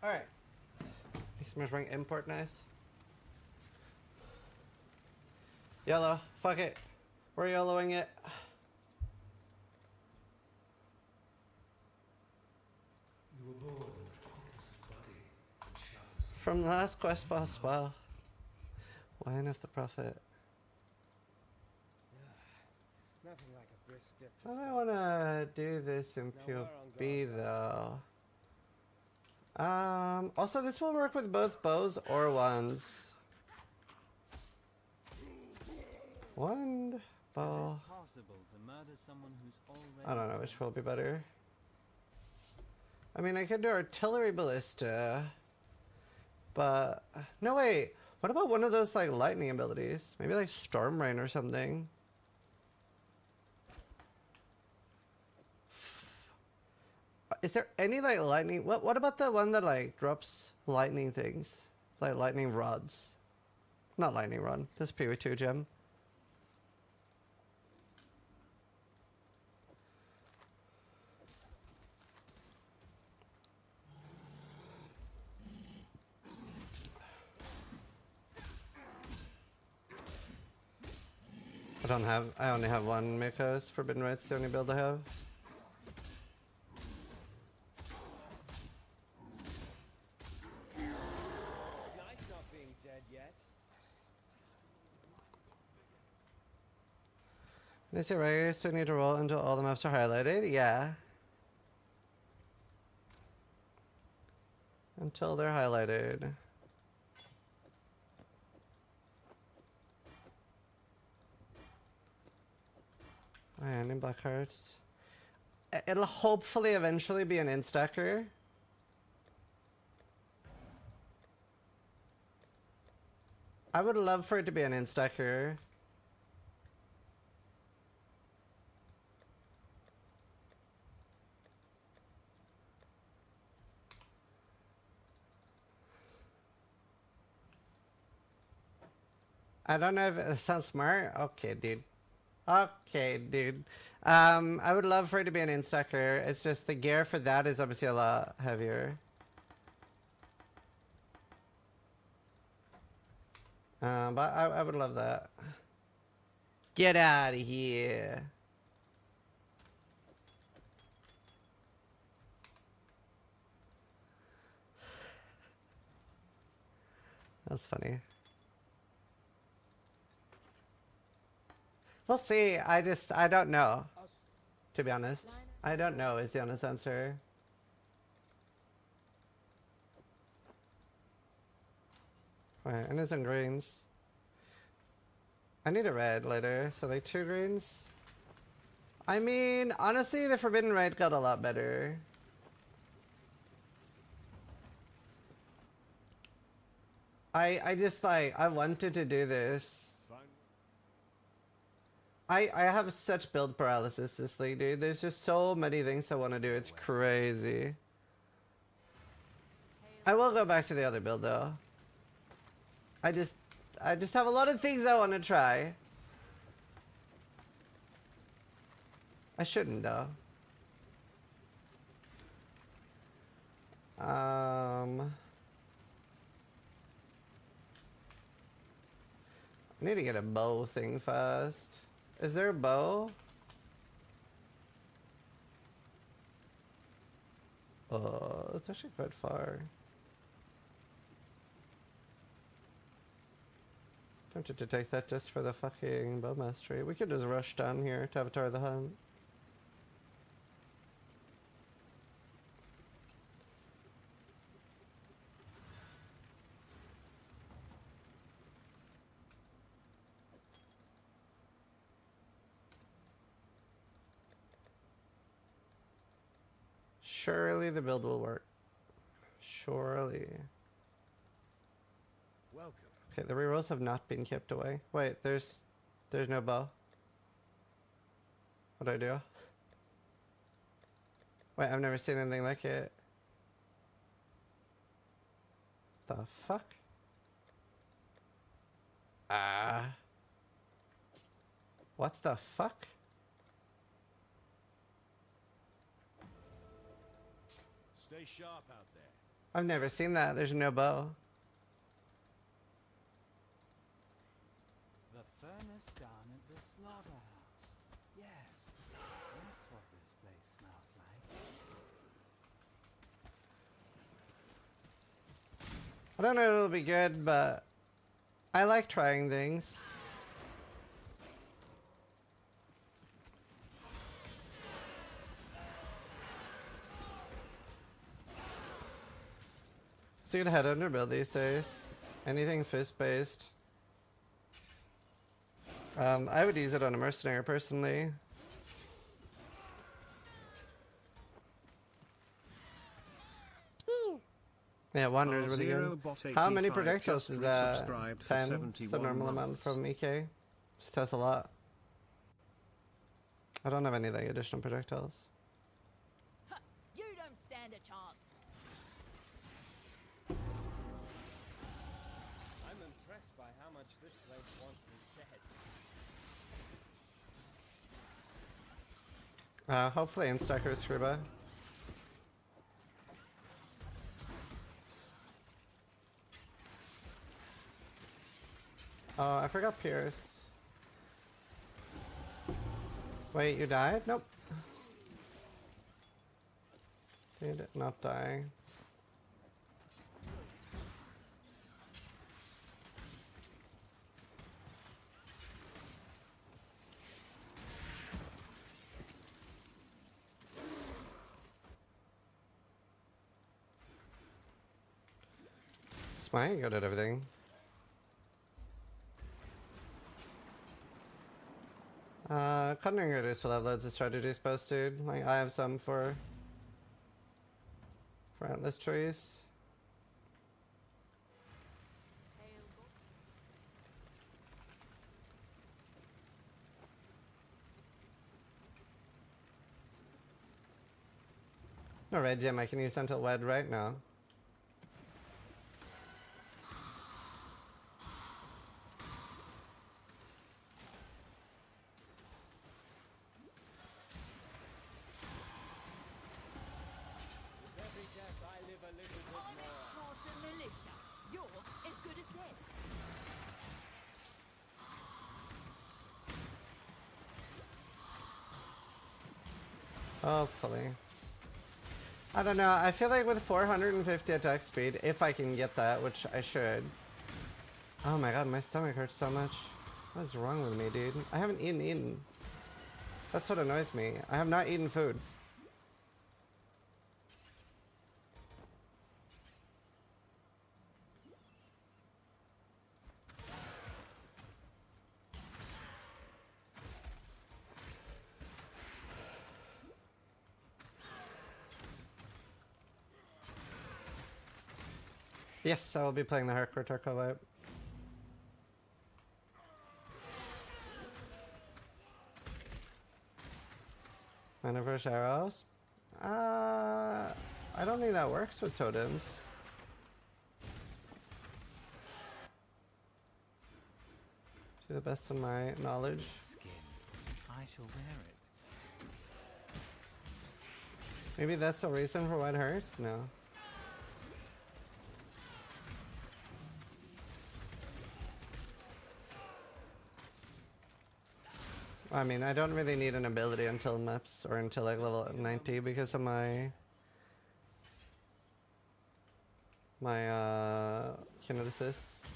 Alright. Makes me bring import nice. Yellow. Fuck it. We're yellowing it. You were born with Caucasus body and sharp. From the last quest boss, wow. Wine of the Prophet. Nothing like a brisk dip to I start. want to do this in Now we're on POB God's though. Also this will work with both bows or wands. Wand, bow. Possible to murder someone who's already I don't know which will be better. I mean, I could do artillery ballista, but no wait. What about one of those like lightning abilities? Maybe like storm rain or something. Is there any like lightning? What about the one that like drops lightning things, like lightning rods? Not lightning rod. This PV2 gem. I only have one Mikos. Forbidden Rite's the only build I have. It's nice not being dead yet. Is it right? So we need to roll until all the maps are highlighted? Yeah. Until they're highlighted. And in black hearts. It'll hopefully eventually be an instacker. I would love for it to be an instacker. I don't know if it sounds smart. Okay, dude. Okay, dude. I would love for it to be an instacker. It's just the gear for that is obviously a lot heavier. But I would love that. Get out of here. That's funny. We'll see. I don't know. To be honest. I don't know is the honest answer. Right, and there's some greens. I need a red later, so like 2 greens. I mean, honestly, the Forbidden Rite got a lot better. I just like, I wanted to do this. I have such build paralysis this league, dude. There's just so many things I want to do. It's crazy. I will go back to the other build though. I just have a lot of things I want to try. I shouldn't though. I need to get a bow thing fast. Is there a bow? Oh, it's actually quite far. Tempted to take that just for the fucking bow mastery. We could just rush down here to Avatar the Hunt. Surely the build will work. Surely. Welcome. Okay, the rerolls have not been kept away. Wait, there's no bow. What do I do? Wait, I've never seen anything like it. The fuck? What the fuck? Stay sharp out there. I've never seen that. There's no bow. The furnace down at the slaughterhouse. Yes, that's what this place smells like. I don't know if it'll be good, but I like trying things. So you could head under build these days. Anything fist based. I would use it on a mercenary personally. Yeah, Wander's really good. How many projectiles is that? 10. It's the normal amount from EK. Just has a lot. I don't have any like additional projectiles. You don't stand a chance. I'm impressed by how much this place wants me dead. Hopefully in Stacker Scriba. Oh, I forgot Pierce. Wait, you died? Nope. Did not die. Smite, good at everything. Cutting Raiders will have loads of strategies posted. Like I have some for Atlas trees. No red gem I can use until wed right now. Hopefully. I don't know, I feel like with 450 attack speed, if I can get that, which I should. Oh my god, my stomach hurts so much. What is wrong with me, dude? I haven't eaten. That's what annoys me. I have not eaten food. Yes, I will be playing the hardcore Turco vibe. Universe arrows? I don't think that works with totems. To the best of my knowledge. I shall wear it. Maybe that's the reason for why it hurts? No. I mean, I don't really need an ability until maps or until like level 90 because of my unit assists.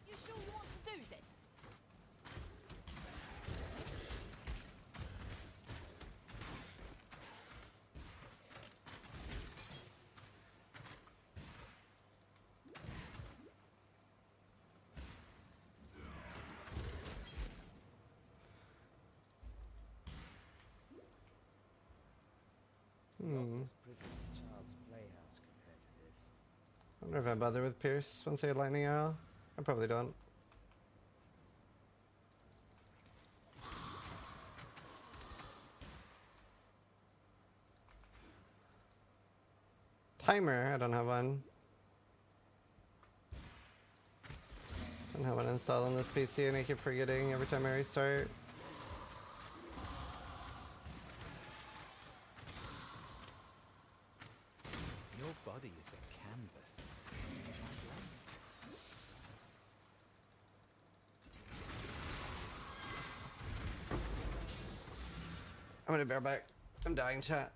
You sure you want to do this? This prison child's playhouse compared to this. I wonder if I bother with Pierce once I get lightning arrow. I probably don't. Timer, I don't have one. And have it installed on this PC and I keep forgetting every time I restart. Your body is the canvas. I'm gonna bear back. I'm dying, chat.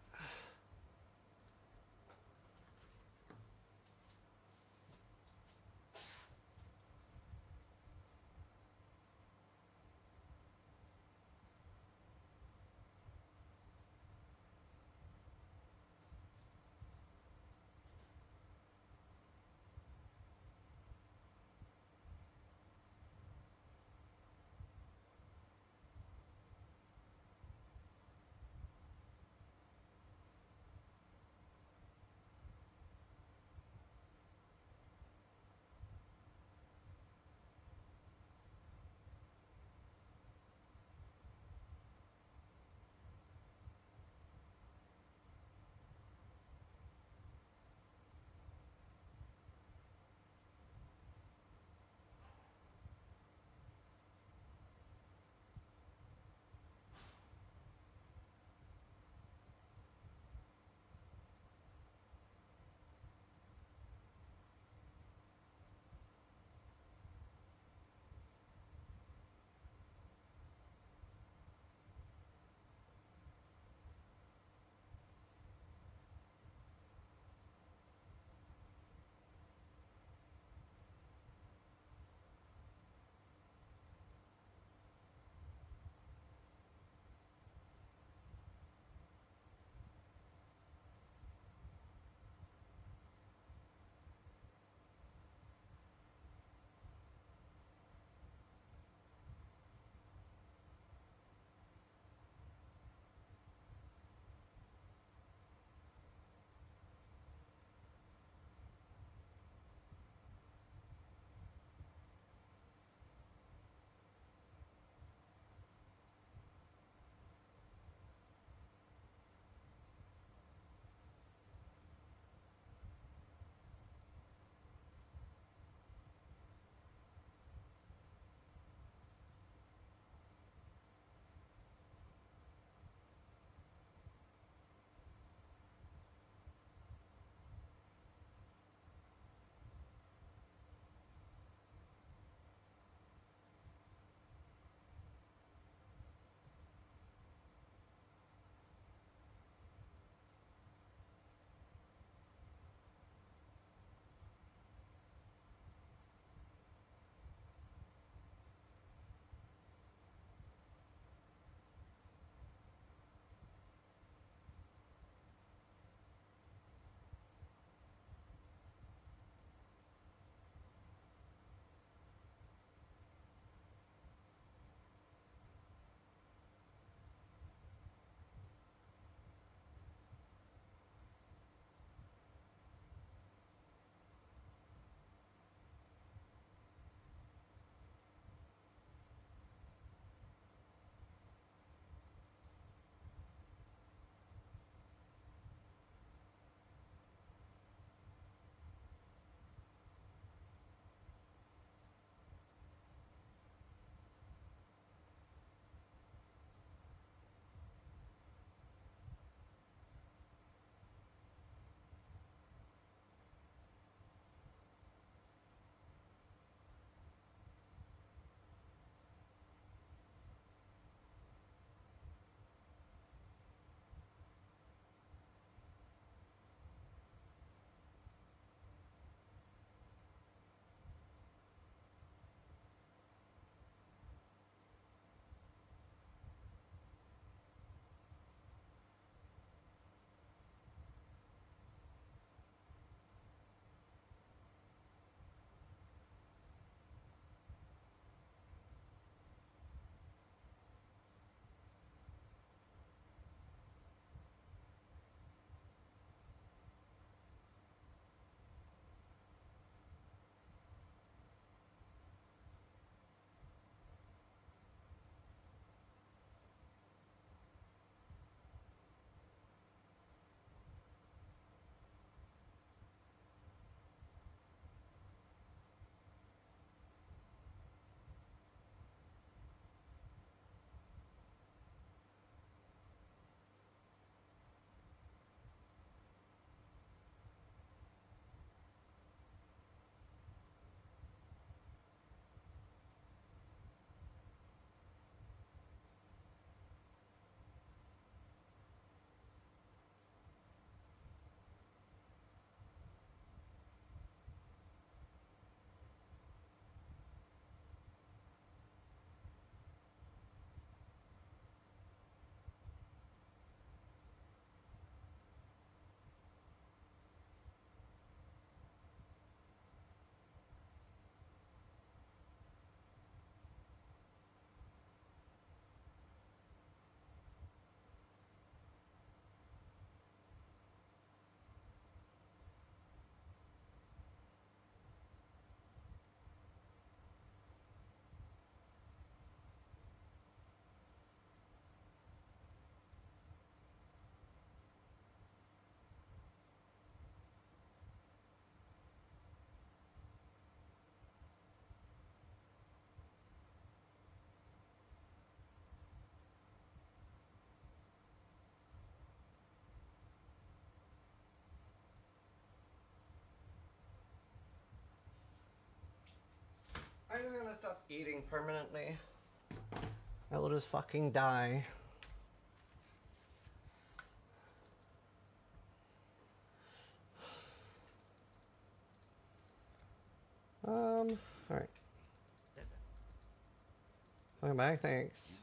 just gonna stop eating permanently. I will just fucking die. Alright. Welcome back, thanks.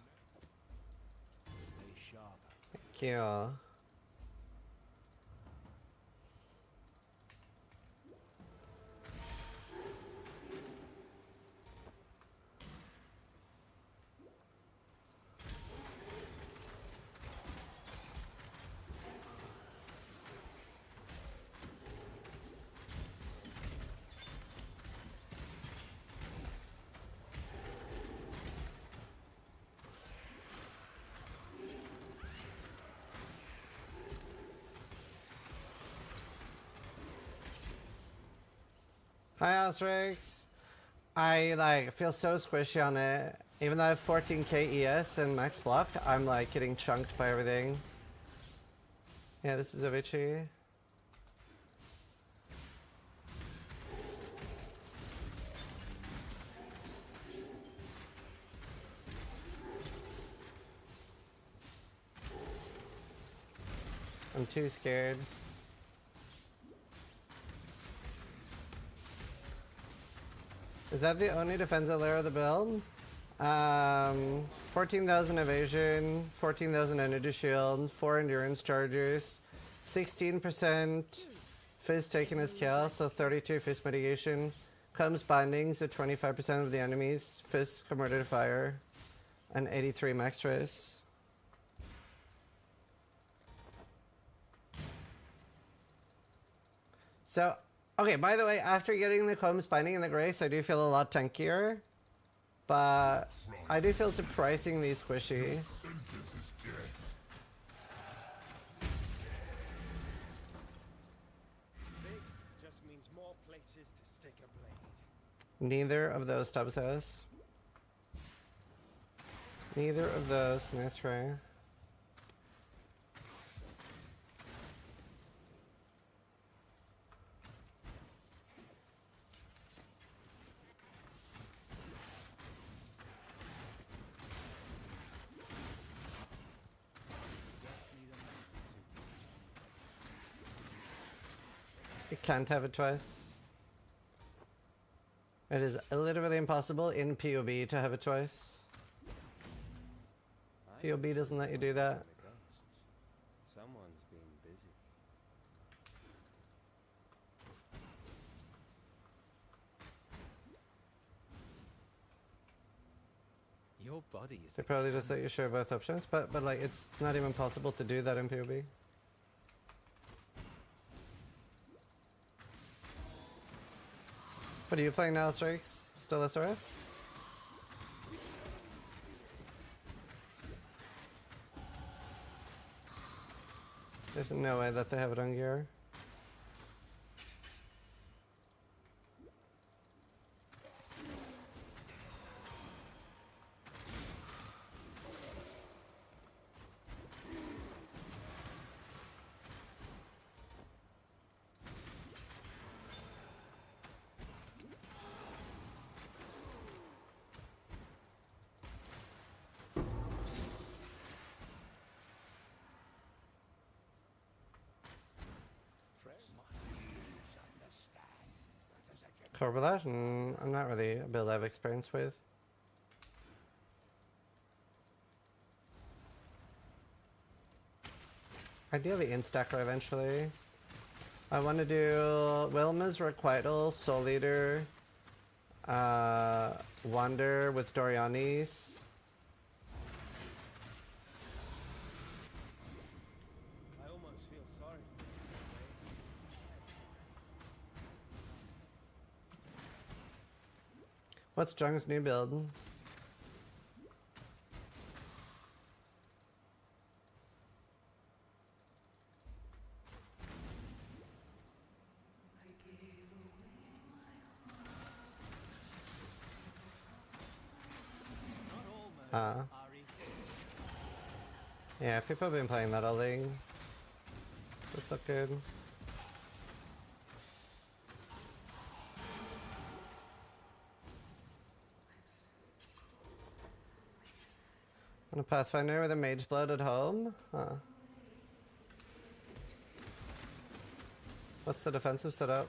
Stay sharp. Thank you. Hi Asterix. I like feel so squishy on it. Even though I have 14k ES and max block, I'm like getting chunked by everything. Yeah, this is Avicii. I'm too scared. Is that the only defensive layer of the build? 14,000 evasion, 14,000 energy shield, 4 endurance chargers, 16% fizz taken as kill, so 32 fizz mitigation. Comes bindings at 25% of the enemies, fizz converted to fire, and 83 max fizz. So, okay, by the way, after getting the Combs Binding and the Grace, I do feel a lot tankier. But I do feel surprisingly squishy. Big just means more places to stick a blade. Neither of those Tubbs has. Neither of those. Nice try. You can't have it twice. It is literally impossible in POB to have it twice. POB doesn't let you do that. Someone's been busy. Your body is. They probably just let you share both options, but like it's not even possible to do that in POB. What are you playing now, Strikes? Still SRS? There's no way that they have it on gear. Cover that, and I'm not really a build I've experience with. Ideally instacker eventually. I want to do Wilma's Requital, Soul Leader, Wander with Doriani's. I almost feel sorry for What's Jung's new build? Yeah, people have been playing that all league. This look good. And a Pathfinder with a Mage Blood at home? Huh. What's the defensive setup?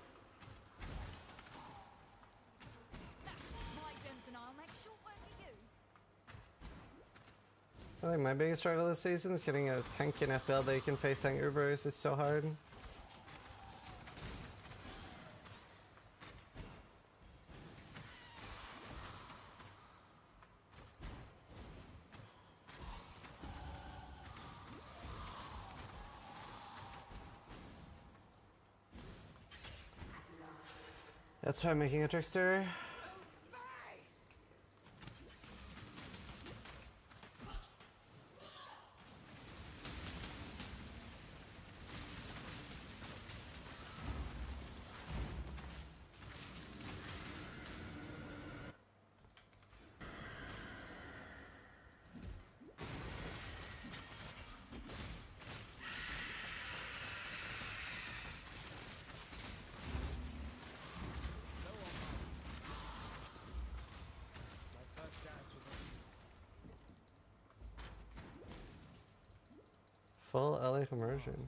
My gems and I'll make short work of you. I think my biggest struggle this season is getting a tank enough build that you can face tank Ubers is so hard. That's why I'm making a trickster. Full LA immersion.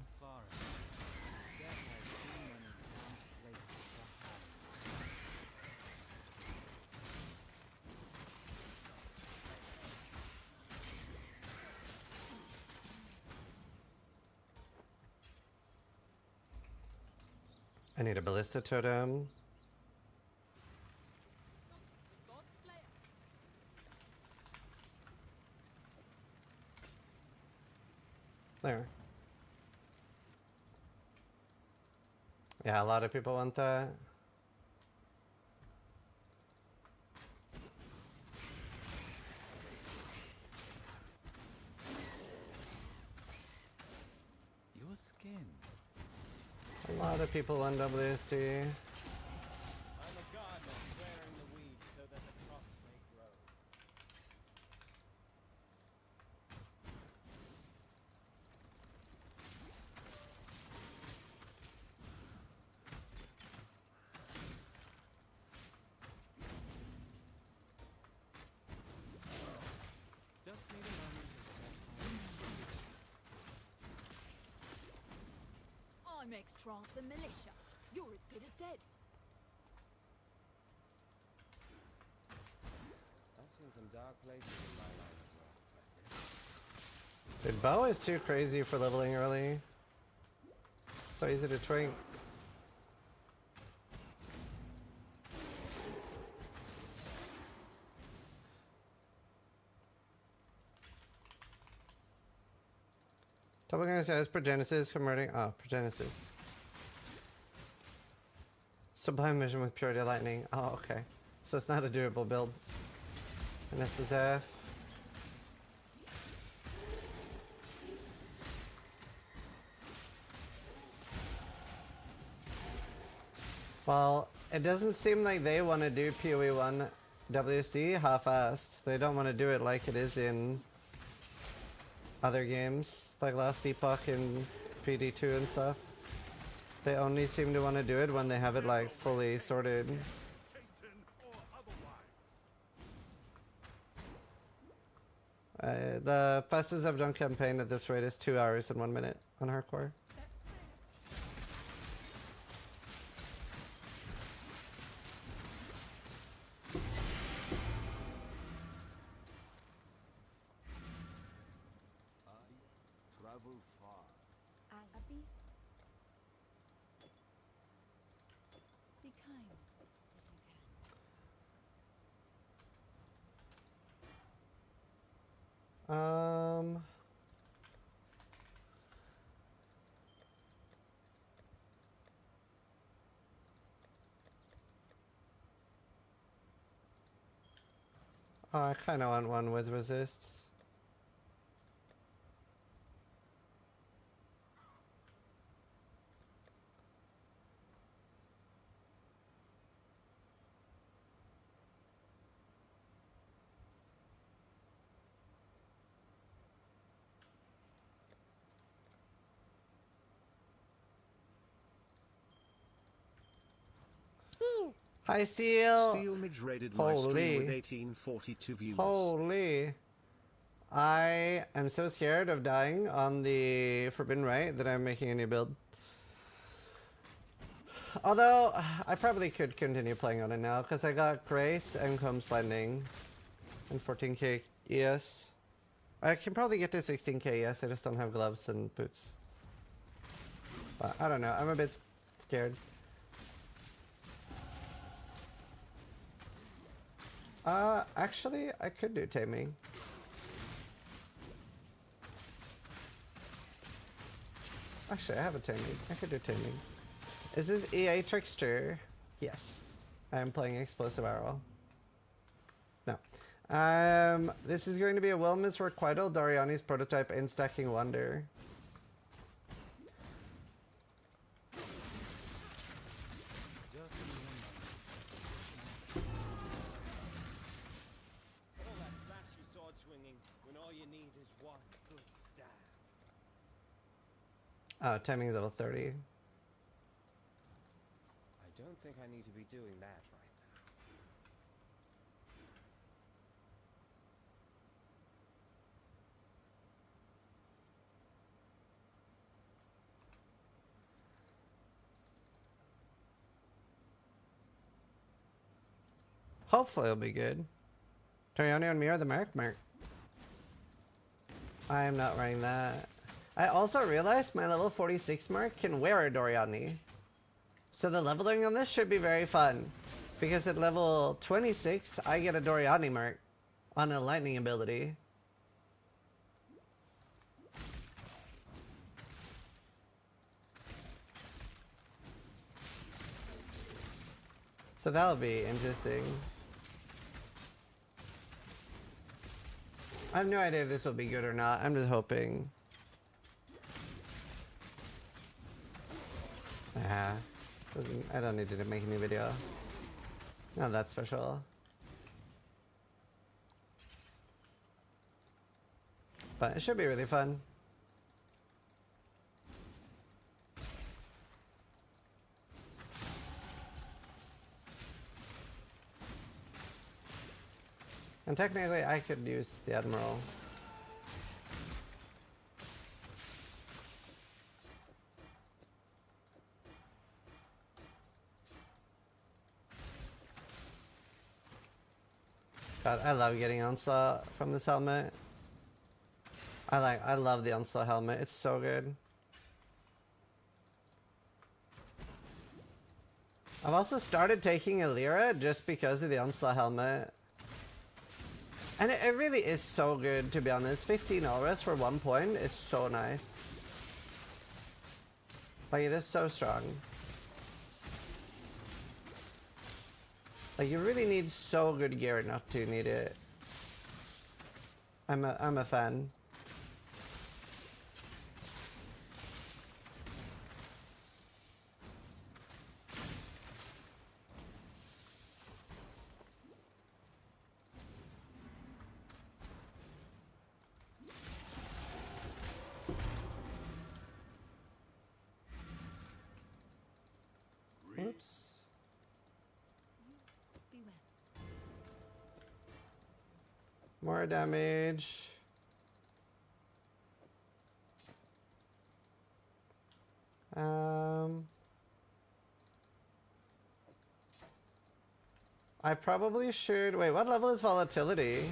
I need a ballista totem. There. Yeah, a lot of people want that. Your skin. A lot of people want WSD. I'm a gardener wearing the weeds so that the crops may grow. Just need a moment to set I'm extra the militia. You're as good as dead. I've seen some dark places in my line of work. Dude, bow is too crazy for leveling early. So easy to twink. Double guns, yeah, it's Progenesis converting. Oh, Progenesis. Sublime Vision with Purity Lightning. Oh, okay. So it's not a doable build. And this is F. Well, it doesn't seem like they want to do PoE 1 WSD half-assed. They don't want to do it like it is in other games, like Last Epoch and PD2 and stuff. They only seem to want to do it when they have it like fully sorted. The fastest I've done campaign at this rate is 2 hours and 1 minute on hardcore. Be kind if you can. Oh, I kind of want one with resists. Hi, Seal. Seal Midge raided my stream with 1842 views. Holy. I am so scared of dying on the Forbidden Rite that I'm making a new build. Although, I probably could continue playing on it now, because I got Grace and Combs Blending and 14k ES. I can probably get to 16k ES, I just don't have gloves and boots. But I don't know, I'm a bit scared. Actually, I could do Taming. Actually, I have a Taming. I could do Taming. Is this EA Trickster? Yes. I am playing Explosive Arrow. No. This is going to be a Wilma's Requital, Dariani's Prototype, and Stacking Wonder. All that flashy sword swinging when all you need is one good stab. Oh, timing is level 30. I don't think I need to be doing that right now. Hopefully it'll be good. Toriani on me or the Merc? Merc. I am not wearing that. I also realized my level 46 Merc can wear a Doriani. So the leveling on this should be very fun. Because at level 26, I get a Doriani Merc on a lightning ability. So that'll be interesting. I have no idea if this will be good or not. I'm just hoping. I don't need to make a new video. Not that special. But it should be really fun. And technically I could use the Admiral. God, I love getting Onslaught from this helmet. I love the Onslaught helmet. It's so good. I've also started taking Illyra just because of the Onslaught helmet. And it really is so good, to be honest. 15 auras for 1 point is so nice. Like, it is so strong. Like, you really need so good gear not to need it. I'm a fan. Oops. More damage. I probably should. Wait, what level is volatility?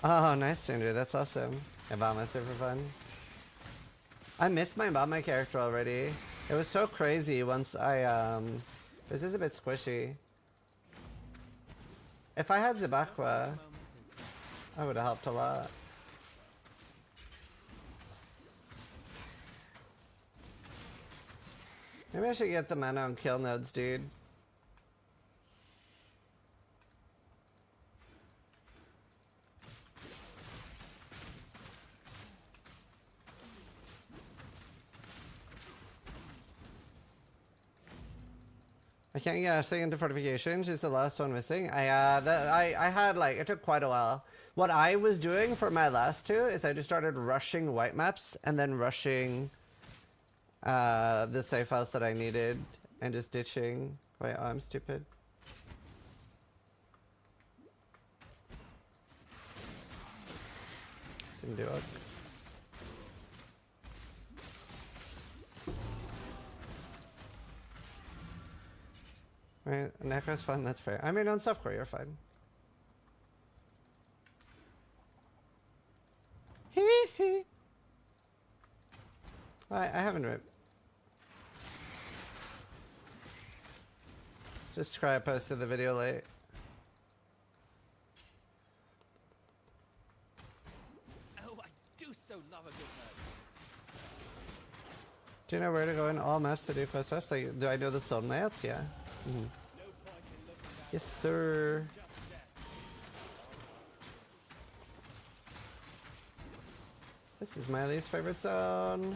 Oh, nice, Ginger. That's awesome. I bought my super fun. I missed my Bama character already. It was so crazy once I, it was just a bit squishy. If I had Zabakwa, I would have helped a lot. Maybe I should get the mana on kill nodes, dude. I can't get Ashley into fortification. She's the last one missing. I had like, it took quite a while. What I was doing for my last two is I just started rushing white maps and then rushing the safe house that I needed, and just ditching. Wait, oh, I'm stupid. Can do it. Right, Necro's fun, that's fair. I mean, on softcore, you're fine. Hee hee. I haven't read. Just scry, I posted the video late. Oh, I do so love a good murder. Do you know where to go in all maps to do post maps? Like, do I know the soul layouts? Yeah. Yes, sir. This is my least favorite zone.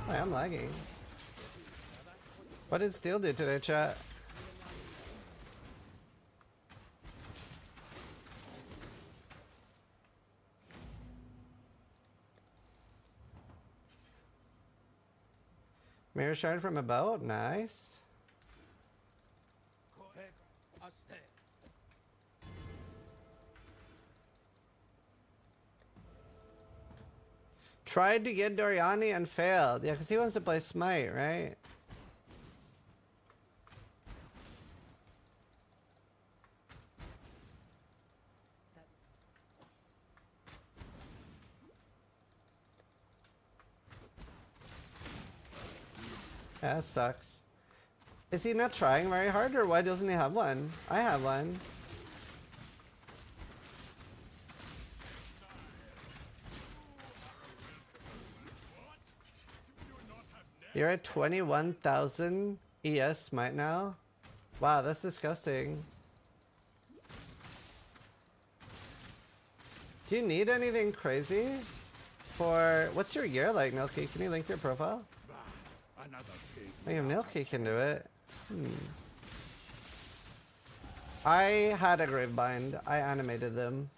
I am lagging. What did Steel do today, chat? Mirror shard from about? Nice. Tried to get Doriani and failed. Yeah, because he wants to play Smite, right? Yeah, that sucks. Is he not trying very hard, or why doesn't he have one? I have one. You're at 21,000 ES Smite now? Wow, that's disgusting. Do you need anything crazy for... What's your year like, Milky? Can you link your profile? Oh, yeah, Milky can do it. I had a Gravebind. I animated them.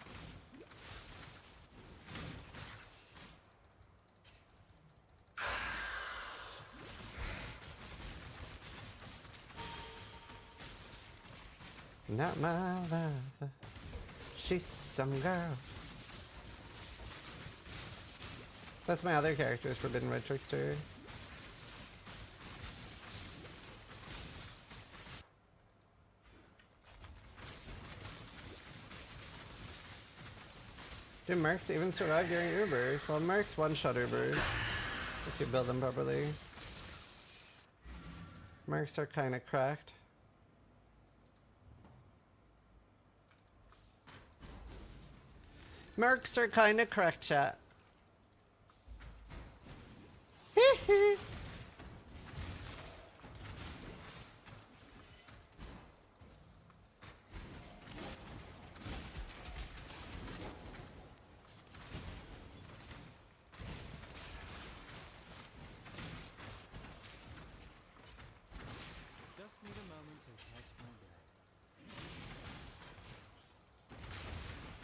Not my love. She's some girl. That's my other character's Forbidden Rite Trickster. Do mercs even survive during Ubers? Well, mercs one-shot Ubers, if you build them properly. Mercs are kind of cracked. Mercs are kind of cracked, chat. Hee Just need a moment to catch my breath.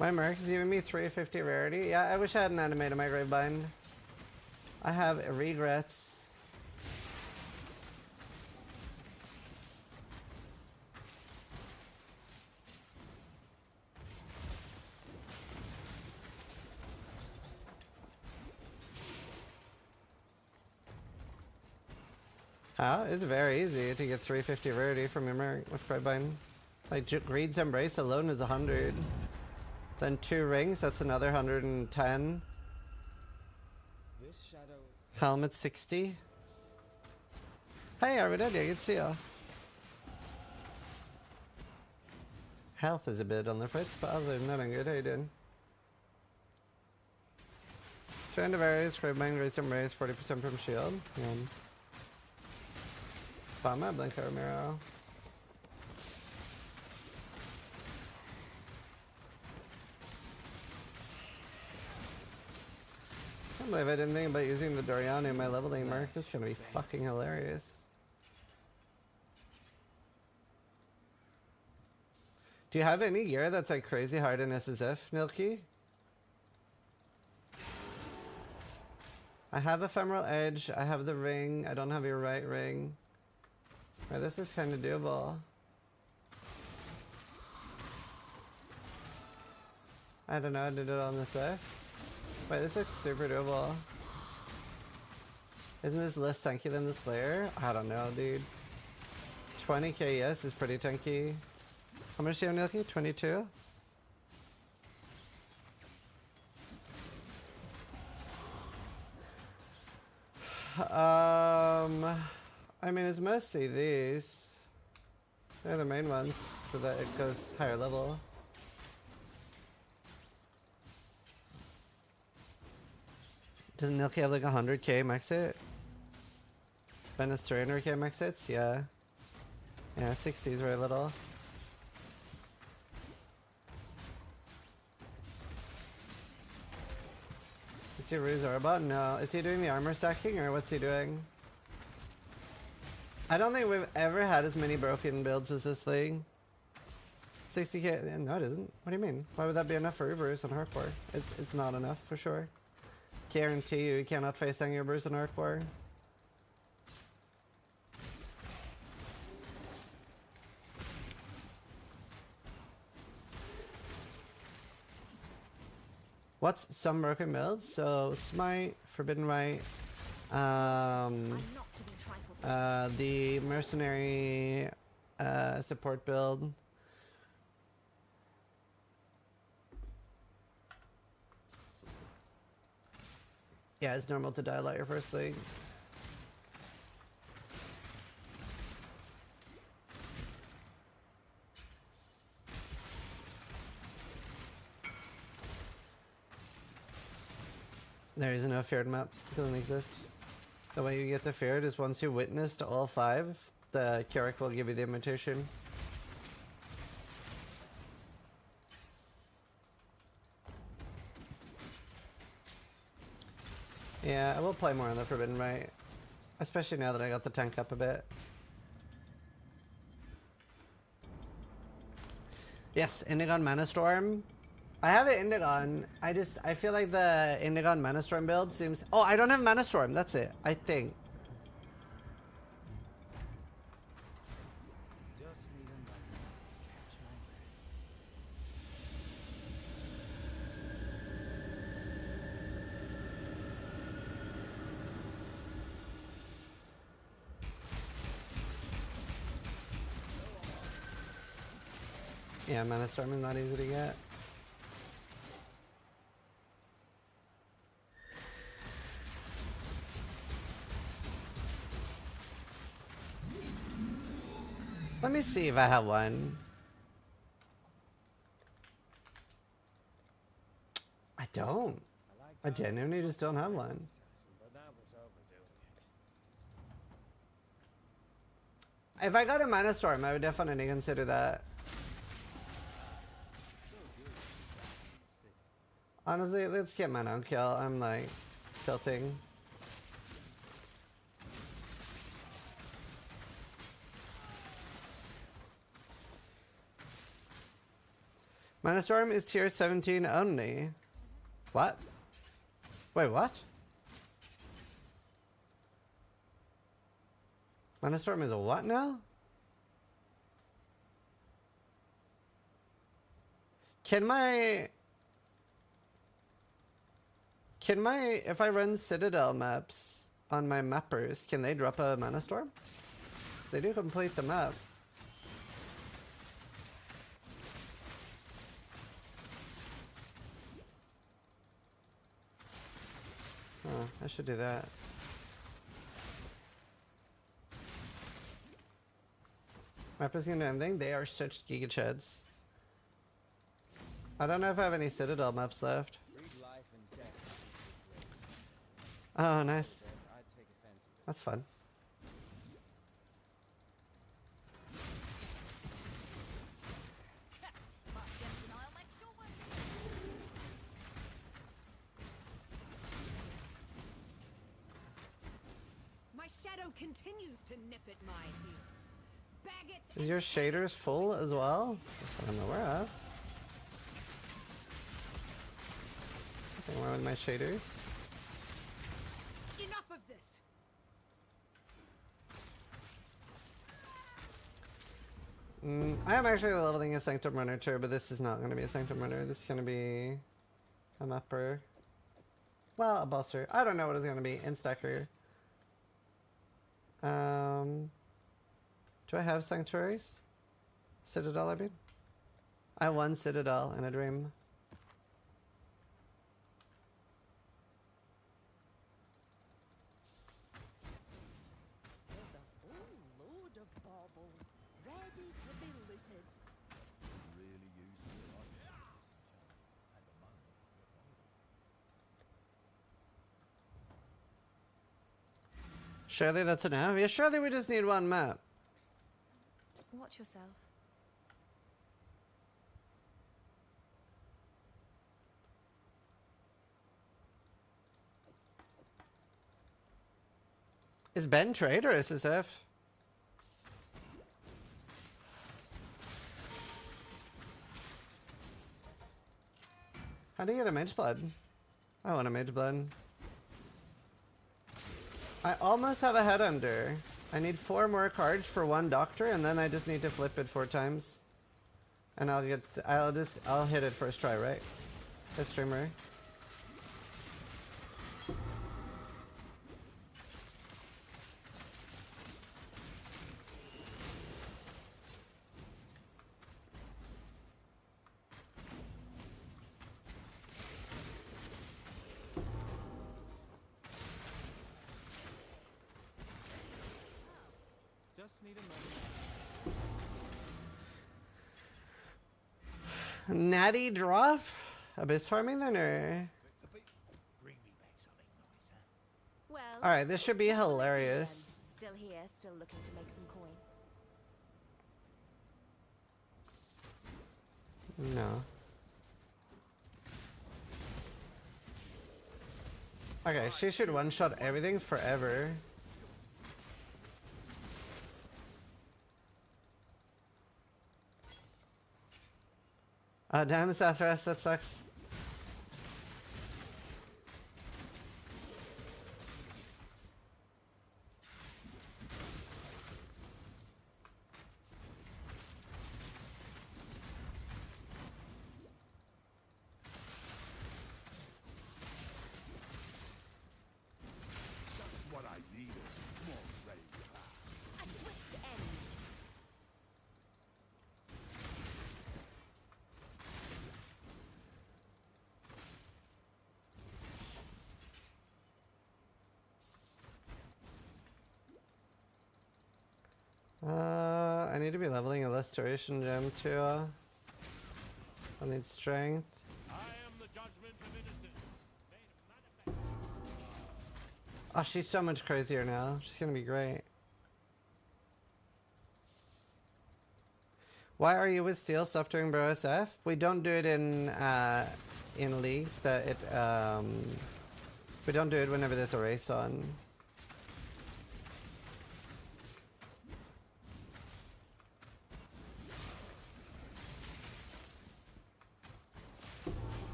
My merc is giving me 350 rarity. Yeah, I wish I hadn't animated my Gravebind. I have regrets. How? It's very easy to get 350 rarity from your merc with Gravebind. Like, Greed's Embrace alone is 100. Then 2 rings, that's another 110. This shadow. Helmet 60. Hey, Arvidadia, good to see ya. Health is a bit on the fritz, but other than that, I'm good. How you doing? Trend of areas, Gravebind, Greed's Embrace, 40% from shield. Fama, Blanco Romero. I can't believe I didn't think about using the Doriani in my leveling mark. This is gonna be fucking hilarious. Do you have any gear that's like crazy hard in SSF, Milky? I have ephemeral edge. I have the ring. I don't have your right ring. Right, this is kind of doable. I don't know. I did it on this way. Wait, this looks super doable. Isn't this less tanky than the Slayer? I don't know, dude. 20k, yes, is pretty tanky. How much do you have, Nilky? 22? I mean, it's mostly these. They're the main ones, so that it goes higher level. Doesn't Nilky have like 100k max hit? Ben is 300k max hits? Yeah. Yeah, 60 is very little. Is he a Ruse Arbot? No. Is he doing the armor stacking or what's he doing? I don't think we've ever had as many broken builds as this thing. 60k? No, it isn't. What do you mean? Why would that be enough for Ubers on hardcore? It's not enough for sure. Guarantee you cannot face down Ubers on hardcore. What's some broken builds? So Smite, Forbidden Rite, the Mercenary support build. Yeah, it's normal to die a lot your first league. There is no feared map. It doesn't exist. The way you get the feared is once you witnessed all 5, the Carrick will give you the invitation. Yeah, I will play more on the Forbidden Rite. Especially now that I got the tank up a bit. Yes, Indigon Mana Storm. I have it Indigon. I feel like the Indigon Mana Storm build seems... Oh, I don't have Mana Storm. That's it. I think. Just need a moment to catch my breath. Yeah, Mana Storm is not easy to get. Let me see if I have one. I don't. I genuinely just don't have one. If I got a Mana Storm, I would definitely consider that. Honestly, let's get Mana on kill. I'm like tilting. Mana Storm is tier 17 only. What? Wait, what? Mana Storm is a what now? Can if I run Citadel maps on my mappers, can they drop a Mana Storm? 'Cause they do complete the map. Oh, I should do that. Mappers can do anything? They are such giga chads. I don't know if I have any Citadel maps left. Oh, nice. That's fun. My shadow continues to nip at my heels. Bag it. Is your shaders full as well? That's what I'm aware of. Nothing wrong with my shaders. Enough of this! I am actually leveling a Sanctum Runner too, but this is not going to be a Sanctum Runner. This is going to be a Mapper. Well, a Buster. I don't know what it's going to be. Instacker. Do I have Sanctuaries? Citadel, I mean? I have one Citadel in a dream. There's a whole load of baubles ready to be looted. Really useful. At the moment, Surely that's enough? Yeah, surely we just need one map. Watch yourself. Is Ben trade or SSF? How do you get a Mage Blood? I want a Mage Blood. I almost have a head under. I need 4 more cards for 1 Doctor, and then I just need to flip it 4 times. And I'll hit it first try, right? The streamer. Just need a moment. Natty drop? Abyss farming then, or? Bring me back something nice, huh? Well, Alright, this should be hilarious. still here, still looking to make some coin. No. Okay, she should one-shot everything forever. Oh, damn, Sathras, that sucks. that's what I needed. More ready. A swift end. I need to be leveling a Restoration Gem too. I need strength. I am the judgment of innocence. Made manifest. Oh, she's so much crazier now. She's gonna be great. Why are you with Steel? Stop doing Bro SF. We don't do it in leagues. That it we don't do it whenever there's a race on.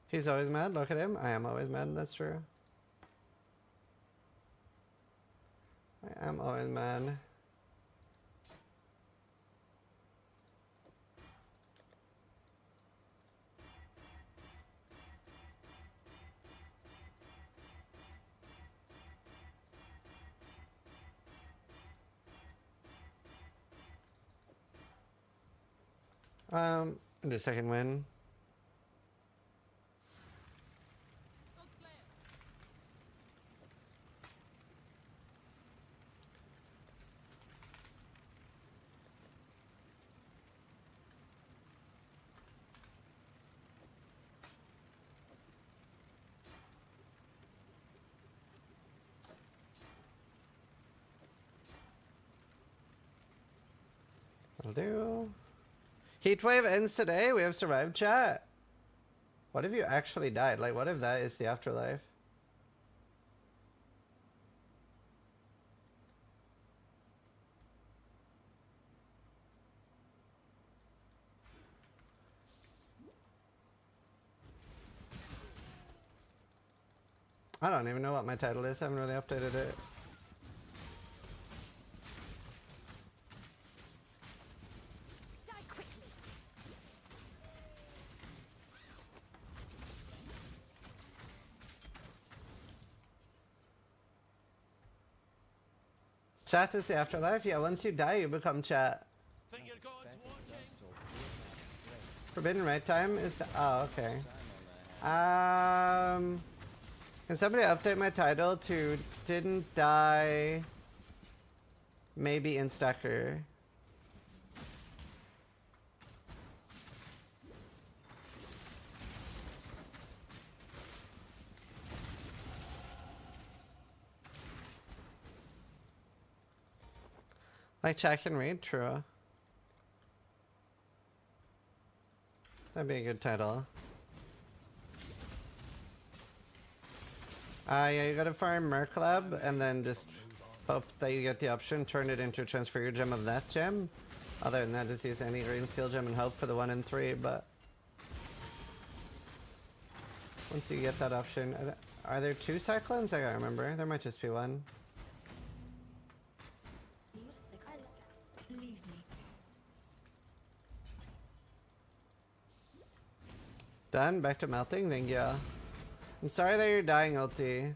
He's always mad. Look at him. I am always mad. That's true. I am always mad. I'll do a second win. That'll do. Heatwave ends today. We have survived, chat. What if you actually died? Like, what if that is the afterlife? I don't even know what my title is. I haven't really updated it. Die quickly. Chat is the afterlife? Yeah, once you die, you become chat. Think your God's watching? Forbidden Rite time is the... Oh, okay. Can somebody update my title to didn't die, maybe Instacker? Like chat can read? True. That'd be a good title. Yeah, you gotta farm Merc Lab and then just hope that you get the option, turn it into transfer your gem of that gem. Other than that, just use any green skill gem and hope for the 1 in 3, but once you get that option, are there 2 cyclones? I can't remember. There might just be 1. Done? Back to melting? Thank you. I'm sorry that you're dying, ulti.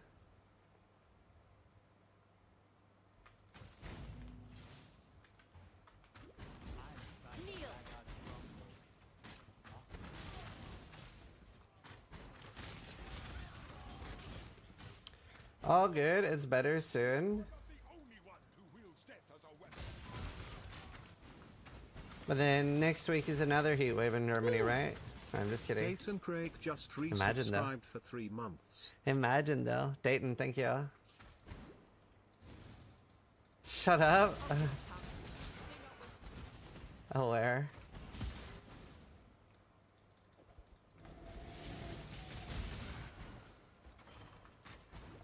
All good. It's better soon. But then next week is another heat wave in Germany, right? I'm just kidding. Dayton Craig just Imagine though. resubscribed for 3 months. Imagine though. Dayton, thank you. Shut up. Aware.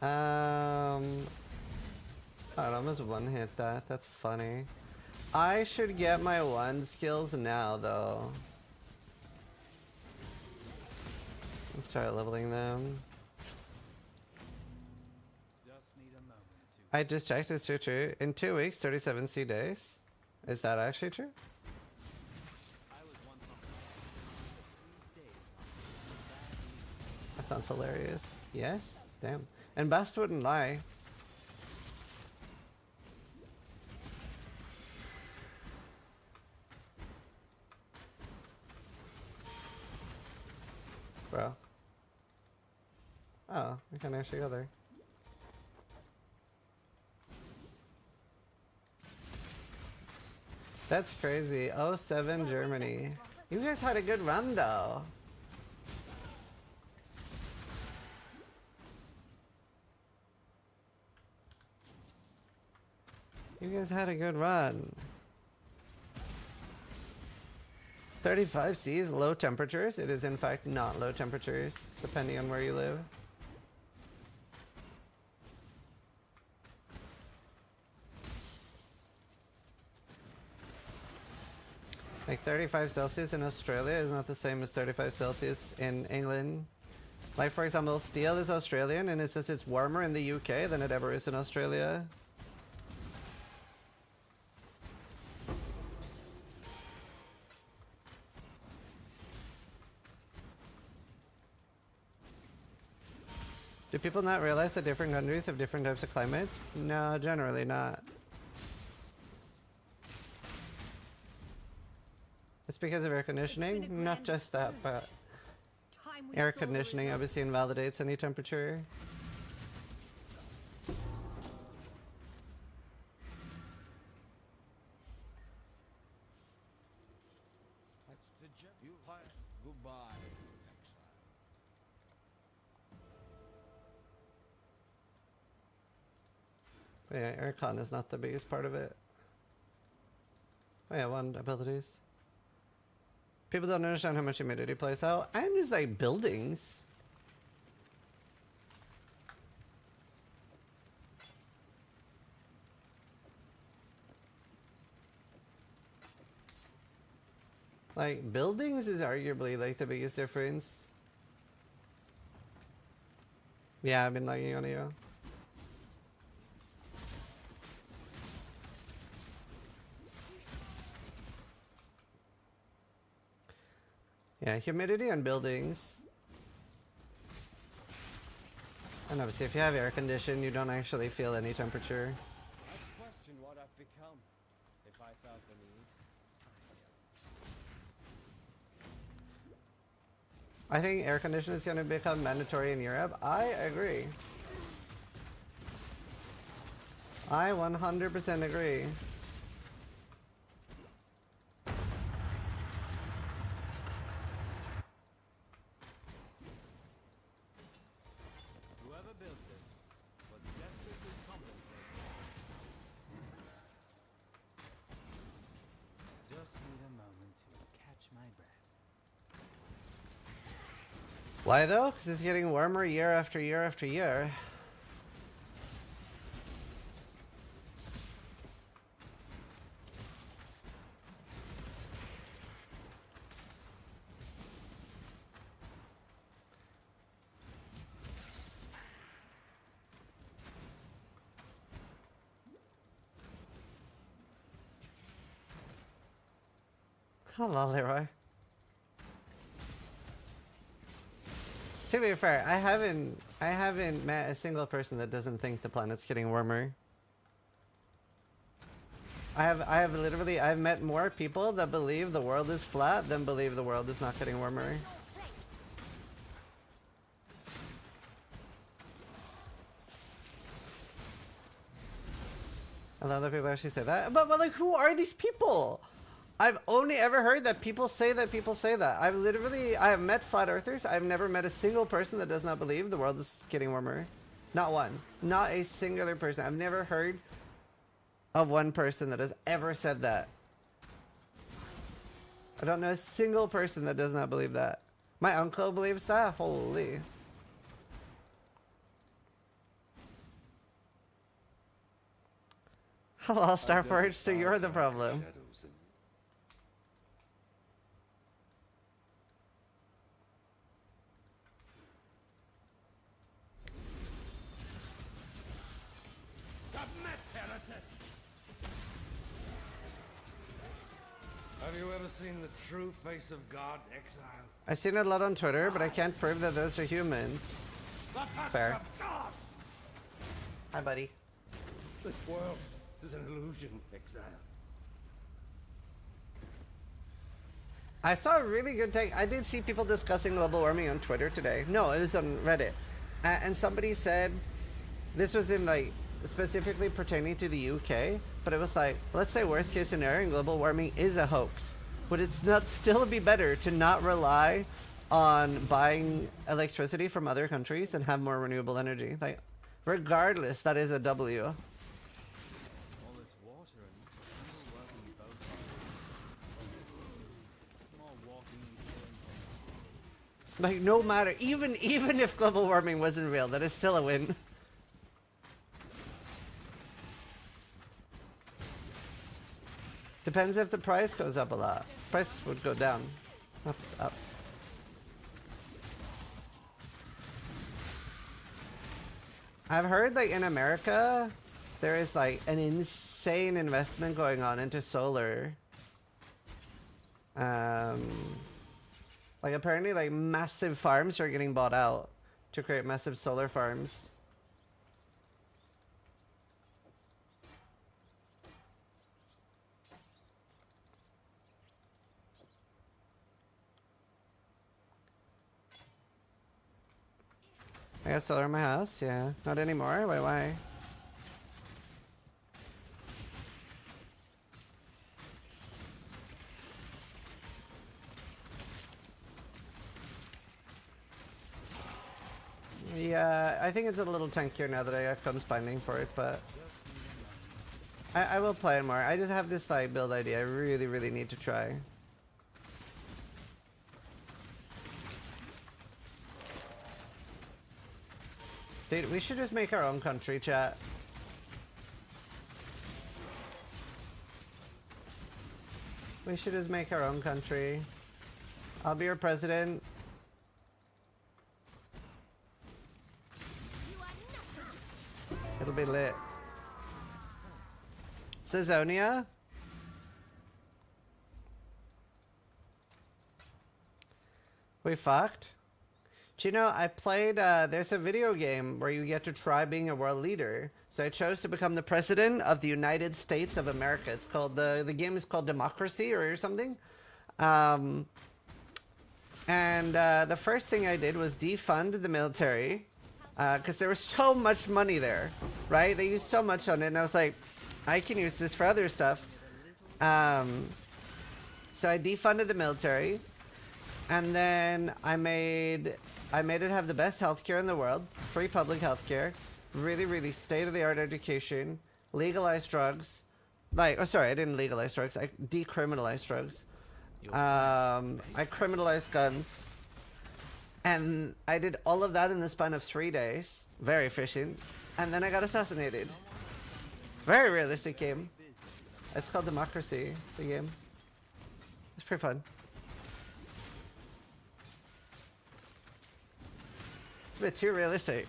I'd almost one hit that. That's funny. I should get my 1 skills now though. Let's start leveling them. Just need a moment to I just checked, it's true. In 2 weeks, 37 C days. Is that actually true? I was once on the 3 days on That sounds hilarious. Yes? Damn. And Best wouldn't lie. Bro. Oh, we can actually go there. That's crazy. 07 Germany. You guys had a good run though. You guys had a good run. 35 C's, low temperatures. It is in fact not low temperatures, depending on where you live. Like 35 Celsius in Australia is not the same as 35 Celsius in England. Like for example, steel is Australian and it says it's warmer in the UK than it ever is in Australia. Do people not realize that different countries have different types of climates? No, generally not. It's because of air conditioning? Not just that, but air conditioning obviously invalidates any temperature. Goodbye. But yeah, aircon is not the biggest part of it. Oh yeah, 1 abilities. People don't understand how much humidity plays out. I'm just like buildings. Like buildings is arguably like the biggest difference. Yeah, I've been lagging on you. Yeah, humidity on buildings. And obviously if you have air condition, you don't actually feel any temperature. I'd question what I've become if I felt the need. I think air conditioning is going to become mandatory in Europe. I agree. I 100% agree. Whoever built this was desperately compensated. Just need a moment to catch my breath. Why though? Because it's getting warmer year after year after year. Hello, Leroy. To be fair, I haven't met a single person that doesn't think the planet's getting warmer. I've met more people that believe the world is flat than believe the world is not getting warmer. I love that people actually say that. But like, who are these people? I've only ever heard that people say that people say that. I have met flat earthers. I've never met a single person that does not believe the world is getting warmer. Not one. Not a singular person. I've never heard of one person that has ever said that. I don't know a single person that does not believe that. My uncle believes that? Holy. Hello, Starforge, so you're the problem. Have you ever seen the true face of God, Exile? I've seen it a lot on Twitter, but I can't prove that those are humans. Fair. Hi, buddy. This world is an illusion, Exile. I saw a really good take. I did see people discussing global warming on Twitter today. No, it was on Reddit. And somebody said, this was in like, specifically pertaining to the UK, but it was like, let's say worst case scenario and global warming is a hoax. Would it not still be better to not rely on buying electricity from other countries and have more renewable energy? Like, regardless, that is a W. All this water and working both more walking and killing. Like, no matter, even if global warming wasn't real, that is still a win. Depends if the price goes up a lot. Price would go down, not up. I've heard like in America, there is like an insane investment going on into solar. Like apparently like massive farms are getting bought out to create massive solar farms. I got solar in my house, yeah. Not anymore, wait, why? Yeah, I think it's a little tankier now that I got comes binding for it, but I will play it more. I just have this like build idea I really need to try. Dude, we should just make our own country, chat. We should just make our own country. I'll be your president. It'll be lit. Caesonia? We fucked? Do you know, I played, there's a video game where you get to try being a world leader. So I chose to become the president of the United States of America. It's called, the game is called Democracy or something. And the first thing I did was defund the military. Because there was so much money there, right? They used so much on it, and I was like, I can use this for other stuff. So I defunded the military, and then I made it have the best healthcare in the world, free public healthcare, really, really state-of-the-art education, legalized drugs. Like, oh, sorry, I didn't legalize drugs. I decriminalized drugs. I criminalized guns. And I did all of that in the span of 3 days. Very efficient. And then I got assassinated. Very realistic game. It's called Democracy, the game. It's pretty fun. It's a bit too realistic.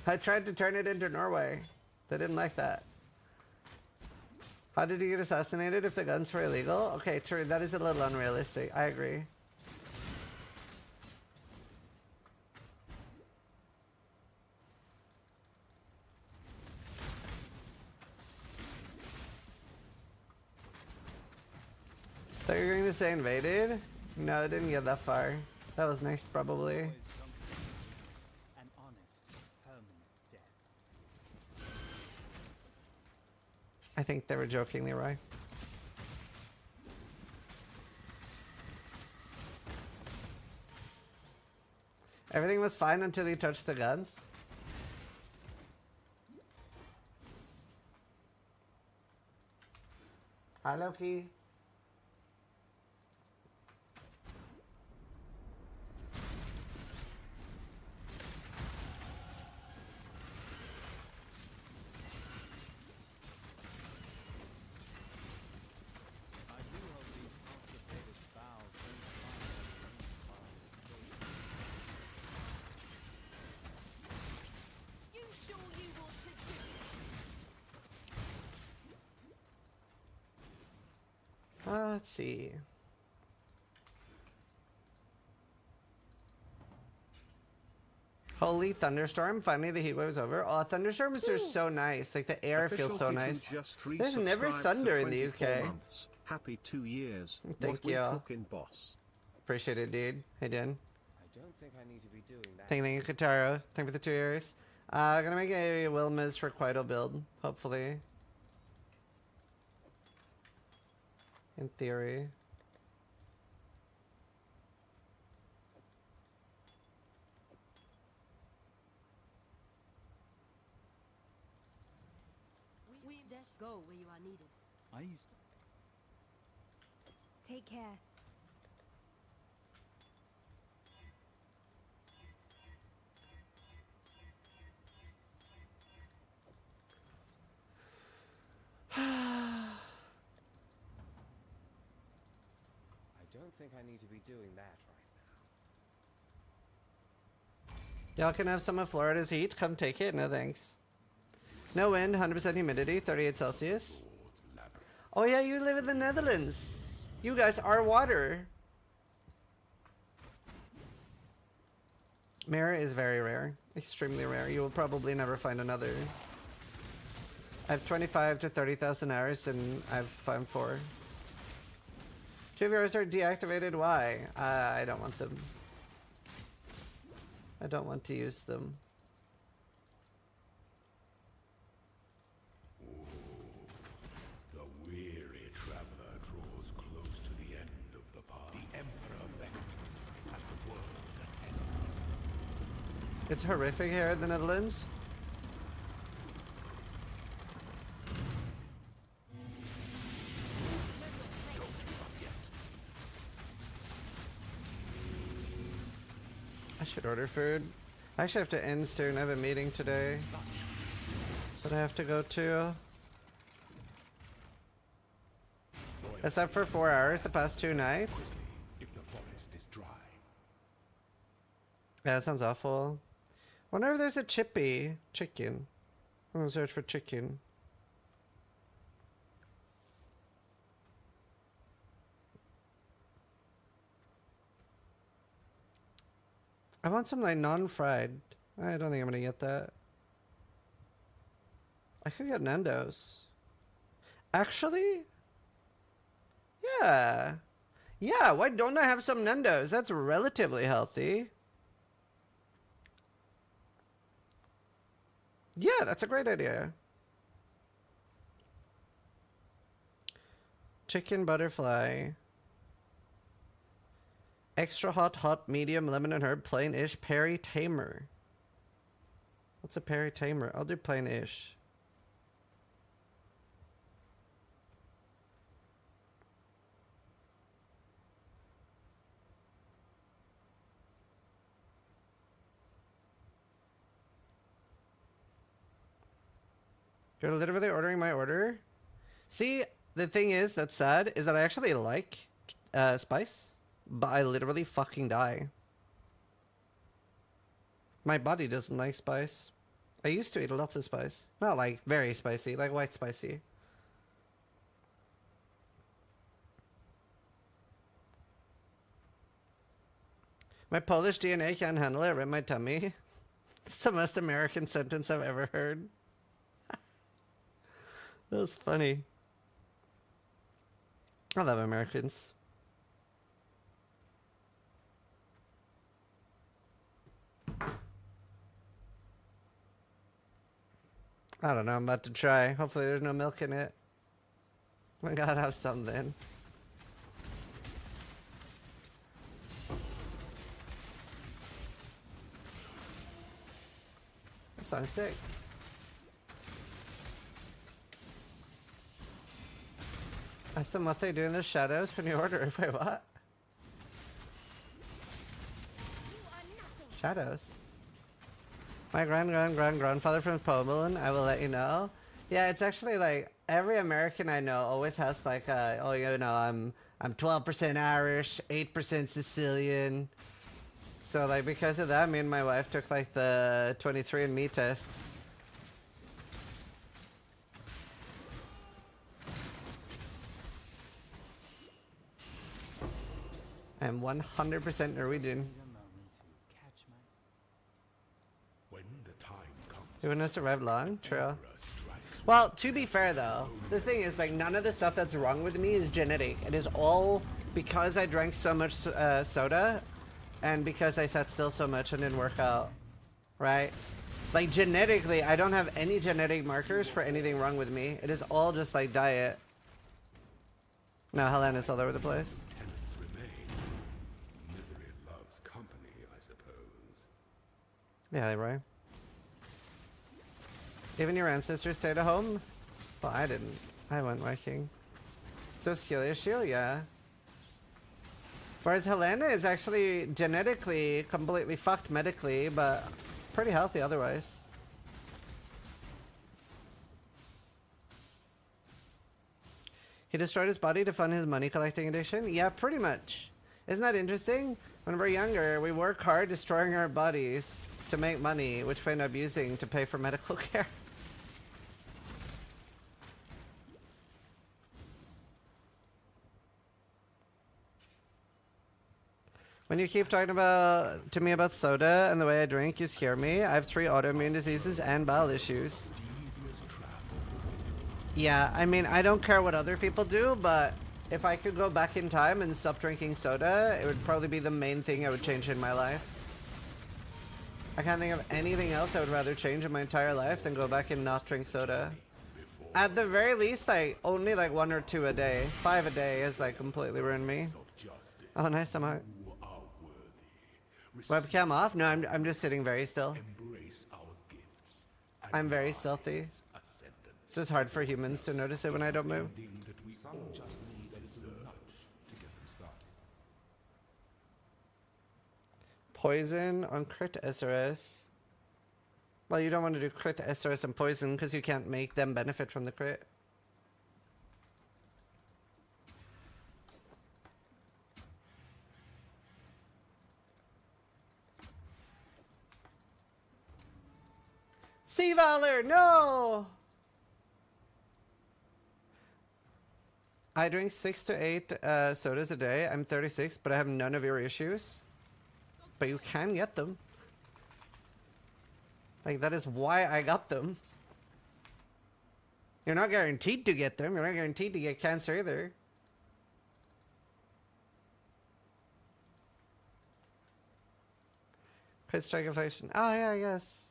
I tried to turn it into Norway. They didn't like that. How did you get assassinated if the guns were illegal? Okay, true. That is a little unrealistic. I agree. Thought you were going to say invaded? No, it didn't get that far. That was nice, probably. An honest, permanent death. I think they were joking, Leroy. Everything was fine until you touched the guns. Hi, Loki. Let's see. Holy thunderstorm! Finally, the heat wave is over. Oh, thunderstorms are so nice. Like the air feels so nice. There's never thunder in the UK. Months. Happy 2 years. Thank you. Boss. Appreciate it, dude. Hey, Dan. I don't think I need to be doing that. Thank you, Kataro. Thank you for the 2 years. Gonna make a Wilma's Requital build, hopefully. In theory. Go where you are needed. I used to. Take care. I don't think I need to be doing that right now. Y'all can have some of Florida's heat. Come take it. No thanks. No wind, 100% humidity, 38 Celsius. Oh yeah, you live in the Netherlands. You guys are water. Mirror is very rare. Extremely rare. You will probably never find another. I have 25 to 30,000 hours and I've found 4. 2 of yours are deactivated. Why? I don't want them. I don't want to use them. The weary traveler draws close to the end of the path. The Emperor beckons, and the world attends. It's horrific here in the Netherlands. I should order food. I actually have to end soon. I have a meeting today that I have to go to. Except for 4 hours the past 2 nights. If the forest is dry. Yeah, that sounds awful. Wonder if there's a chicken. I'm gonna search for chicken. I want some like non-fried. I don't think I'm gonna get that. I could get Nando's. Actually? Yeah. Yeah, why don't I have some Nando's? That's relatively healthy. Yeah, that's a great idea. Chicken butterfly. Extra hot, medium, lemon and herb, plain-ish, Perry Tamer. What's a Perry Tamer? I'll do plain-ish. You're literally ordering my order? See, the thing is, that's sad, is that I actually like spice, but I literally fucking die. My body doesn't like spice. I used to eat lots of spice. Not like very spicy, like white spicy. My Polish DNA can't handle it, rip my tummy. It's the most American sentence I've ever heard. That was funny. I love Americans. I don't know, I'm about to try. Hopefully there's no milk in it. I gotta have something. That sounds sick. Ask them what they do in the shadows when you order. Wait, what? Shadows. My grandfather from Poland, I will let you know. Yeah, it's actually like every American I know always has like oh, you know, I'm 12% Irish, 8% Sicilian. So like because of that, me and my wife took like the 23andMe tests. I'm 100% Norwegian. When the time comes, You wouldn't have survived long? True. Well, to be fair though, the thing is like none of the stuff that's wrong with me is genetic. It is all because I drank so much soda and because I sat still so much and didn't work out. Right? Like genetically, I don't have any genetic markers for anything wrong with me. It is all just like diet. No, Helena's all over the place. tenants remain. Misery loves company, I suppose. Yeah, right. Even your ancestors stayed at home? Well, I didn't. I went Viking. So skill issue, yeah. Whereas Helena is actually genetically completely fucked medically, but pretty healthy otherwise. He destroyed his body to fund his money collecting addiction? Yeah, pretty much. Isn't that interesting? When we're younger, we work hard destroying our bodies to make money, which we end up using to pay for medical care. When you keep talking to me about soda and the way I drink, you scare me. I have 3 autoimmune diseases and bowel issues. Yeah, I mean, I don't care what other people do, but if I could go back in time and stop drinking soda, it would probably be the main thing I would change in my life. I can't think of anything else I would rather change in my entire life than go back and not drink soda. At the very least, like, only like 1 or 2 a day. 5 a day has like completely ruined me. Oh, nice, I'm out. Webcam off? No, I'm just sitting very still. I'm very stealthy. It's just hard for humans to notice it when I don't move. Poison on crit SRS. Well, you don't want to do crit SRS and poison because you can't make them benefit from the crit. Sea Valor, no! I drink 6 to 8 sodas a day. I'm 36, but I have none of your issues. But you can get them. Like, that is why I got them. You're not guaranteed to get them. You're not guaranteed to get cancer either. Crit strike inflation. Oh, yeah, yes.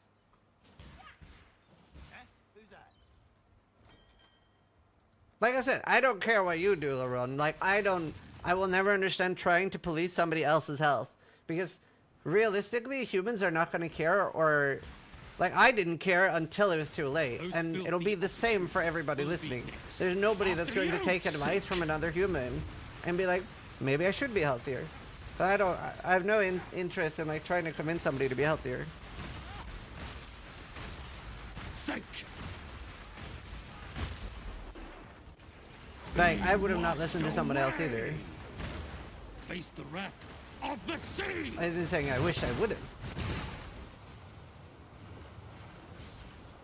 Like I said, I don't care what you do, LaRon. Like, I will never understand trying to police somebody else's health. Because, realistically, humans are not going to care, or... Like, I didn't care until it was too late. And it'll be the same for everybody listening. There's nobody that's going to take advice from another human and be like, maybe I should be healthier. But I have no interest in, like, trying to convince somebody to be healthier. Like, I would have not listened to someone else either. Face the wrath of the sea! I didn't saying I wish I would have.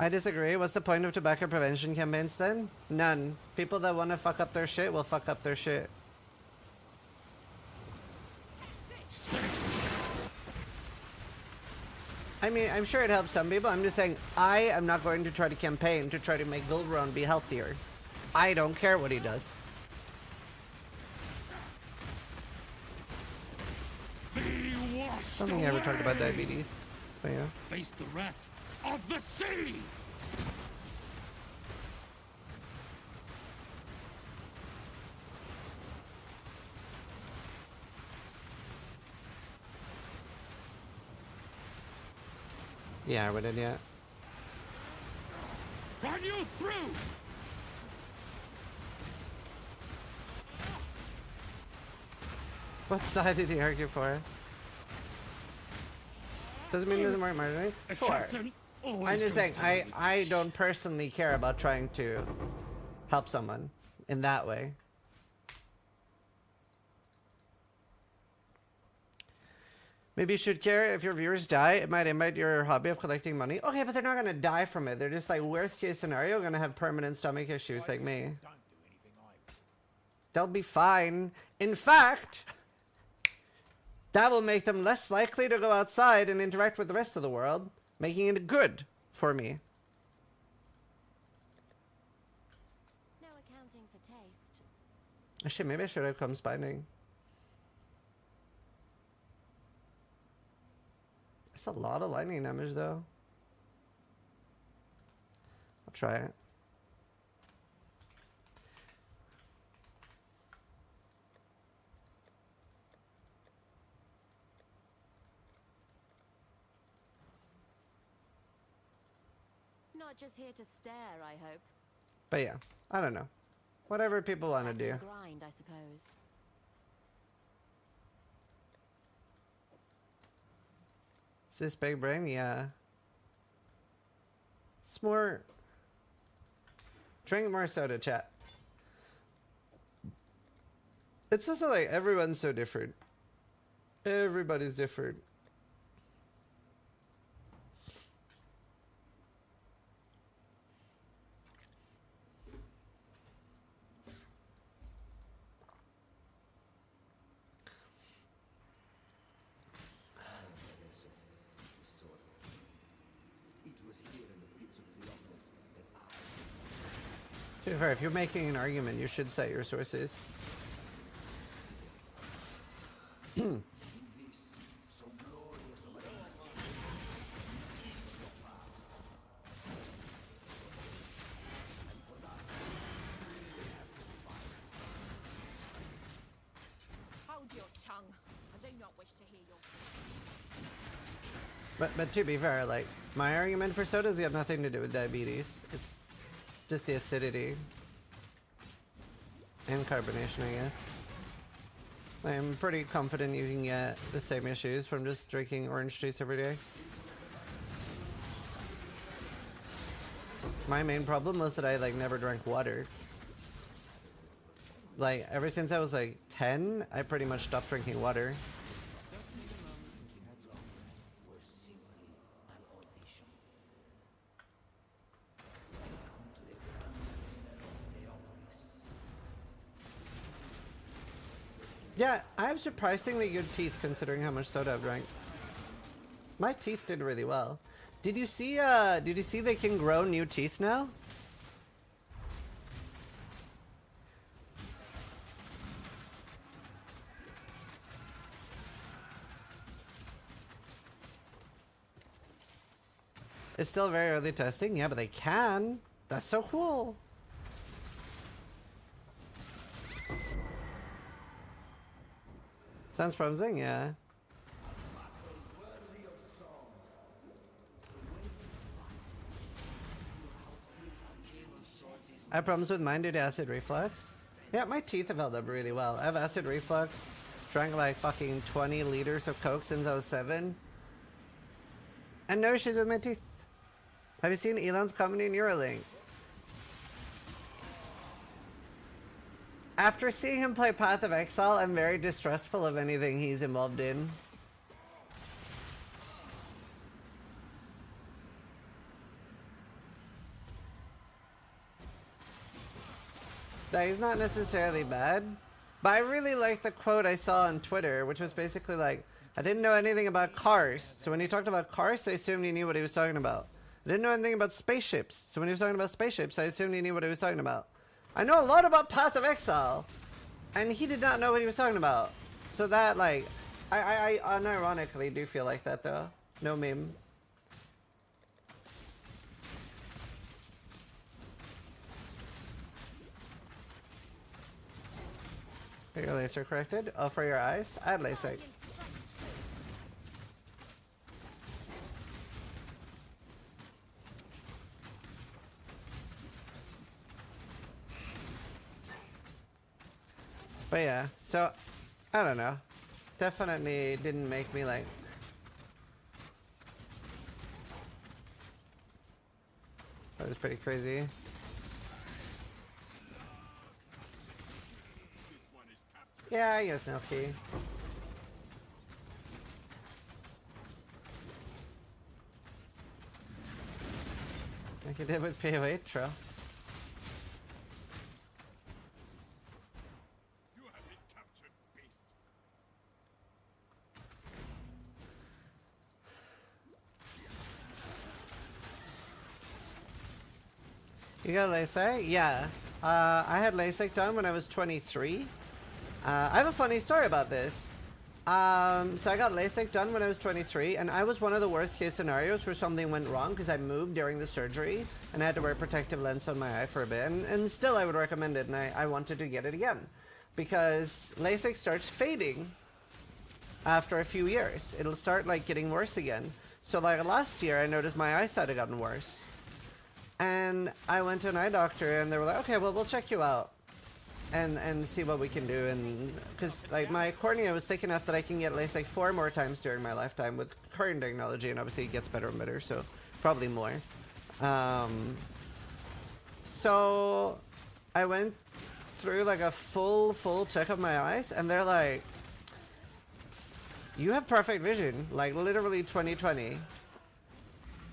I disagree. What's the point of tobacco prevention campaigns then? None. People that want to fuck up their shit will fuck up their shit. I mean, I'm sure it helps some people. I'm just saying I am not going to try to campaign to try to make Gulron be healthier. I don't care what he does. Be washed I don't think I ever talked about diabetes. But yeah. Face the wrath of the sea! Yeah, I wouldn't yet. Run you through! What side did he argue for? Doesn't mean it doesn't work, Mercenary. Sure. I'm just saying, I don't personally care about trying to help someone in that way. Maybe you should care if your viewers die. It might impact your hobby of collecting money. Okay, but they're not going to die from it. They're just like, worst case scenario, going to have permanent stomach issues like me. They'll be fine. In fact, that will make them less likely to go outside and interact with the rest of the world, making it good for me. No accounting for taste. Actually, maybe I should have come spiding. It's a lot of lightning damage, though. I'll try it. Not just here to stare, I hope. But yeah, I don't know. Whatever people want to do. Grind, I suppose. Is this big brain? Yeah. It's more... Drink more soda, chat. It's also like everyone's so different. Everybody's different. To be fair, if you're making an argument, you should cite your sources. Hold your tongue. I do not wish to hear your... But to be fair, like, my argument for sodas have nothing to do with diabetes. It's just the acidity and carbonation, I guess. I'm pretty confident you can get the same issues from just drinking orange juice every day. My main problem was that I like never drank water. Like ever since I was like 10, I pretty much stopped drinking water. Yeah, I have surprisingly good teeth considering how much soda I've drank. My teeth did really well. Did you see they can grow new teeth now? It's still very early testing, yeah, but they can. That's so cool. Sounds promising, yeah. I have problems with mine due to acid reflux. Yeah, my teeth have held up really well. I have acid reflux. Drank like fucking 20 liters of Coke since I was 7. And no issues with my teeth. Have you seen Elon's comedy in Neuralink? After seeing him play Path of Exile, I'm very distrustful of anything he's involved in. That he's not necessarily bad, but I really like the quote I saw on Twitter, which was basically like, I didn't know anything about cars, so when he talked about cars, I assumed he knew what he was talking about. I didn't know anything about spaceships, so when he was talking about spaceships, I assumed he knew what he was talking about. I know a lot about Path of Exile, and he did not know what he was talking about. So that, like, I unironically do feel like that, though. No meme. Are your laser corrected? Oh, for your eyes? I had LASIK. But yeah, so, I don't know. Definitely didn't make me like... That was pretty crazy. Yeah, I guess no key. Like you did with POA, true. You got LASIK? Yeah. I had LASIK done when I was 23. I have a funny story about this. So I got LASIK done when I was 23, and I was one of the worst case scenarios where something went wrong because I moved during the surgery, and I had to wear a protective lens on my eye for a bit, and still I would recommend it, and I wanted to get it again. Because LASIK starts fading after a few years. It'll start like getting worse again. So like last year I noticed my eyesight had gotten worse. And I went to an eye doctor and they were like, okay, well, we'll check you out and see what we can do. And because like my cornea was thick enough that I can get LASIK 4 more times during my lifetime with current technology, and obviously it gets better and better, so probably more. So I went through like a full check of my eyes, and they're like, you have perfect vision, like literally 20/20.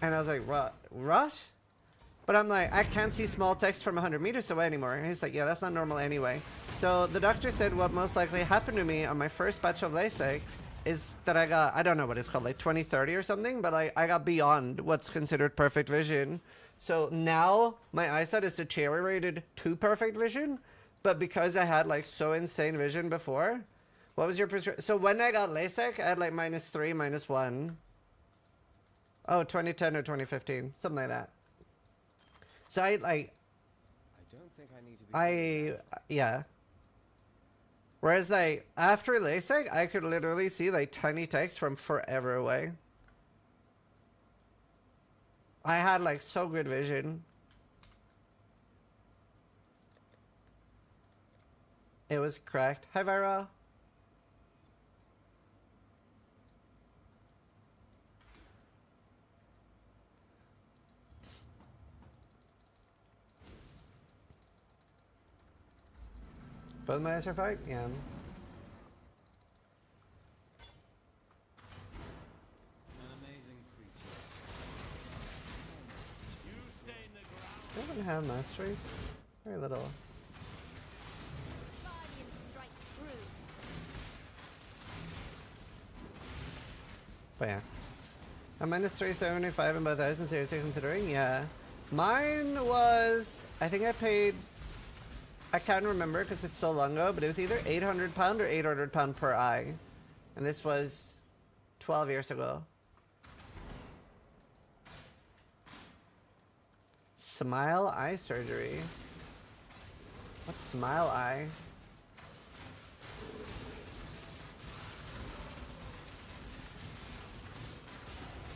And I was like, what? But I'm like, I can't see small text from 100 meters away anymore. And he's like, yeah, that's not normal anyway. So the doctor said what most likely happened to me on my first batch of LASIK is that I got, I don't know what it's called, like 20/30 or something, but I got beyond what's considered perfect vision. So now my eyesight is deteriorated to perfect vision, but because I had like so insane vision before. What was your prescription? So when I got LASIK, I had like -3, -1. Oh, 2010 or 2015, something like that. So I like. I don't think I need to be. Yeah. Whereas like after LASIK, I could literally see like tiny text from forever away. I had like so good vision. It was cracked. Hi, Vira. Both my eyes are fine? Yeah. An amazing creature. You stain the ground. I don't have masteries. Very little. Guardian strike through. But yeah. I'm minus 375 and both thousand seriously considering? Yeah. Mine was, I think I paid, I can't remember because it's so long ago, but it was either £800 or £800 per eye. And this was 12 years ago. Smile eye surgery. What's smile eye?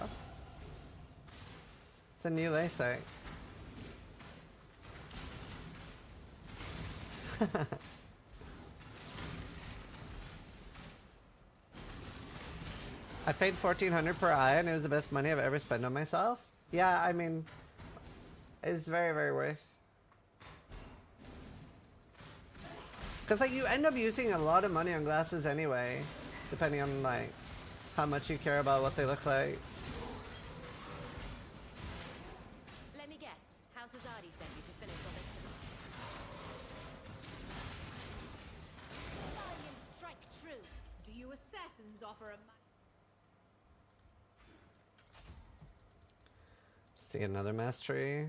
Oh. It's a new LASIK. I paid $1,400 per eye and it was the best money I've ever spent on myself. Yeah, I mean, it's very, very worth. Because like you end up using a lot of money on glasses anyway, depending on like how much you care about what they look like. Let me guess. House Azadi sent you to finish what they finished. Guardians strike true. Do you assassins offer a Just to get another mastery.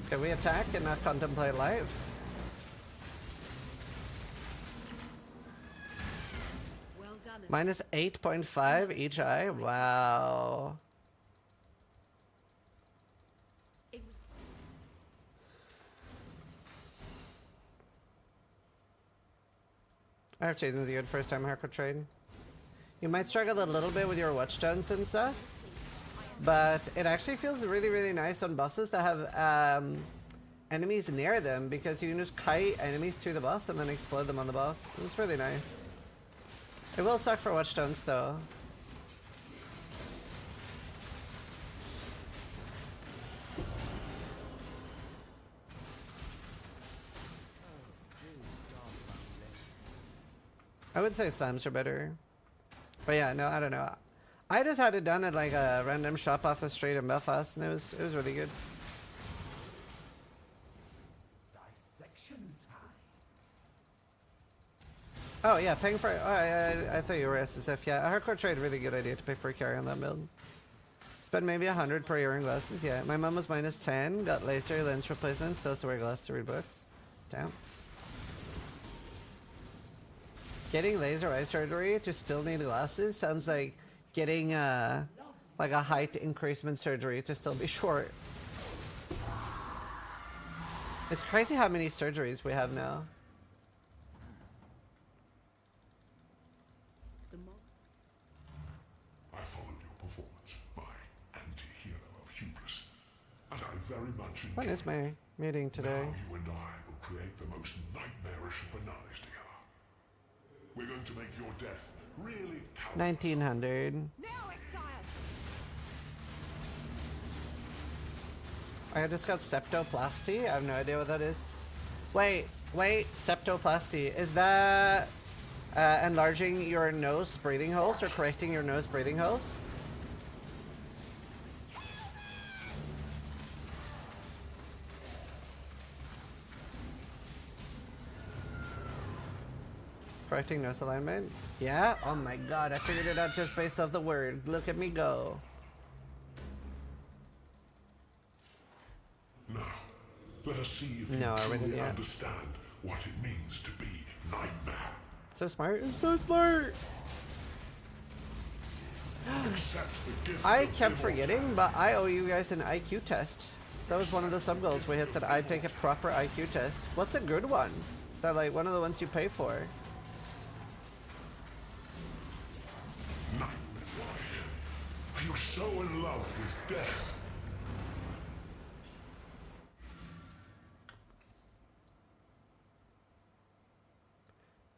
Can we attack and not contemplate life? well done? Minus 8.5 each eye? Wow. It was I have chosen a good first time hardcore trade. You might struggle a little bit with your watchstones and stuff, but it actually feels really, really nice on bosses that have enemies near them because you can just kite enemies to the boss and then explode them on the boss. It's really nice. It will suck for watchstones though. I would say slams are better. But yeah, no, I don't know. I just had it done at like a random shop off the street in Belfast and it was really good. Dissection time. Oh yeah, paying for I thought you were SSF. Yeah, a hardcore trade, really good idea to pay for a carry on that build. Spend maybe 100 per year in glasses. Yeah, my mom was minus 10, got laser lens replacement, still has to wear glasses to read books. Damn. Getting laser eye surgery to still need glasses sounds like getting like a height increasement surgery to still be short. It's crazy how many surgeries we have now. I followed your performance, my anti-hero of hubris, and I very much enjoyed When is my meeting today? Now you and I will create the most nightmarish of finales together. We're going to make your death really powerful. 1900. now exile. I just got septoplasty. I have no idea what that is. Wait, septoplasty. Is that enlarging your nose breathing holes or correcting your nose breathing holes? Correcting nose alignment? Yeah? Oh my god, I figured it out just based off the word. Look at me go. Now, let us see if No, I you really truly didn't. understand what it means to be Nightmare. So smart. I'm so smart. Accept the gift I of kept immortality. forgetting, but I owe you guys an IQ test. That was one of the sub goals we hit, that I take a proper IQ test. What's a good one? That like one of the ones you pay for. Are you so in love with death?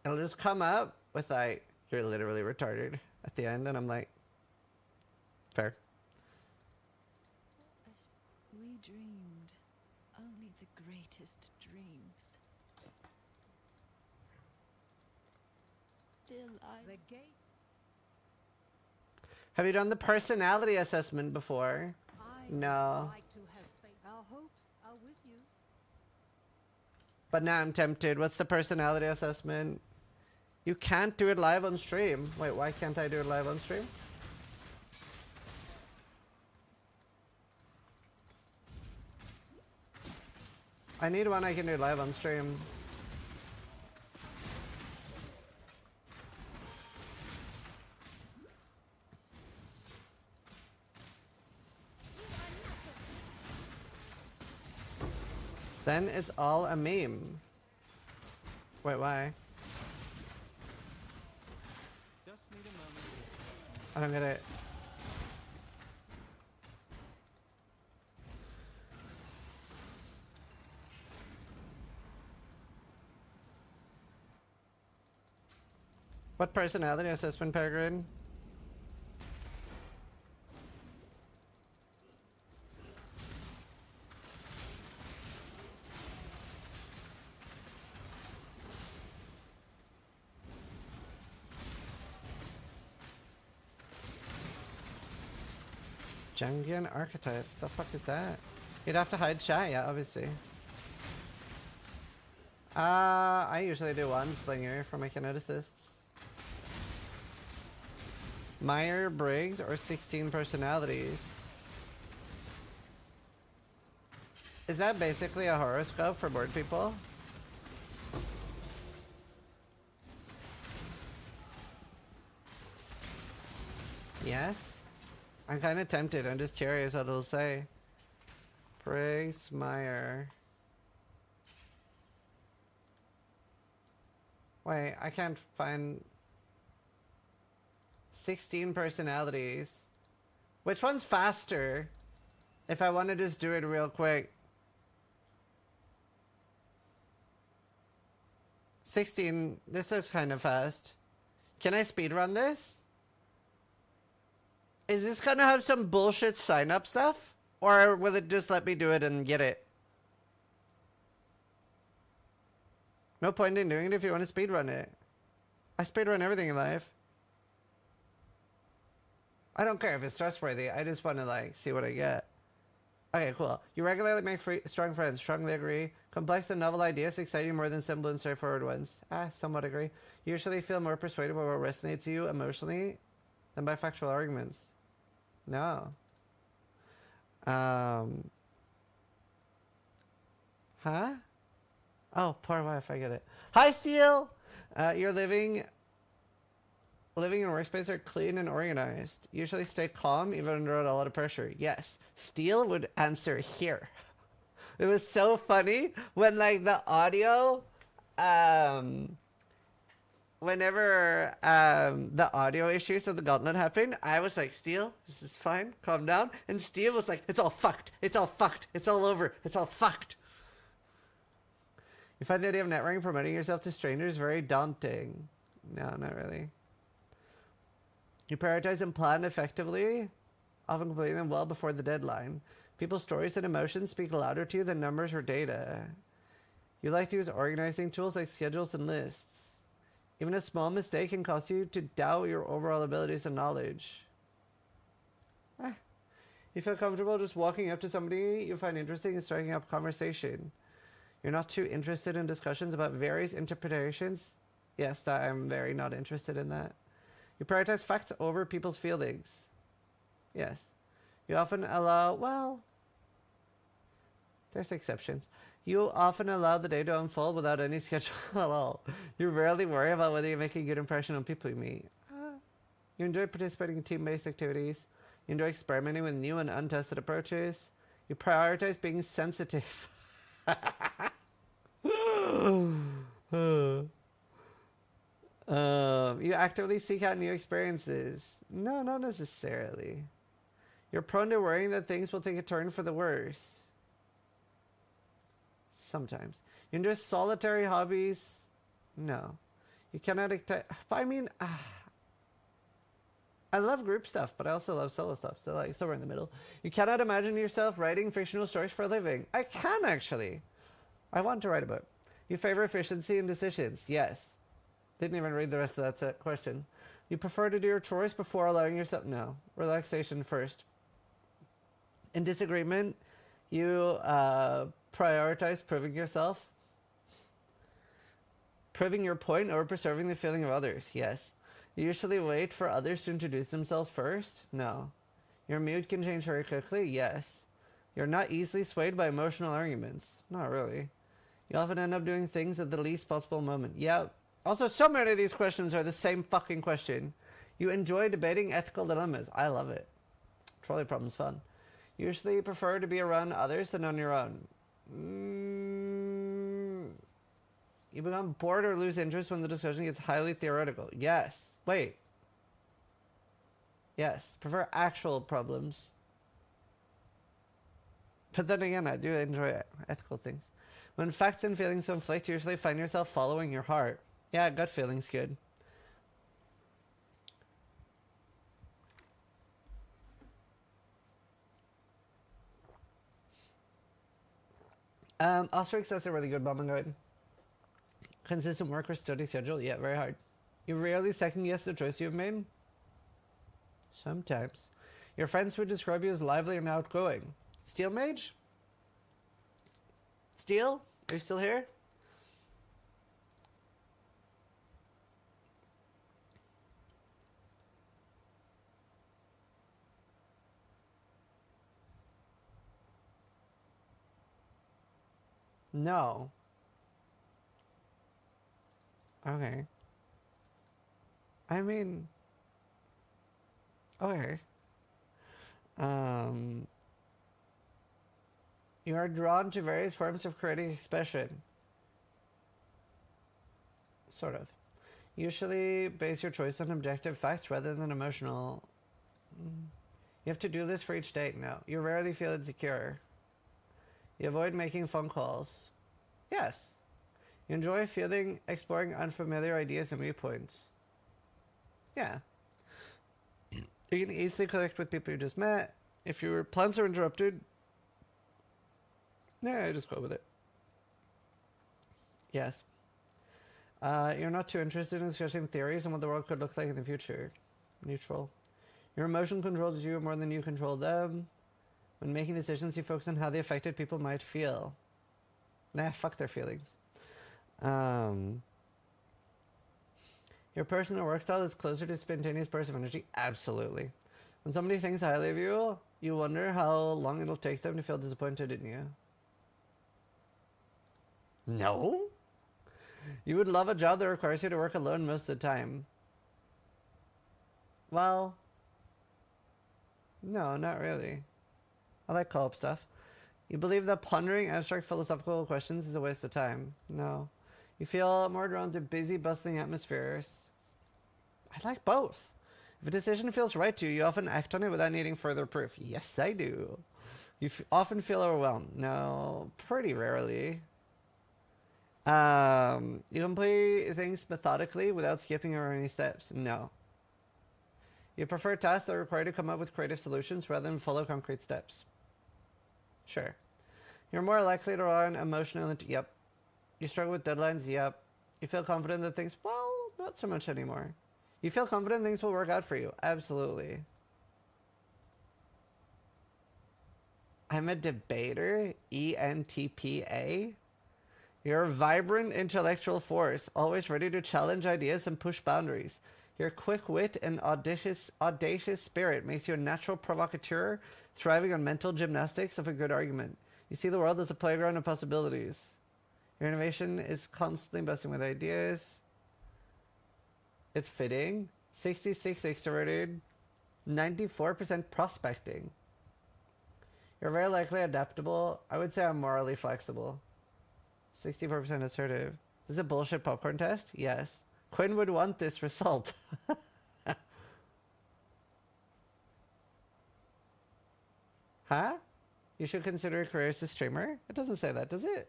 It'll just come up with like, you're literally retarded at the end, and I'm like, fair. We dreamed only the greatest dreams. Still, The gate. Have you done the personality assessment before? No. Like to have faith. Our hopes are with you. But now I'm tempted. What's the personality assessment? You can't do it live on stream. Wait, why can't I do it live on stream? I need one I can do live on stream. Then it's all a meme. Wait, why? Just need a moment. I don't get it. What personality assessment, Peregrine? Jungian archetype. The fuck is that? You'd have to hide chat, yeah, obviously. I usually do one slinger for my kineticists. Meyer-Briggs or 16 personalities. Is that basically a horoscope for bored people? Yes? I'm kind of tempted. I'm just curious what it'll say. Briggs, Meyer. Wait, I can't find 16 personalities. Which one's faster? If I want to just do it real quick. 16, this looks kind of fast. Can I speedrun this? Is this gonna have some bullshit sign up stuff? Or will it just let me do it and get it? No point in doing it if you want to speedrun it. I speedrun everything in life. I don't care if it's trustworthy. I just want to like see what I get. Okay, cool. You regularly make strong friends. Strongly agree. Complex and novel ideas excite you more than simple and straightforward ones. Somewhat agree. You usually feel more persuaded by what resonates you emotionally than by factual arguments. No. Huh? Oh, poor wife. I get it. Hi, Steel. You're living in workspace are clean and organized. Usually stay calm even under a lot of pressure. Yes. Steel would answer here. It was so funny when like the audio, whenever the audio issues of the gauntlet happened, I was like, Steel, this is fine, calm down. And Steel was like, it's all fucked. It's all fucked. It's all over. It's all fucked. You find the idea of networking, promoting yourself to strangers very daunting. No, not really. You prioritize and plan effectively, often completing them well before the deadline. People's stories and emotions speak louder to you than numbers or data. You like to use organizing tools like schedules and lists. Even a small mistake can cause you to doubt your overall abilities and knowledge. You feel comfortable just walking up to somebody you find interesting and striking up conversation. You're not too interested in discussions about various interpretations. Yes, I'm very not interested in that. You prioritize facts over people's feelings. Yes. You often allow, well, there's exceptions. You often allow the day to unfold without any schedule at all. You rarely worry about whether you make a good impression on people you meet. You enjoy participating in team-based activities. You enjoy experimenting with new and untested approaches. You prioritize being sensitive. You actively seek out new experiences. No, not necessarily. You're prone to worrying that things will take a turn for the worse. Sometimes. You enjoy solitary hobbies? No. You cannot... I mean... I love group stuff, but I also love solo stuff. So, like, somewhere in the middle. You cannot imagine yourself writing fictional stories for a living. I can, actually. I want to write a book. You favor efficiency and decisions? Yes. Didn't even read the rest of that question. You prefer to do your chores before allowing yourself... No. Relaxation first. In disagreement, you prioritize proving yourself. Proving your point or preserving the feeling of others? Yes. You usually wait for others to introduce themselves first? No. Your mood can change very quickly? Yes. You're not easily swayed by emotional arguments? Not really. You often end up doing things at the least possible moment. Yeah. Also, so many of these questions are the same fucking question. You enjoy debating ethical dilemmas. I love it. Trolley problem's fun. You usually prefer to be around others than on your own. You become bored or lose interest when the discussion gets highly theoretical. Yes. Wait. Yes. Prefer actual problems. But then again, I do enjoy ethical things. When facts and feelings conflict, you usually find yourself following your heart. Yeah, gut feeling's good. Ostrix, that's a really good bombing guide. Consistent work or study schedule? Yeah, very hard. You rarely second guess the choice you've made? Sometimes. Your friends would describe you as lively and outgoing. Steel Mage? Steel? Are you still here? No. Okay. I mean... Okay. You are drawn to various forms of creative expression. Sort of. Usually base your choice on objective facts rather than emotional. You have to do this for each date now. You rarely feel insecure. You avoid making phone calls. Yes. You enjoy exploring unfamiliar ideas and viewpoints. Yeah. You can easily connect with people you just met. If your plans are interrupted, yeah, just go with it. Yes. You're not too interested in discussing theories and what the world could look like in the future. Neutral. Your emotion controls you more than you control them. When making decisions, you focus on how the affected people might feel. Nah, fuck their feelings. Your personal work style is closer to spontaneous bursts of energy? Absolutely. When somebody thinks highly of you, you wonder how long it'll take them to feel disappointed in you. No? You would love a job that requires you to work alone most of the time. Well, no, not really. I like co-op stuff. You believe that pondering abstract philosophical questions is a waste of time. No. You feel more drawn to busy, bustling atmospheres. I like both. If a decision feels right to you, you often act on it without needing further proof. Yes, I do. You often feel overwhelmed. No, pretty rarely. You complete things methodically without skipping over any steps. No. You prefer tasks that require you to come up with creative solutions rather than follow concrete steps. Sure. You're more likely to rely on emotional... Yep. You struggle with deadlines? Yep. You feel confident that things... Well, not so much anymore. You feel confident things will work out for you? Absolutely. I'm a debater? ENTPA? You're a vibrant intellectual force, always ready to challenge ideas and push boundaries. Your quick wit and audacious spirit makes you a natural provocateur, thriving on mental gymnastics of a good argument. You see the world as a playground of possibilities. Your innovation is constantly buzzing with ideas. It's fitting. 66 extroverted. 94% prospecting. You're very likely adaptable. I would say I'm morally flexible. 64% assertive. This is a bullshit popcorn test? Yes. Quinn would want this result. Huh? You should consider a career as a streamer? It doesn't say that, does it?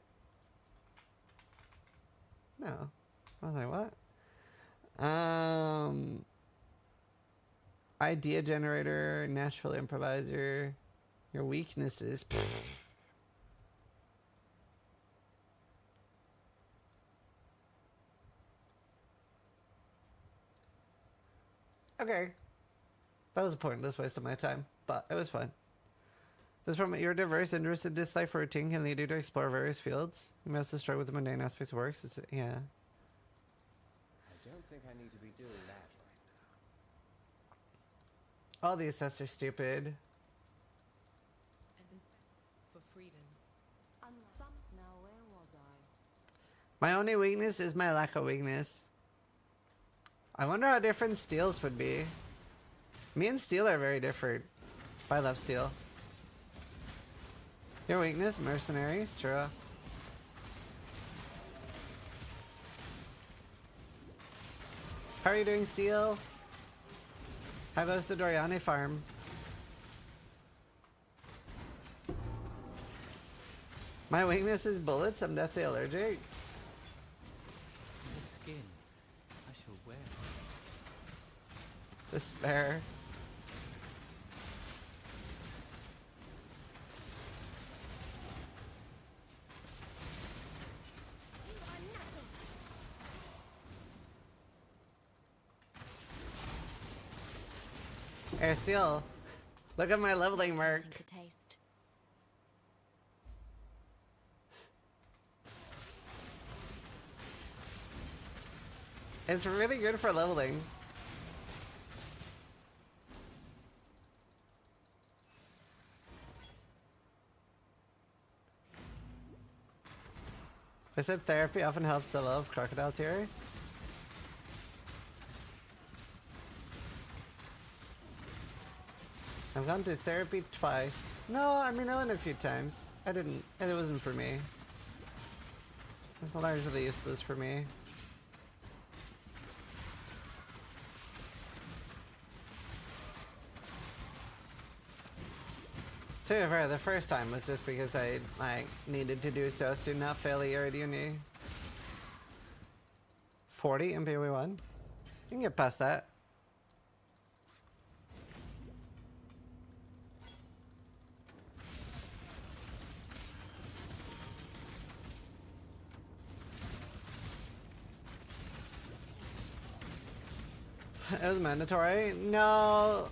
No. I was like, what? Idea generator, natural improviser. Your weaknesses. Okay. That was a pointless waste of my time, but it was fun. This from your diverse interest and dislike for routine can lead you to explore various fields. You may also struggle with the mundane aspects of work. Yeah. don't think I need to be doing that right All these sets are stupid. And for freedom. Now where was I? My only weakness is my lack of weakness. I wonder how different steels would be. Me and steel are very different. But I love steel. Your weakness? Mercenaries? True. How are you doing, steel? How goes the Doriani farm? My weakness is bullets. I'm deathly allergic. The skin. I shall wear it. Despair. Hey, Steel. Look at my leveling mark. For taste. It's really good for leveling. I said therapy often helps develop crocodile tears. I've gone to therapy twice. No, I mean I went a few times. I didn't. It wasn't for me. It was largely useless for me. To be fair, the first time was just because I needed to do so to not fail a year at uni. 40 in POE1. You can get past that. It was mandatory? No.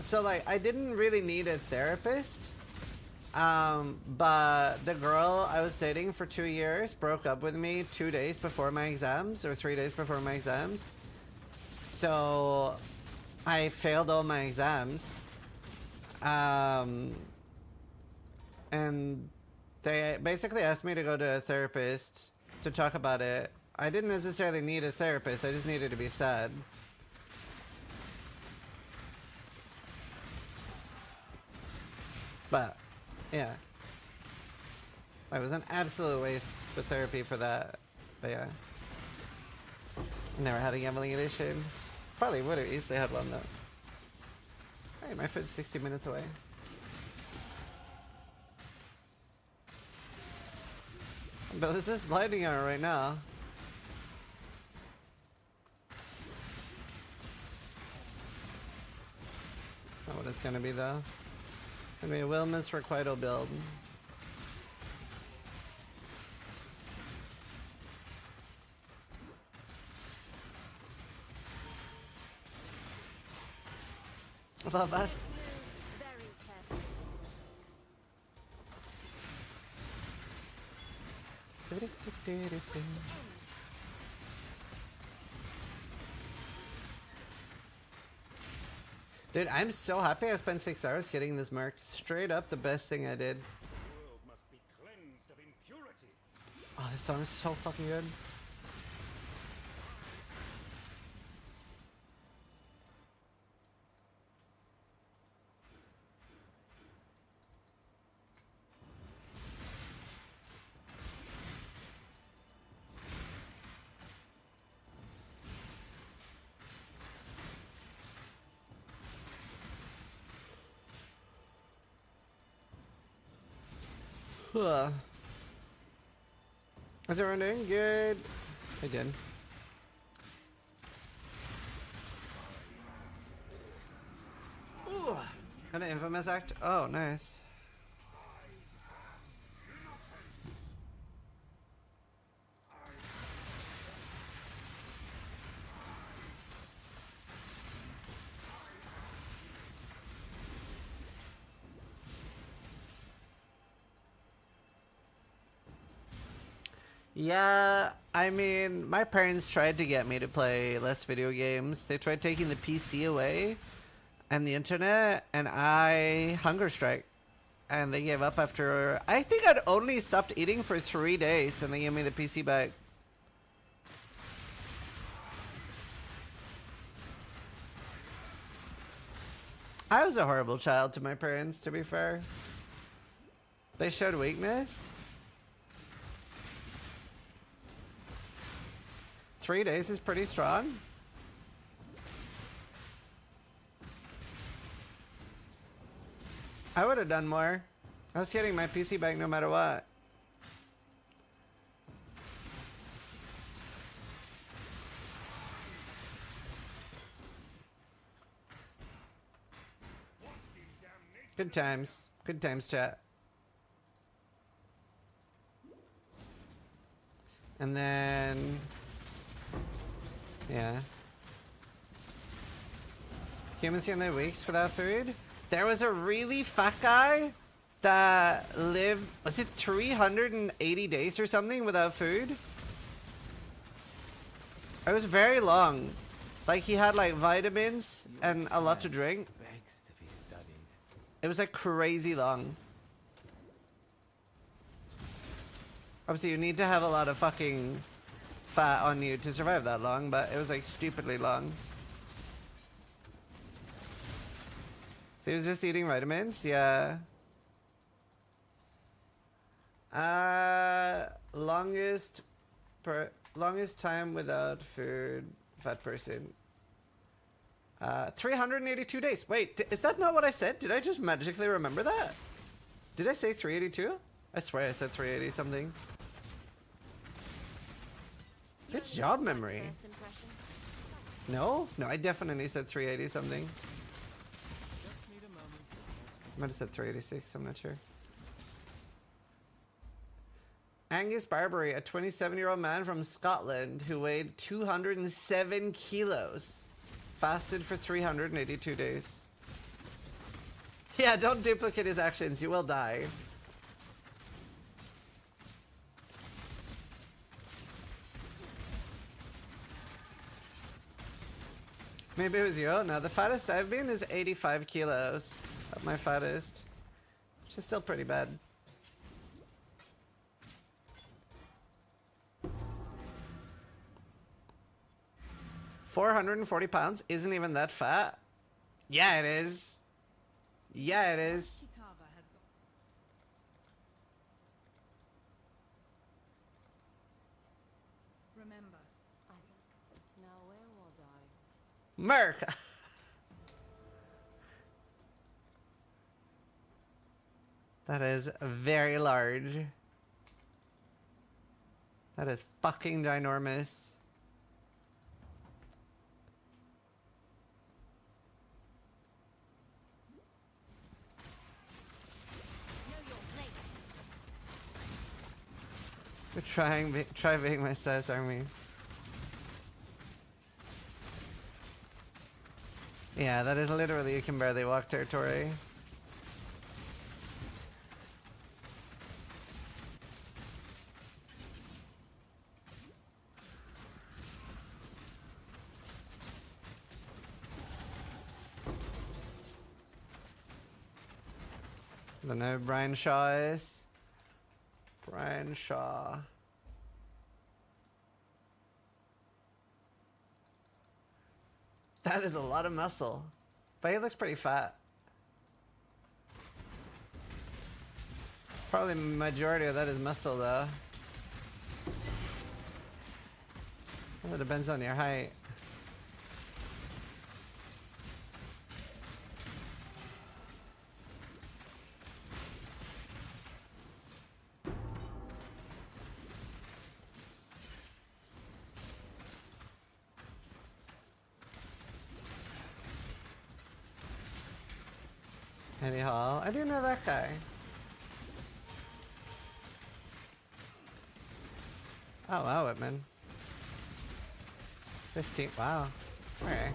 So like I didn't really need a therapist. But the girl I was dating for 2 years broke up with me 2 days before my exams or 3 days before my exams. So I failed all my exams. And they basically asked me to go to a therapist to talk about it. I didn't necessarily need a therapist, I just needed to be sad. But, yeah. It was an absolute waste of therapy for that. But yeah. Never had a gambling edition. Probably would have easily had one though. Hey, my foot's 60 minutes away. But this is lighting on right now. Not what it's gonna be though. Gonna be a Wilma's Requital build. Love us. Very careful. Dude, I'm so happy I spent 6 hours getting this mark. Straight up the best thing I did. The world must be cleansed of impurity. Oh, this song is so fucking good. Is everyone doing good? I did. Ooh, got an infamous act. Oh, nice. Yeah, I mean, my parents tried to get me to play less video games. They tried taking the PC away and the internet, and I hunger strike. And they gave up after, I think I'd only stopped eating for 3 days, and they gave me the PC back. I was a horrible child to my parents, to be fair. They showed weakness. 3 days is pretty strong. I would have done more. I was getting my PC back no matter what. Good times. Good times, chat. And then... yeah. Humans can live weeks without food? There was a really fat guy that lived, was it 380 days or something without food? It was very long. Like, he had like vitamins and a lot to drink. Begs to be studied. It was like crazy long. Obviously, you need to have a lot of fucking fat on you to survive that long, but it was like stupidly long. So he was just eating vitamins? Yeah. Longest time without food, fat person. 382 days. Wait, is that not what I said? Did I just magically remember that? Did I say 382? I swear I said 380 something. Good job, memory. No, I definitely said 380 something. I might have said 386, I'm not sure. Angus Barbary, a 27-year-old man from Scotland who weighed 207 kilos. Fasted for 382 days. Yeah, don't duplicate his actions, you will die. Maybe it was you. No, the fattest I've been is 85 kilos. At my fattest. Which is still pretty bad. £440 isn't even that fat. Yeah, it is. Yeah, it is. Remember, Isaac. Now where was I? Merc. That is very large. That is fucking ginormous. Try being my size army. Yeah, that is literally you can barely walk territory. I don't know who Brian Shaw is. Brian Shaw. That is a lot of muscle. But he looks pretty fat. Probably majority of that is muscle though. Well, it depends on your height. Eddie Hall. I do know that guy. Oh wow, Whitman. 15. Wow. Okay.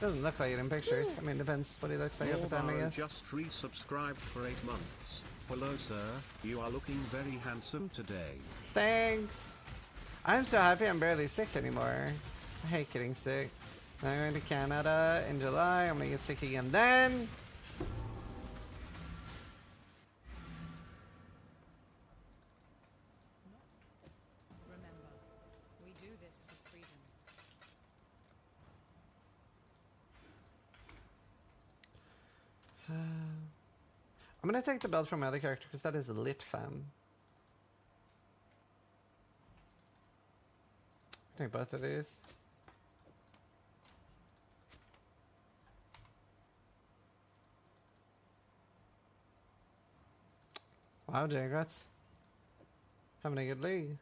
Doesn't look like it in pictures. I mean, depends what he looks like at the time, I guess. Just resubscribed for 8 months. Hello, sir. You are looking very handsome today. Thanks. I'm so happy I'm barely sick anymore. I hate getting sick. I'm going to Canada in July. I'm gonna get sick again then. Remember, we do this for freedom. I'm gonna take the belt from my other character because that is lit, fam. I think both of these. Wow, Jagrats. Having a good league.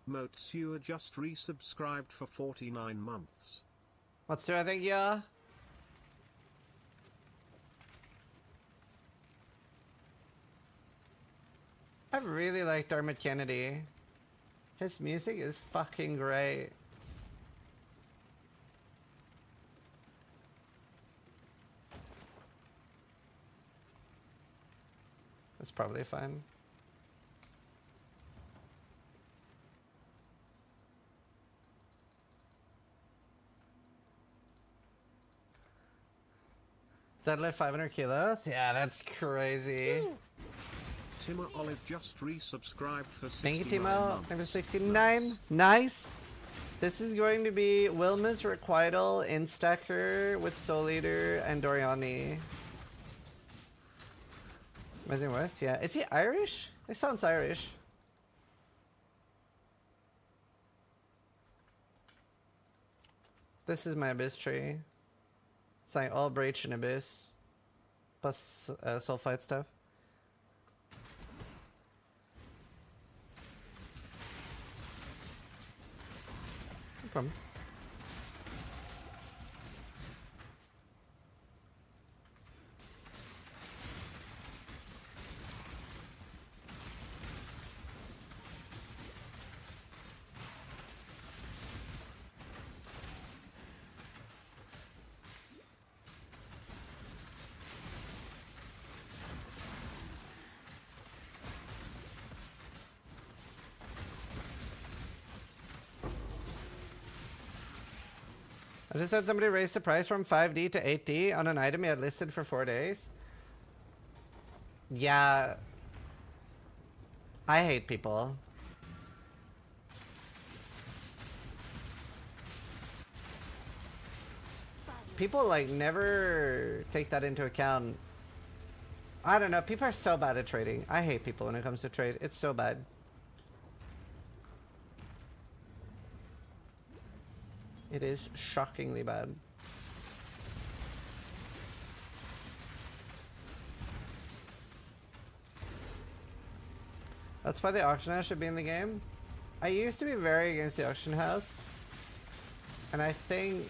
Moats, you are just resubscribed for 49 months. What's there? I think, yeah. I really like Dermot Kennedy. His music is fucking great. That's probably fine. Deadlift 500 kilos? Yeah, that's crazy. Timo Olive just resubscribed for 69 Thank you, Timo. months. Number 69. Nice. This is going to be Wilma's Requital, Instacker with Soul Eater and Doriani. Amazing West, yeah. Is he Irish? He sounds Irish. This is my Abyss tree. It's like all Breach and Abyss. Plus Sulfite stuff. No problem. I just had somebody raise the price from 5D to 8D on an item he had listed for 4 days. Yeah. I hate people. People like never take that into account. I don't know. People are so bad at trading. I hate people when it comes to trade. It's so bad. It is shockingly bad. That's why the auction house should be in the game. I used to be very against the auction house. And I think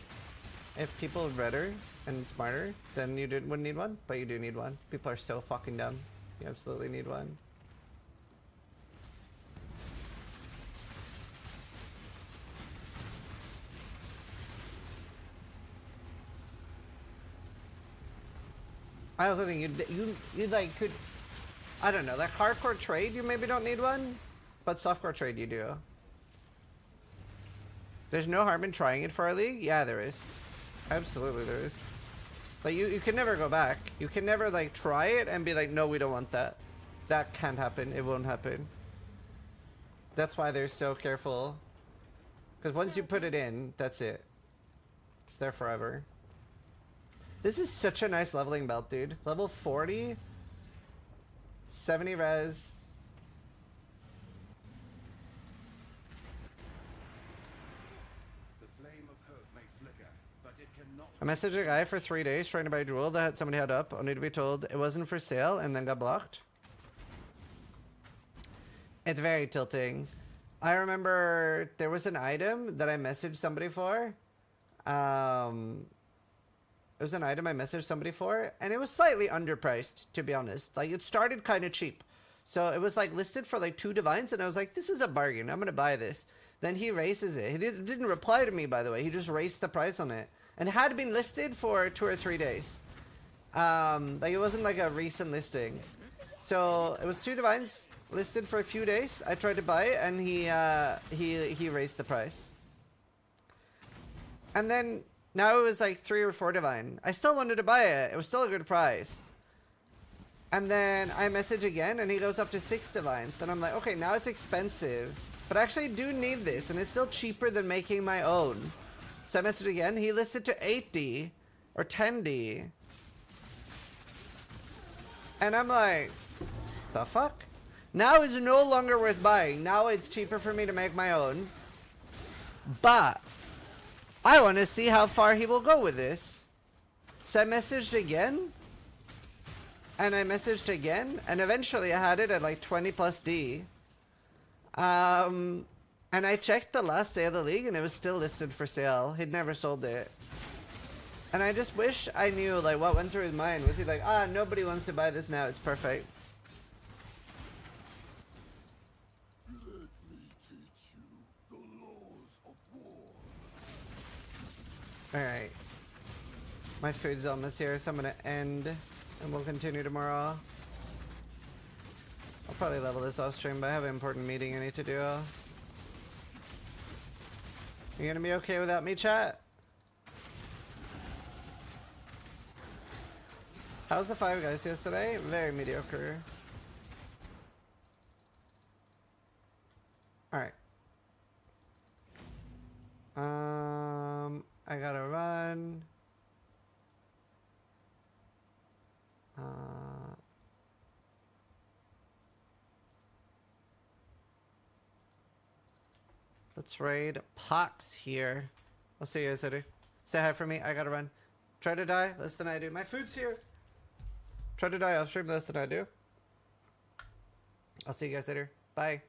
if people are better and smarter, then you wouldn't need one. But you do need one. People are so fucking dumb. You absolutely need one. I also think you like could, I don't know, like hardcore trade you maybe don't need one, but softcore trade you do. There's no harm in trying it for our league? Yeah, there is. Absolutely there is. Like you can never go back. You can never like try it and be like, no, we don't want that. That can't happen. It won't happen. That's why they're so careful. Because once you put it in, that's it. It's there forever. This is such a nice leveling belt, dude. Level 40. 70 res. The flame of hope may flicker, but it cannot. I messaged a guy for 3 days trying to buy a jewel that somebody had up, only to be told it wasn't for sale and then got blocked. It's very tilting. I remember there was an item that I messaged somebody for. It was an item I messaged somebody for, and it was slightly underpriced, to be honest. Like, it started kind of cheap. So it was, like, listed for, like, 2 divines, and I was like, this is a bargain. I'm going to buy this. Then he raises it. He didn't reply to me, by the way. He just raised the price on it. And it had been listed for 2 or 3 days. Like, it wasn't like a recent listing. So, it was 2 divines listed for a few days. I tried to buy it, and he raised the price. And then, now it was like 3 or 4 divine. I still wanted to buy it. It was still a good price. And then, I message again, and he goes up to 6 divines. And I'm like, okay, now it's expensive. But I actually do need this, and it's still cheaper than making my own. So I messaged again. He listed to 8D or 10D. And I'm like, the fuck? Now it's no longer worth buying. Now it's cheaper for me to make my own. But I want to see how far he will go with this. So I messaged again. And I messaged again. And eventually I had it at like 20 plus D. And I checked the last day of the league and it was still listed for sale. He'd never sold it. And I just wish I knew like what went through his mind. Was he like, ah, nobody wants to buy this now, it's perfect. Let me teach you the laws of war. Alright. My food's almost here, so I'm gonna end and we'll continue tomorrow. I'll probably level this off stream, but I have an important meeting I need to do. You gonna be okay without me, chat? How's the 5 guys yesterday? Very mediocre. Alright. I gotta run. Let's raid Pox here. I'll see you guys later. Say hi for me. I gotta run. Try to die less than I do. My food's here. Try to die off stream less than I do. I'll see you guys later. Bye.